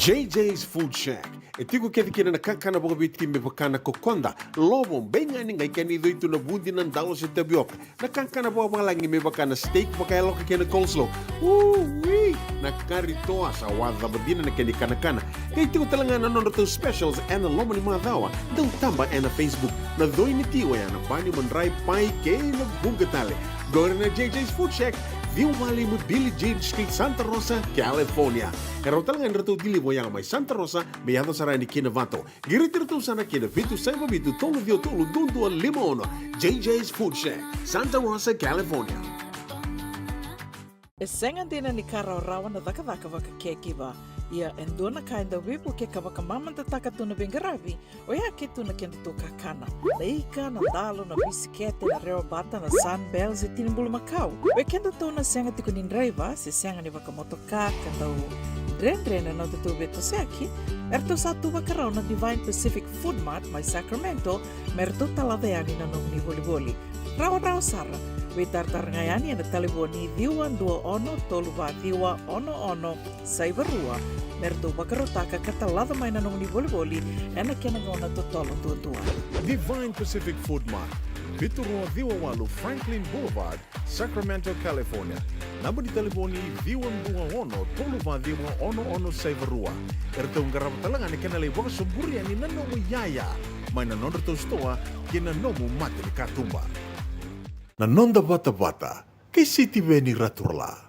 JJ's Food Shack. E tiku kevi kina na kankana boka bitki me bakana kokonda. Lobo benga ni ngai kani doitu na bundi na dalo se tabioka. Na kankana boka malangi me bakana steak baka loka kena coleslaw. Wee! Na karitoa sa wadha badina na kani kanakana. Kay tiku talanga na nono specials and na lomo ni mga dawa. Daw tamba na Facebook. Na doi ni tiwa ya na bani manray pai kay na bungatale. Gore na JJ's Food Shack. Viu Valley mo Billy Jean Street, Santa Rosa, California. Karo talagang rato dili mo yang may Santa Rosa, may yato sarani kinavato. Giritirato sana kinavitu sa mabitu tolo dio tolo dundu al limono. JJ's Food Shack, Santa Rosa, California. E sengan dina ni karaw-rawan na taka-taka waka keki ba. Ia endona kainda wipu ke kawaka mamanta taka tuna bengarabi. O ia ke tuna kenda tu kakana. Na ika, na dalo, na bisikete, na reo bata, na sunbells e tinimbulu makau. We kenda tu na senga tiku nindraiva, se senga ni waka motoka, kanda u dren-dren na tu beto seki. Erto satu wakarau na Divine Pacific Food Mart, mai Sacramento, merto taladayani na nung ni boli-boli. Rawa-rawa sara. We tartar ngayani na taliboni diwa dua ono toluva diwa ono saivarua merto bakarotaka katalada mai na nung ni boli-boli ena kena ngona totolo tua. Divine Pacific Food Mart, Vitorua Diwawalu Franklin Boulevard, Sacramento, California. Namba di taliboni diwa ono toluva diwa ono saivarua. Erto ngarap talangan ni kena lewa suburia ni nanomu yaya. Mai na nono stoa kena nomu mati ni katumba. Na nonda bata-bata, kay City Veni Raturla.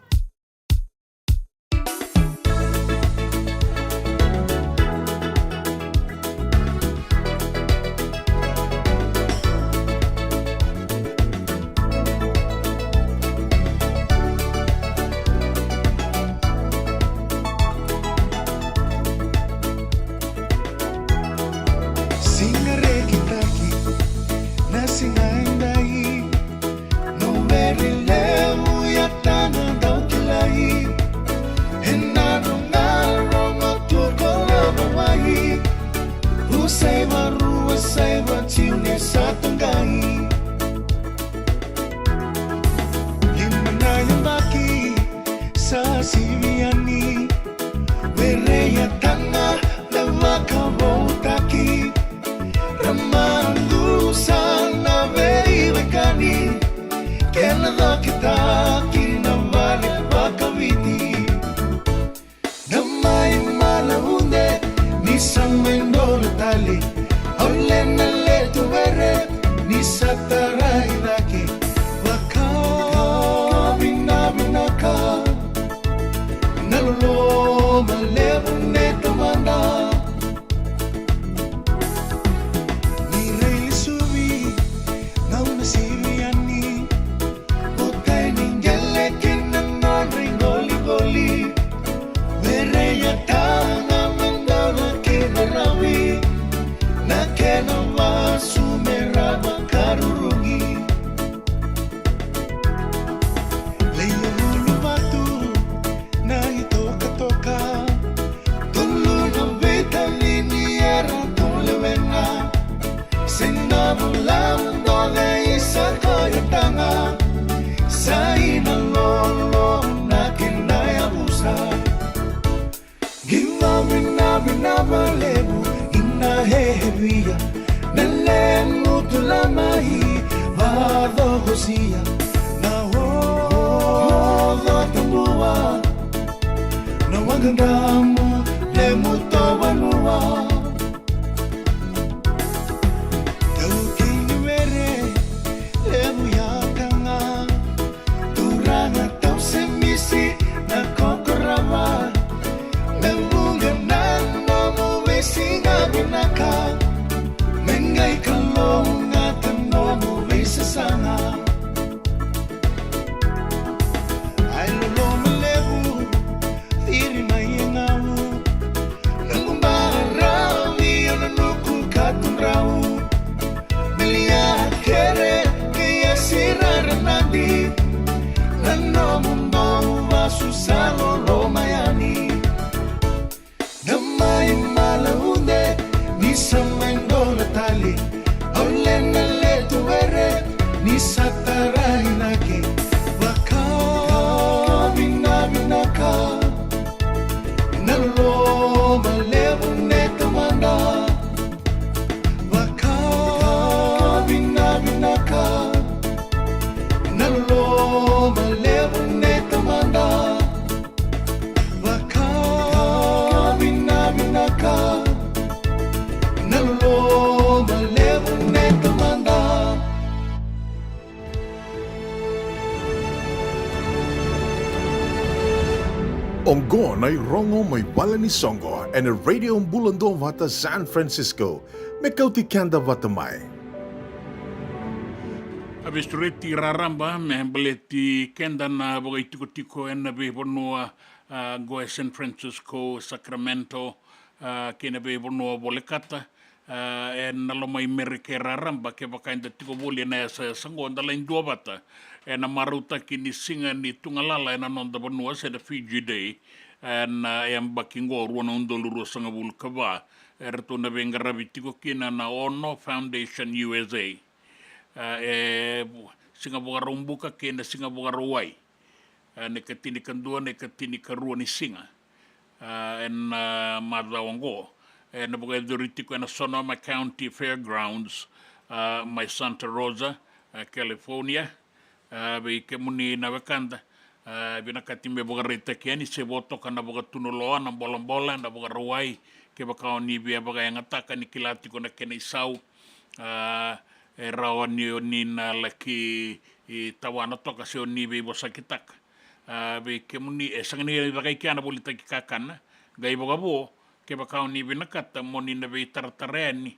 Ongo na rongo may wala ni Songo and a radio bulando vata San Francisco. Mekauti kanda vata mai. Abistureti raramba me beleti kenda na boga tiko en be bonua go San Francisco, Sacramento, kena be bonua bolekata en nalo mai merike raramba ke bakainda tiko boli na sa sango ndala indua bata en maruta kini singa ni tungalala en anonda bonua se the Fiji Day en em bakingo ruana undoluru sanga bulkava erto na benga rabitiko kina na Ono Foundation USA. Singa boga rumbuka kena singa boga ruai ne katini kandua ne katini karua ni singa en madawango en boga doritiko en Sonoma County Fairgrounds my Santa Rosa California be kemuni na wakanda bina katimbe boga reta keni se boto kana boga tunoloa na bola na boga ruai ke baka ni bia boga yang ataka ni kilatiko na kena isau e rawa ni o nina laki i tawana toka se o ni be bosa kitaka. Be ke muni e sangani e rakai kia na boli taki kakana, gai boga bo, ke baka o ni be nakata mo nina be taratareani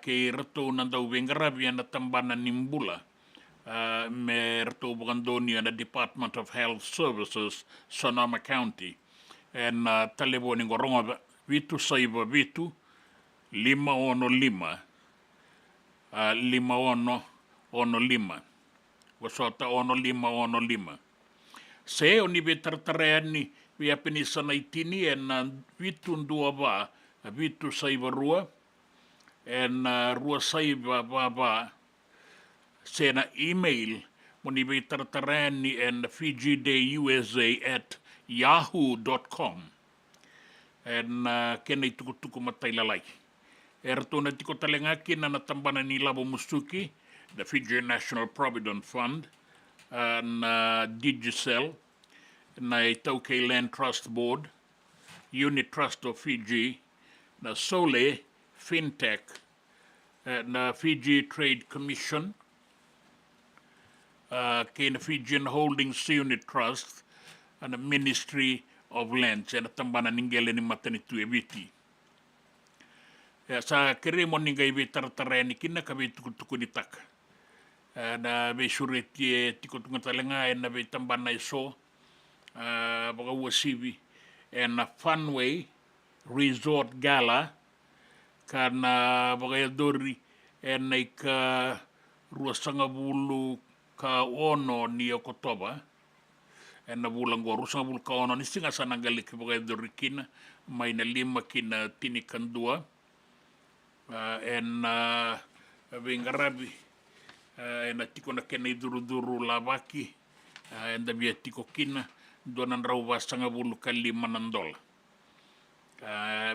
ke i rato nandau bengarabi na tambana nimbula. Me rato bogandoni na Department of Health Services, Sonoma County. En talebo ni ngoronga vitu saiba vitu, 515. 515 wasota 515 se oni be tartareani be apeni sana itini en vitu ndua ba vitu saiba rua en rua saiba ba se na email moni be tartareani en fijidayusa@yahoo.com en kena tuku matailalai. Ertona tiko talengaki na natambana ni labo musuki, the Fiji National Provident Fund, na Digicel, na Itauke Land Trust Board, Unit Trust of Fiji, na Sole, Fintech, na Fiji Trade Commission, na Fijian Holdings Unit Trust, and the Ministry of Lands, na tambana ningele ni matanitu ebiti. Sa kere mo ninga ibe tartarani kina ka be tuku ni taka. Na be sureti tiko tungalenga na be tambana iso baga wasibi en Funway Resort Gala kana baga dori en ka ruasanga bulu ka ono ni Okotoba en na bulango rusanga bulu ka ono ni singa sanangali ki baga dori kina mai na 5 kina tini kandua. En vengarabi en tiko na kena duru lavaki en da via tiko kina donan rawa sanga bulu kali manandola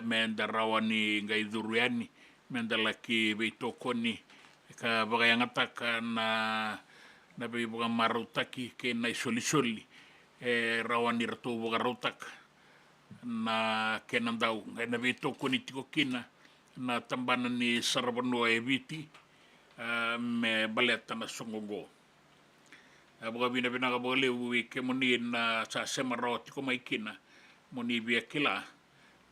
men da rawani ngai duruani men da laki beito koni ka bagayanga taka na be boga marutaki ke na soli rawani rato boga rutaka na kenandau na beito koni tiko kina na tambana ni Sarabanoa e viti me baleta na songogo. Boga bina ka bole ui ke moni na sa semaro tiko mai kina moni bia kila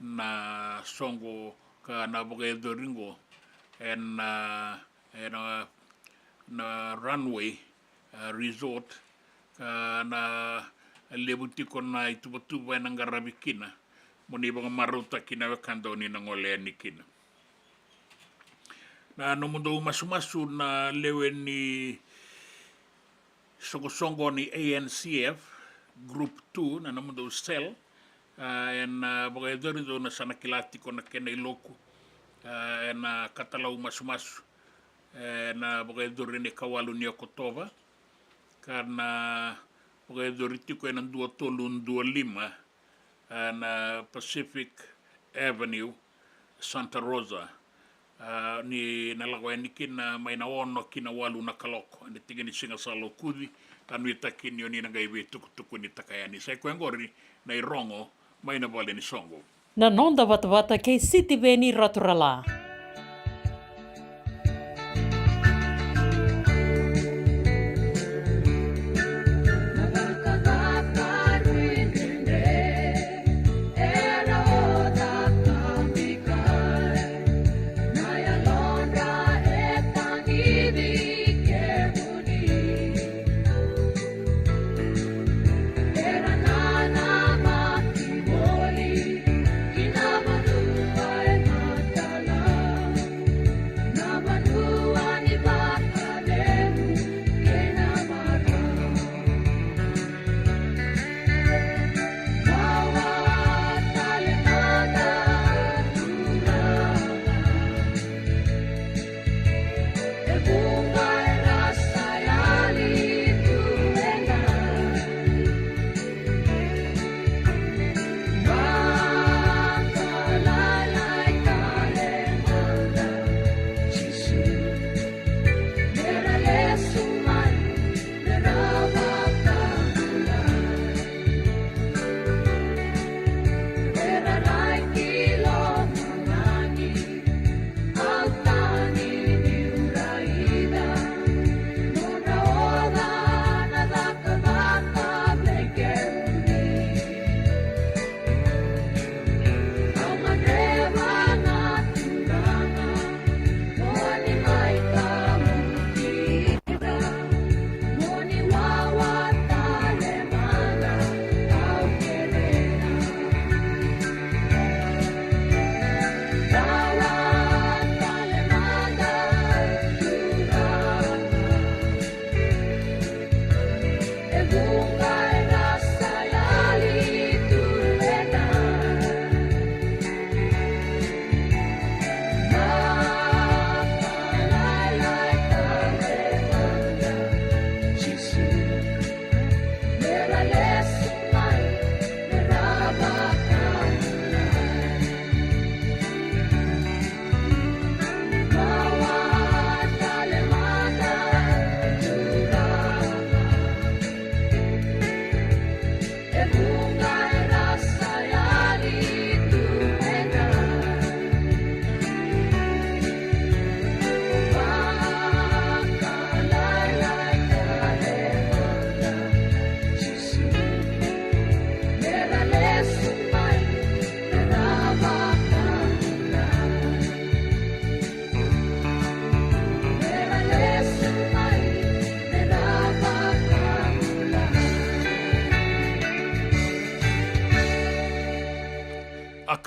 na songo ka na boga doringo en na runway resort na lebu tiko na ituba na ngarabi kina moni boga maruta kina wakando ni na ngole ni kina. Na no mundo masu na lewe ni songo ni ANCF Group 2 na no mundo cell en boga dorido na sana kilati ko na kena iloku en katalau masu na boga dorine kawalu ni Okotoba karena boga doriti ko en 225 na Pacific Avenue Santa Rosa. Ni nalagwa ni kina mai na ono kina walu na kaloko ni tiga ni singa salo kudi tanu itakini oni na gaibe tuku ni takayani sai kwengori na irongo mai na vale ni songo na nonda wata ke City Veni Raturala.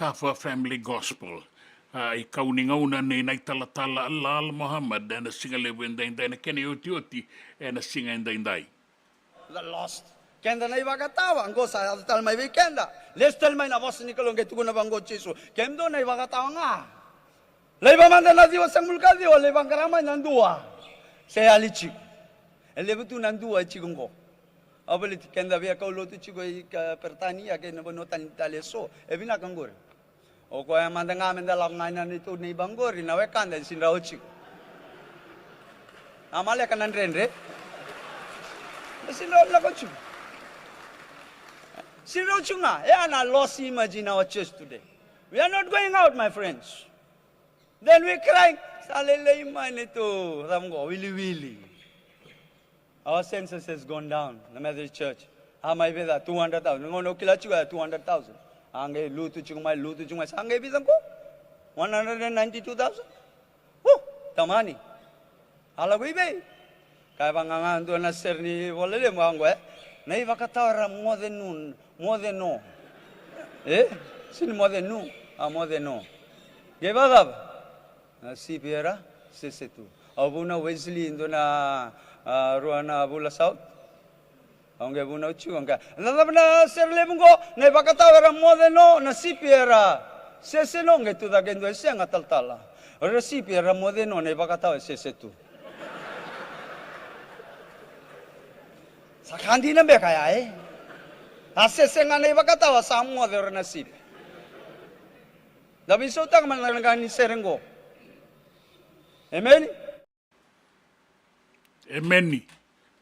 Kafa Family Gospel. I kauningauna nei nai talatala Al Muhammad and a singa lewe ndai na kene oti and a singa ndai. The lost. Kenda na ibagatawa ngo sa tal mai weekenda. Lestel mai na boss ni kalong ketu na bango chisu. Kemdo na ibagatawa nga. Leba manda na diwa sang mulka diwa leba karama nandua. Saya alichi. Leba tu nandua chigungo. Abali kenda via kaulo tu chigo pertania ke na bono tan taleso. Ebina kangor. O ko manda nga menda lang nga nito ni bangori na wekanda sinra ochi. Amale kanan renre. Sinra la kochu. Sirochunga, I lost image in our church today. We are not going out, my friends. Then we cry, Salele manito, Ramgo, willy. Our census has gone down, the Methodist Church. How my visa 200,000. No kilachuga 200,000. Ange lutu chungma, sange bizanko 192,000. Oh, tamani. Alawibe. Kaya bangangan doon na serni volele mangwe. Na ivakatawara more than no. Sin more than no. More than no. Gevagab. Si Piera, sesetu. Abuna Wesley indo na Ruana Abula South. Aunque abuna uchunga. Nadabna serle mungo na ivakatawara more than no na si Piera. Sesenonge tu da gendo esenga taltala. Ora si Piera more than no na ivakatawara sesetu. Sakandi na kaya Asesenga na ibakatawa sa mo der nasib. Dabi sotang man nagani serengo. Amen. Amen.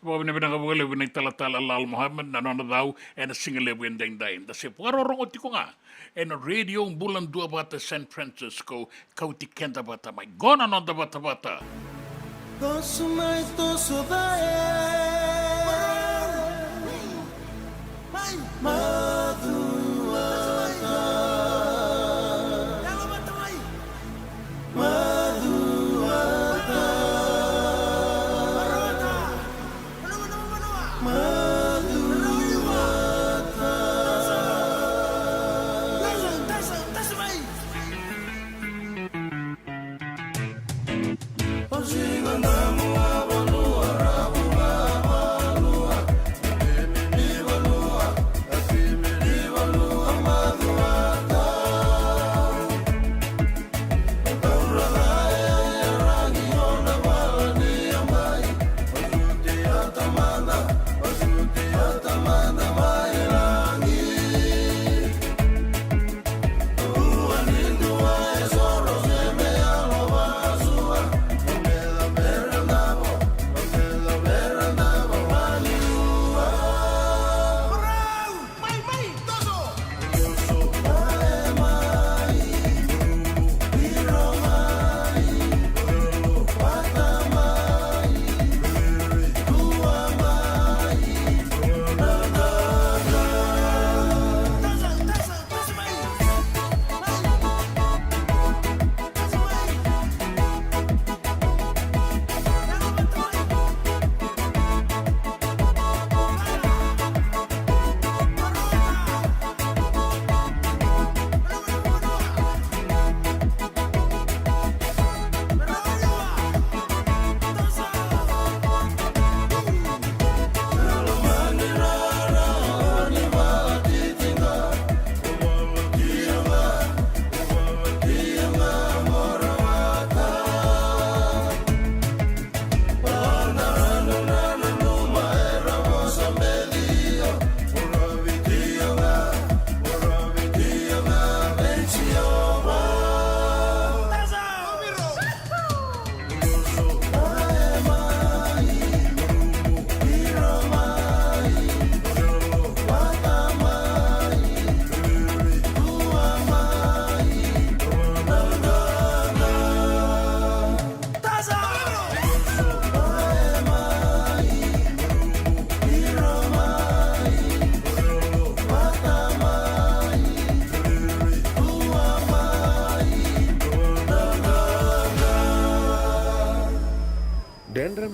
Papa na binang kabugale binang talatala Al Muhammad na nona daw and a single lewe ndai. Da se parorong oti ko nga. And radio bulan 2 bata San Francisco kauti kenda bata mai gona no da bata. Consumai to sodae.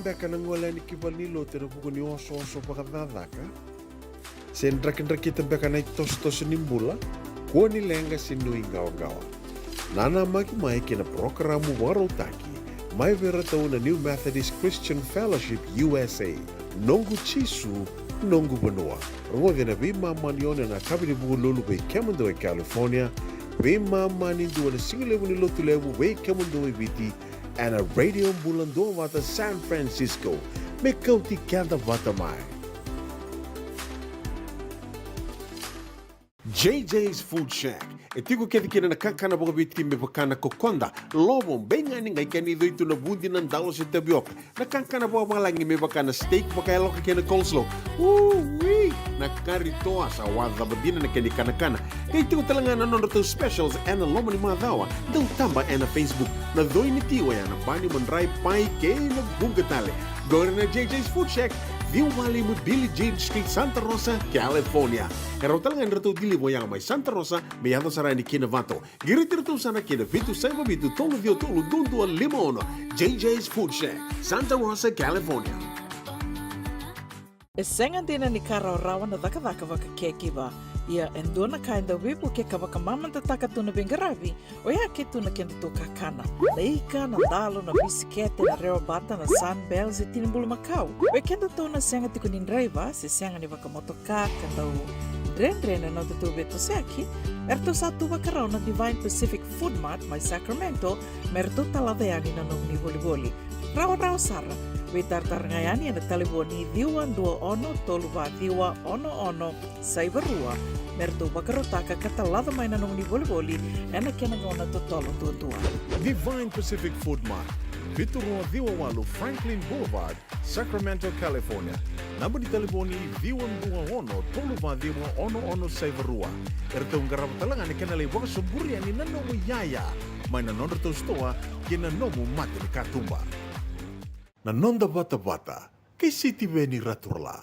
Beka nang wala ni kibalilo tira buku ni oso pakadadaka. Sen drakin kita beka na itos nimbula. Kuani lenga sinui ngawa. Nana maki mai kina programa warotaki. Mai vera na New Methodist Christian Fellowship USA. Nongu chisu, nongu banua. Rode na bima manione na kabini bugu lulu bei Kemando e California. Bima mani dua na singilewu ni lotu lewu bei Kemando e Viti. And a radio bulando wata San Francisco. Me kauti kanda wata mai. JJ's Food Shack. E tiku kedi kina na kakana boka biti me pakana kokonda. Lobon benga ni ngai kani doitu na bundi na ndalo se tabioka. Na kakana boka malangi me pakana steak pakai loka kena coleslaw. Wee! Na kari toa sa wadha badina na keni kana. Kaya tiku talanga na nono to specials and na lomo ni madawa. Dau tamba na Facebook. Na doi ni tiwa ya na bani mandrai pai ke na bungatale. Gore na JJ's Food Shack. Viu Valley mo Billy Jean Street, Santa Rosa, California. Pero talagang rito dili mo yang may Santa Rosa, may yato sarani kinavato. Girit-rito sana kinavitu sa mabitu tolo dio tolo dundu al limono. JJ's Food Shack, Santa Rosa, California. E senga dina ni kara rawa na daka waka keki ba. Ia endona kainda wipu ke kawaka mamanta taka tuna bengaravi, o ia ke tuna kenda to kakana. Leika, na dalo, na bisikete, na reo bata, na sunbells e tinimbulu makau. We kenda to na senga tiku nindreiva, se senga ni waka motoka, kanda o drendre na tutu beto seaki, erto satu wakarao na Divine Pacific Food Mart, mai Sacramento, merto talaveani na nung ni voliboli. Rao sara. We tartarngayani na taliboni diwa dua ono toluva diwa ono saibarua merto bakarotaka katalada mai na nung ni voliboli ena kena ngona totolo tua. Divine Pacific Food Mart. Viturua Diwa Walu Franklin Boulevard, Sacramento, California. Namba di telefoni Diwa ono toluva diwa ono saibarua. Erto ngarabatalangan ni kanale waka suburi ani nanomu yaya. Mai na nondro to stoa kina nomu mate ni katumba. Na nonda bata-bata, kay City Veni Raturla.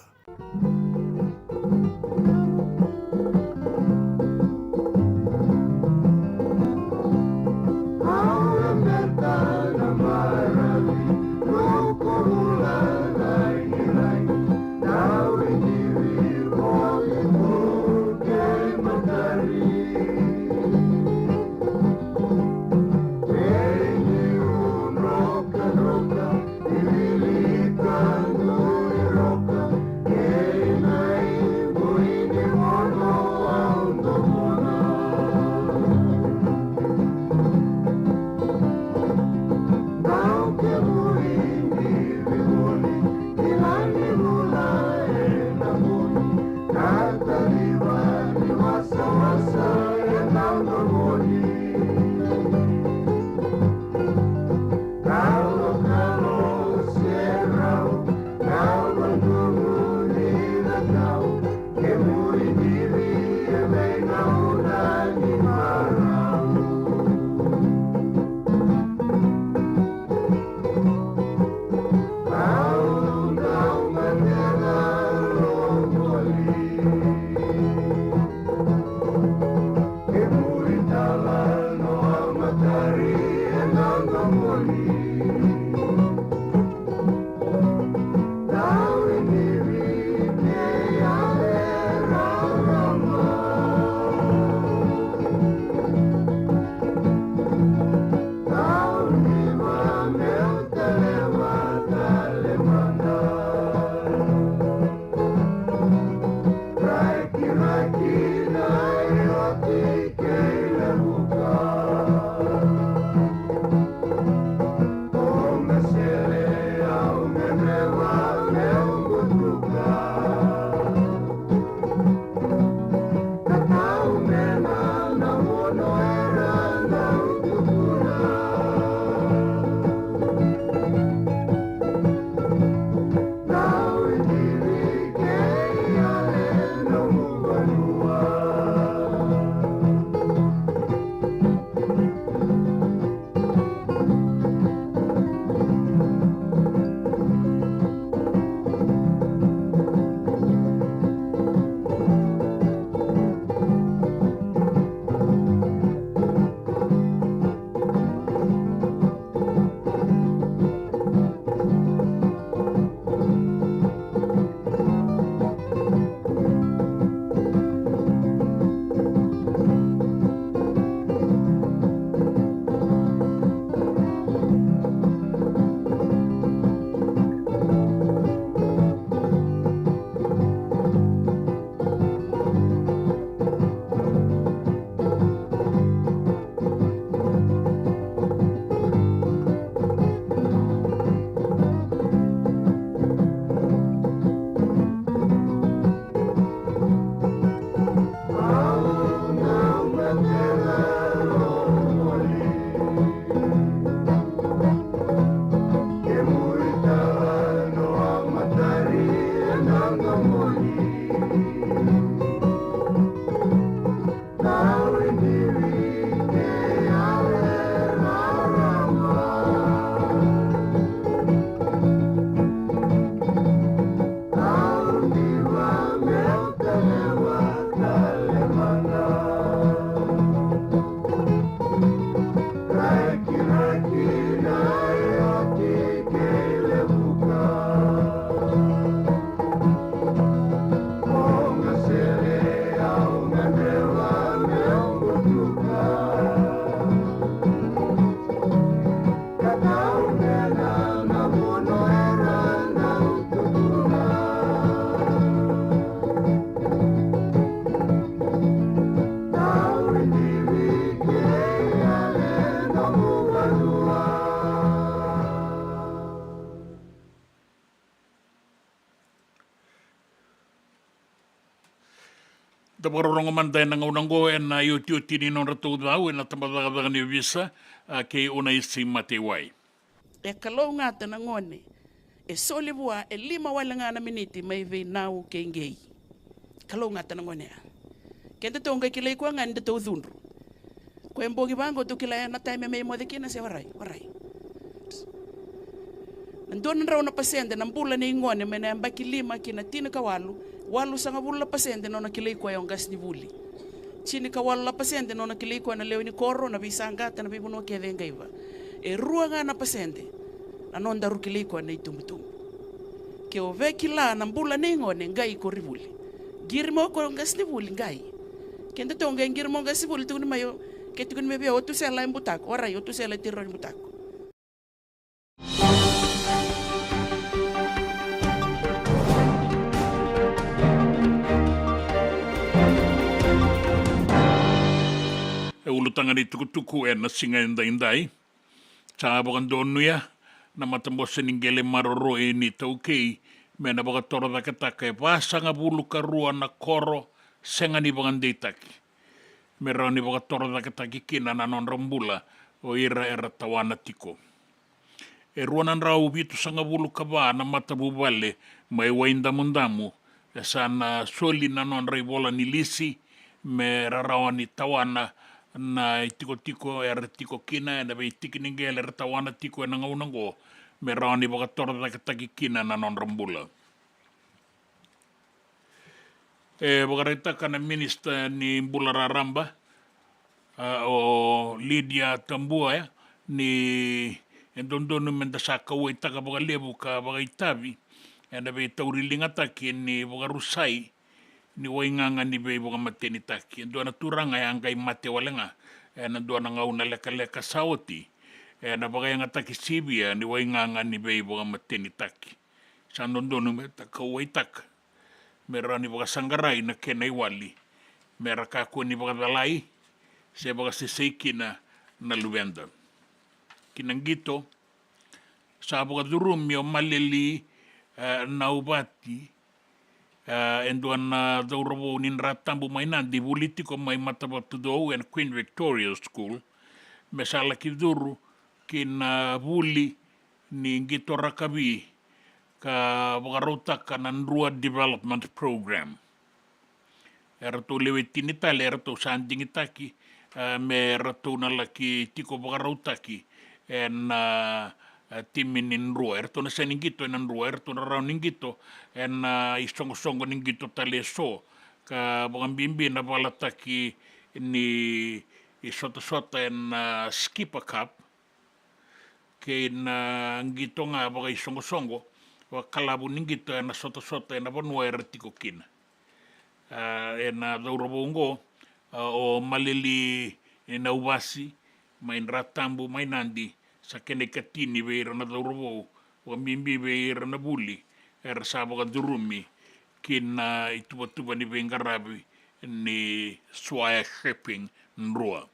Da parorongo manda na ngaunango na yuti ni non ratu dau na tamadaga ni visa ke una isi mate wai. E kalau ngata na ngone. E solibua e 5 wala na miniti mai ve nau ke ngei. Kalau ngata na ngone. Kenda tonga kilai ko nganda to dhunru. Ko embogi bango to kilai na time me mo de kina se warai. Ndona rauna pasende na mbula ni ngone mena mbaki 5 kina tina kawalu. Walu sanga bula pasende nona kilai ko yung gas ni buli. Chini kawalu la pasende nona kilai ko na leo ni koro na bisanga ta na bibuno ke denga iba. E ruanga na pasende. Na nonda rukilai ko na itumutum. Ke o vekila na mbula ni ngone ngai ko ribuli. Girmo ko gas ni buli ngai. Kenda tonga girmo gas ni buli tu ni mayo. Ke tu me bia otu sela imbutako. Ora yo tu sela tiro imbutako. E ulutanga ni tukutuku na singa indai. Sa bakan donu ya na matambosa ninggele maroro ni taukei me na baka toro takataka e pasanga bulu karua na koro senga ni bakan deitaki. Me rao ni baka toro takataki kina na non rambula o ira tawana tiko. E ruanan rau bitu sanga bulu kaba na matabu vale mai waindamundamu e sana soli na non raibola ni lisi me rarawa ni tawana na tiko tiko kina na be tiki ningele tawana tiko na ngaunango me rani baka toro takataki kina na non rambula. E baka reitaka na minister ni Mbula Raramba o Lydia Tambua ni endondonu menda saka wai taka baka lebu ka baka itabi na be taurilinga taki ni baka rusai ni wainganga ni be baka mateni taki. Doana turanga yang kai mate walenga na doana ngauna leka sauti na baka yang ataki sibia ni wainganga ni be baka mateni taki. Sandondonu me taka wai taka. Mera ni baka sanggarai na kena iwali. Mera kaku ni baka dalai se baka siseki na luwenda. Kinang gito sa baka durumi o malili na ubati enduan na daurabo nin ratambu mainan di politiko mai matabatu do and Queen Victoria School mesala ki duru kin buli ni gito rakabi ka bagarotaka ng Rural Development Program. Erato lewetini tali, erato sanding itaki, me erato nalaki tiko bagarotaki en timin in Rua. Erato na sa ninggito en Rua, erato na raw ninggito en isongo-songo ninggito tali so. Ka bagambimbi na balataki ni isota-sota en Skipper Cup. Kaya ninggito nga baga isongo-songo. Kalabu ninggito na sota-sota na banua tiko kina. Na daurabongo o malili na ubasi main ratambu main nandi sa kenekatini beira na daurabo o mimbi beira na buli sabaka durumi kina ituba-tuba ni bengarabi ni swaya shipping nrua.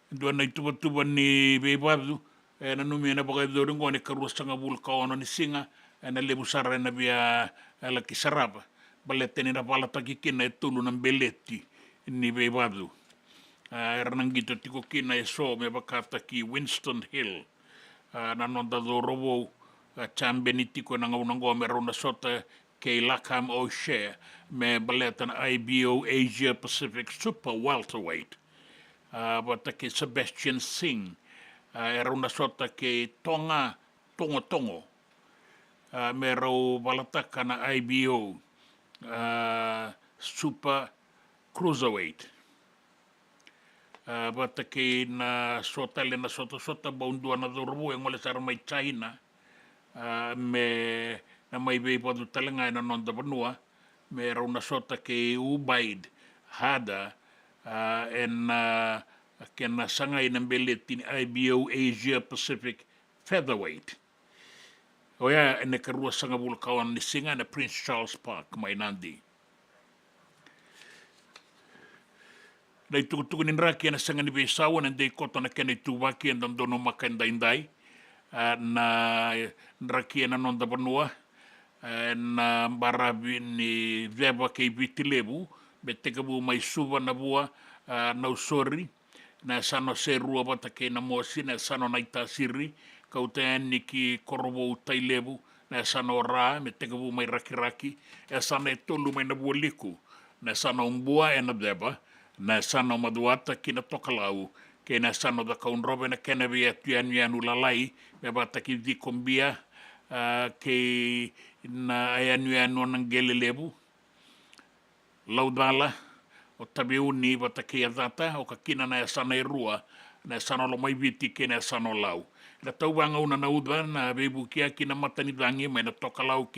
Doon na ituba-tuba ni bebadu na numina baka doon ko ni karuas nga bulkaon ni singa na lebusara na biya laki saraba balete ni na palataki kina tulo ng beleti ni bebadu nang gito tiko kina so me bakata ki Winston Hill na nonda do robo chambe ni tiko nang unang go meron na sota kay Lakam O'Shea me baleta na IBO Asia Pacific Super Welterweight bata kay Sebastian Singh meron na sota kay Tongo mero balataka na IBO Super Cruiserweight. Bata kay na sota baundua na durbo yung wala sa may China na may beba do talanga na nonda banua meron na sota kay Ubaid Hada kena sangay ng belit in IBO Asia Pacific Featherweight. O ya, nakaruas sa nga bulkawan ni Singa na Prince Charles Park, may nandi. Na itukutukunin raki na sanga ni Besawa, nanday koto na kena itubaki ang dono makandainday, na raki na nonda banua, na barabi ni veva kei vitilevu, me teka bu mai suva na bua na usori, na sano se rua wata ke na mosi, na sano na itasiri, kau te ani ki korobo utailevu, na sano rā, me teka bu mai rakiraki, e sano e tolu mai na bua liku, na sano umbua e na veva, na sano maduata ki na tokalau, ke na sano da kaunrobe na kenevi atu anu lalai, me wata ki vikombia, ke na anu nang gelelevu, laudala, o tabe uni wata ke adata, o ka kina na sana e rua, na sana lo mai viti ke na sana lau. Na tau wanga una na uda, na bebu kia kina matani dangi, mai na tokalau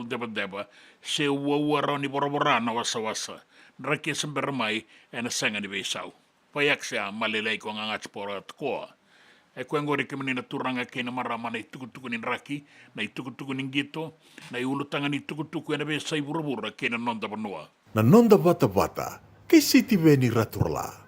deba, se ua rauni borabora na wasa. Nraki sembera mai, e na sanga ni beisau. Paiak se a malelei ko ngangachpora at koa. E koe ngore ke menina turanga ke na marama na tukutuku ni raki, na tukutuku ni gito, na ulutanga ni tukutuku e na beisai burabura ke na nonda vanua. Na nonda bata, ke siti veni raturla.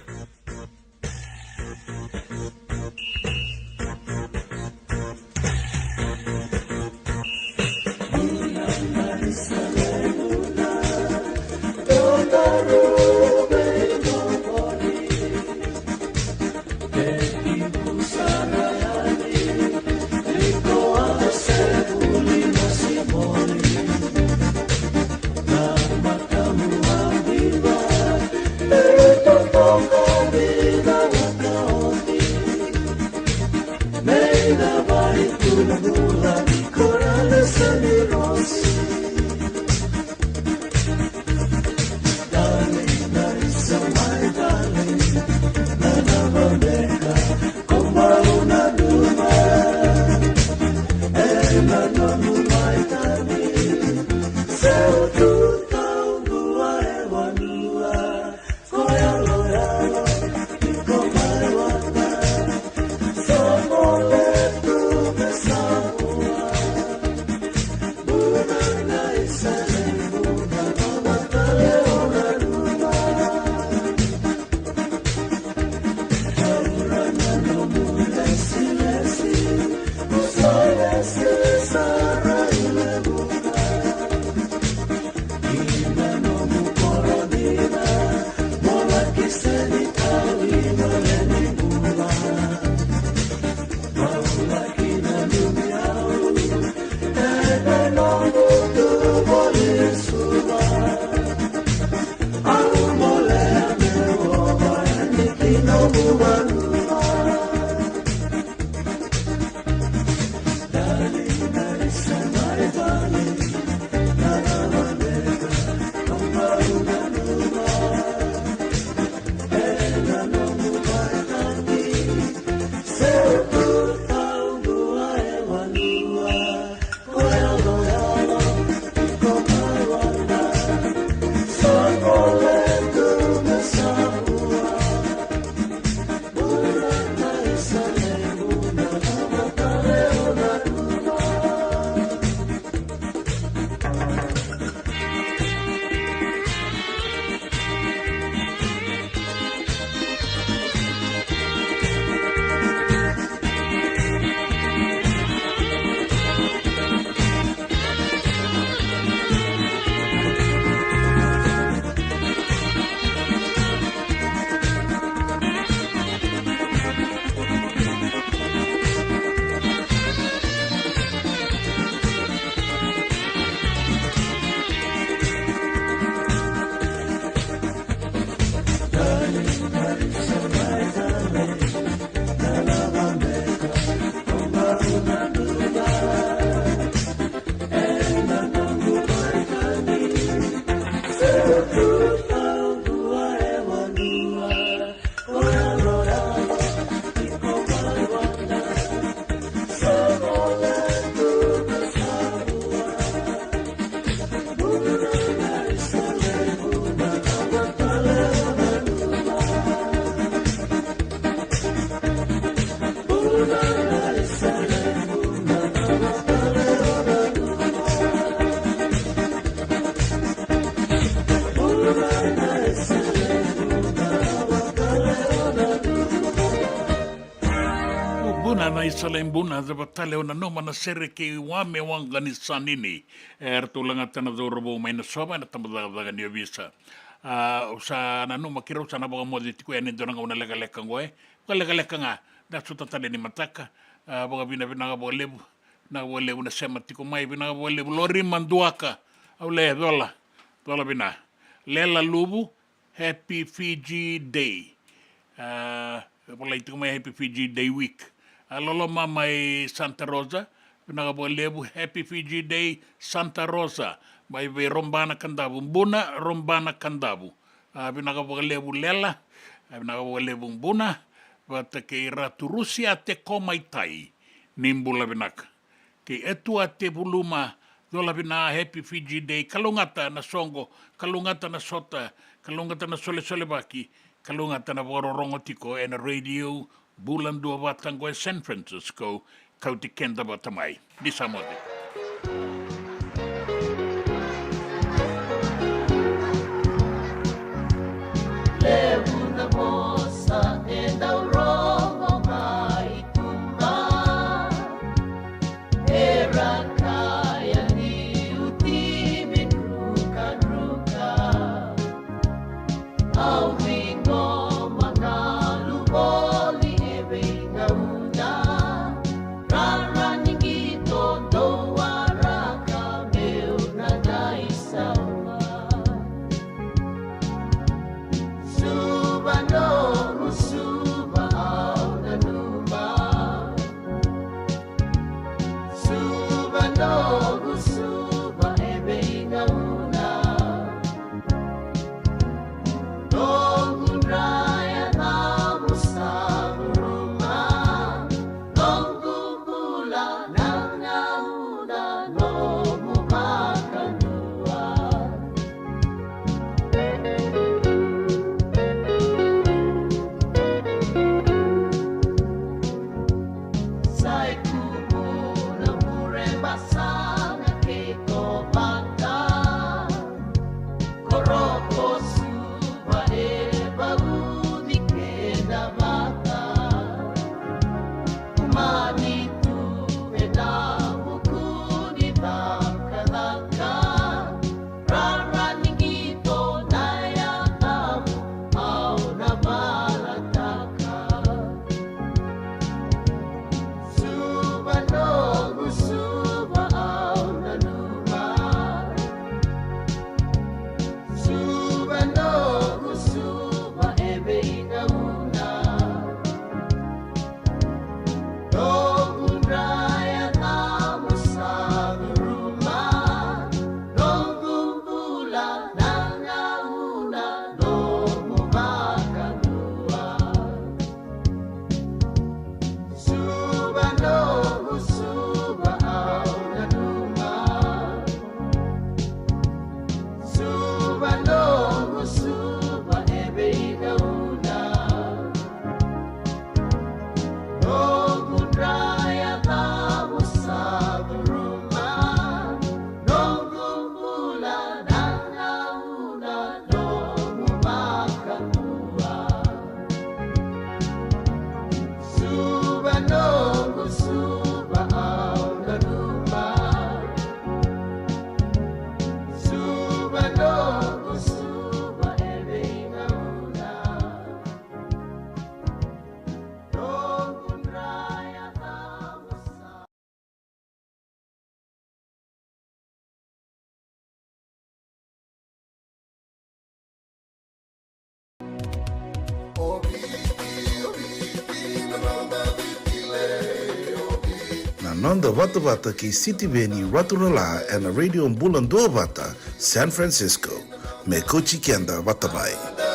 isa lembuna za batale ona no mana sere ke wame wanga ni sanini tulanga tana do robo mai na soba na tamada ni visa usa na no makira usa na baga modi tiku ene donanga una lega leka ngoe lega leka nga da suta tale ni mataka baga bina bina ga lebu na lebu na sema tiku mai bina ga lebu lori manduaka au le dola bina lela lubu happy Fiji day Polai tiku mai happy Fiji day week Lolo mai Santa Rosa, pinaka lebu Happy Fiji Day Santa Rosa, mai be rombana kandabu, mbuna rombana kandabu. Pinaka lebu lela, pinaka lebu mbuna, bata ke ratu Rusia te komaitai, nimbula pinaka. Ke etua te buluma, dola pina Happy Fiji Day, kalungata na songo, kalungata na sota, kalungata na sole baki, kalungata na wororongo tiko, and radio, Bulan dua batang koe San Francisco, kau te kenda batamai. Di samode. Lebu na mosa e dau rongo mai tumba. E rakaya ni utimi ruka. Au vingo magalu boli. Nanda Vata ki City Veni Raturala and Radio Bulan Dua Vata, San Francisco. Me Kochi Kenda Vatamai.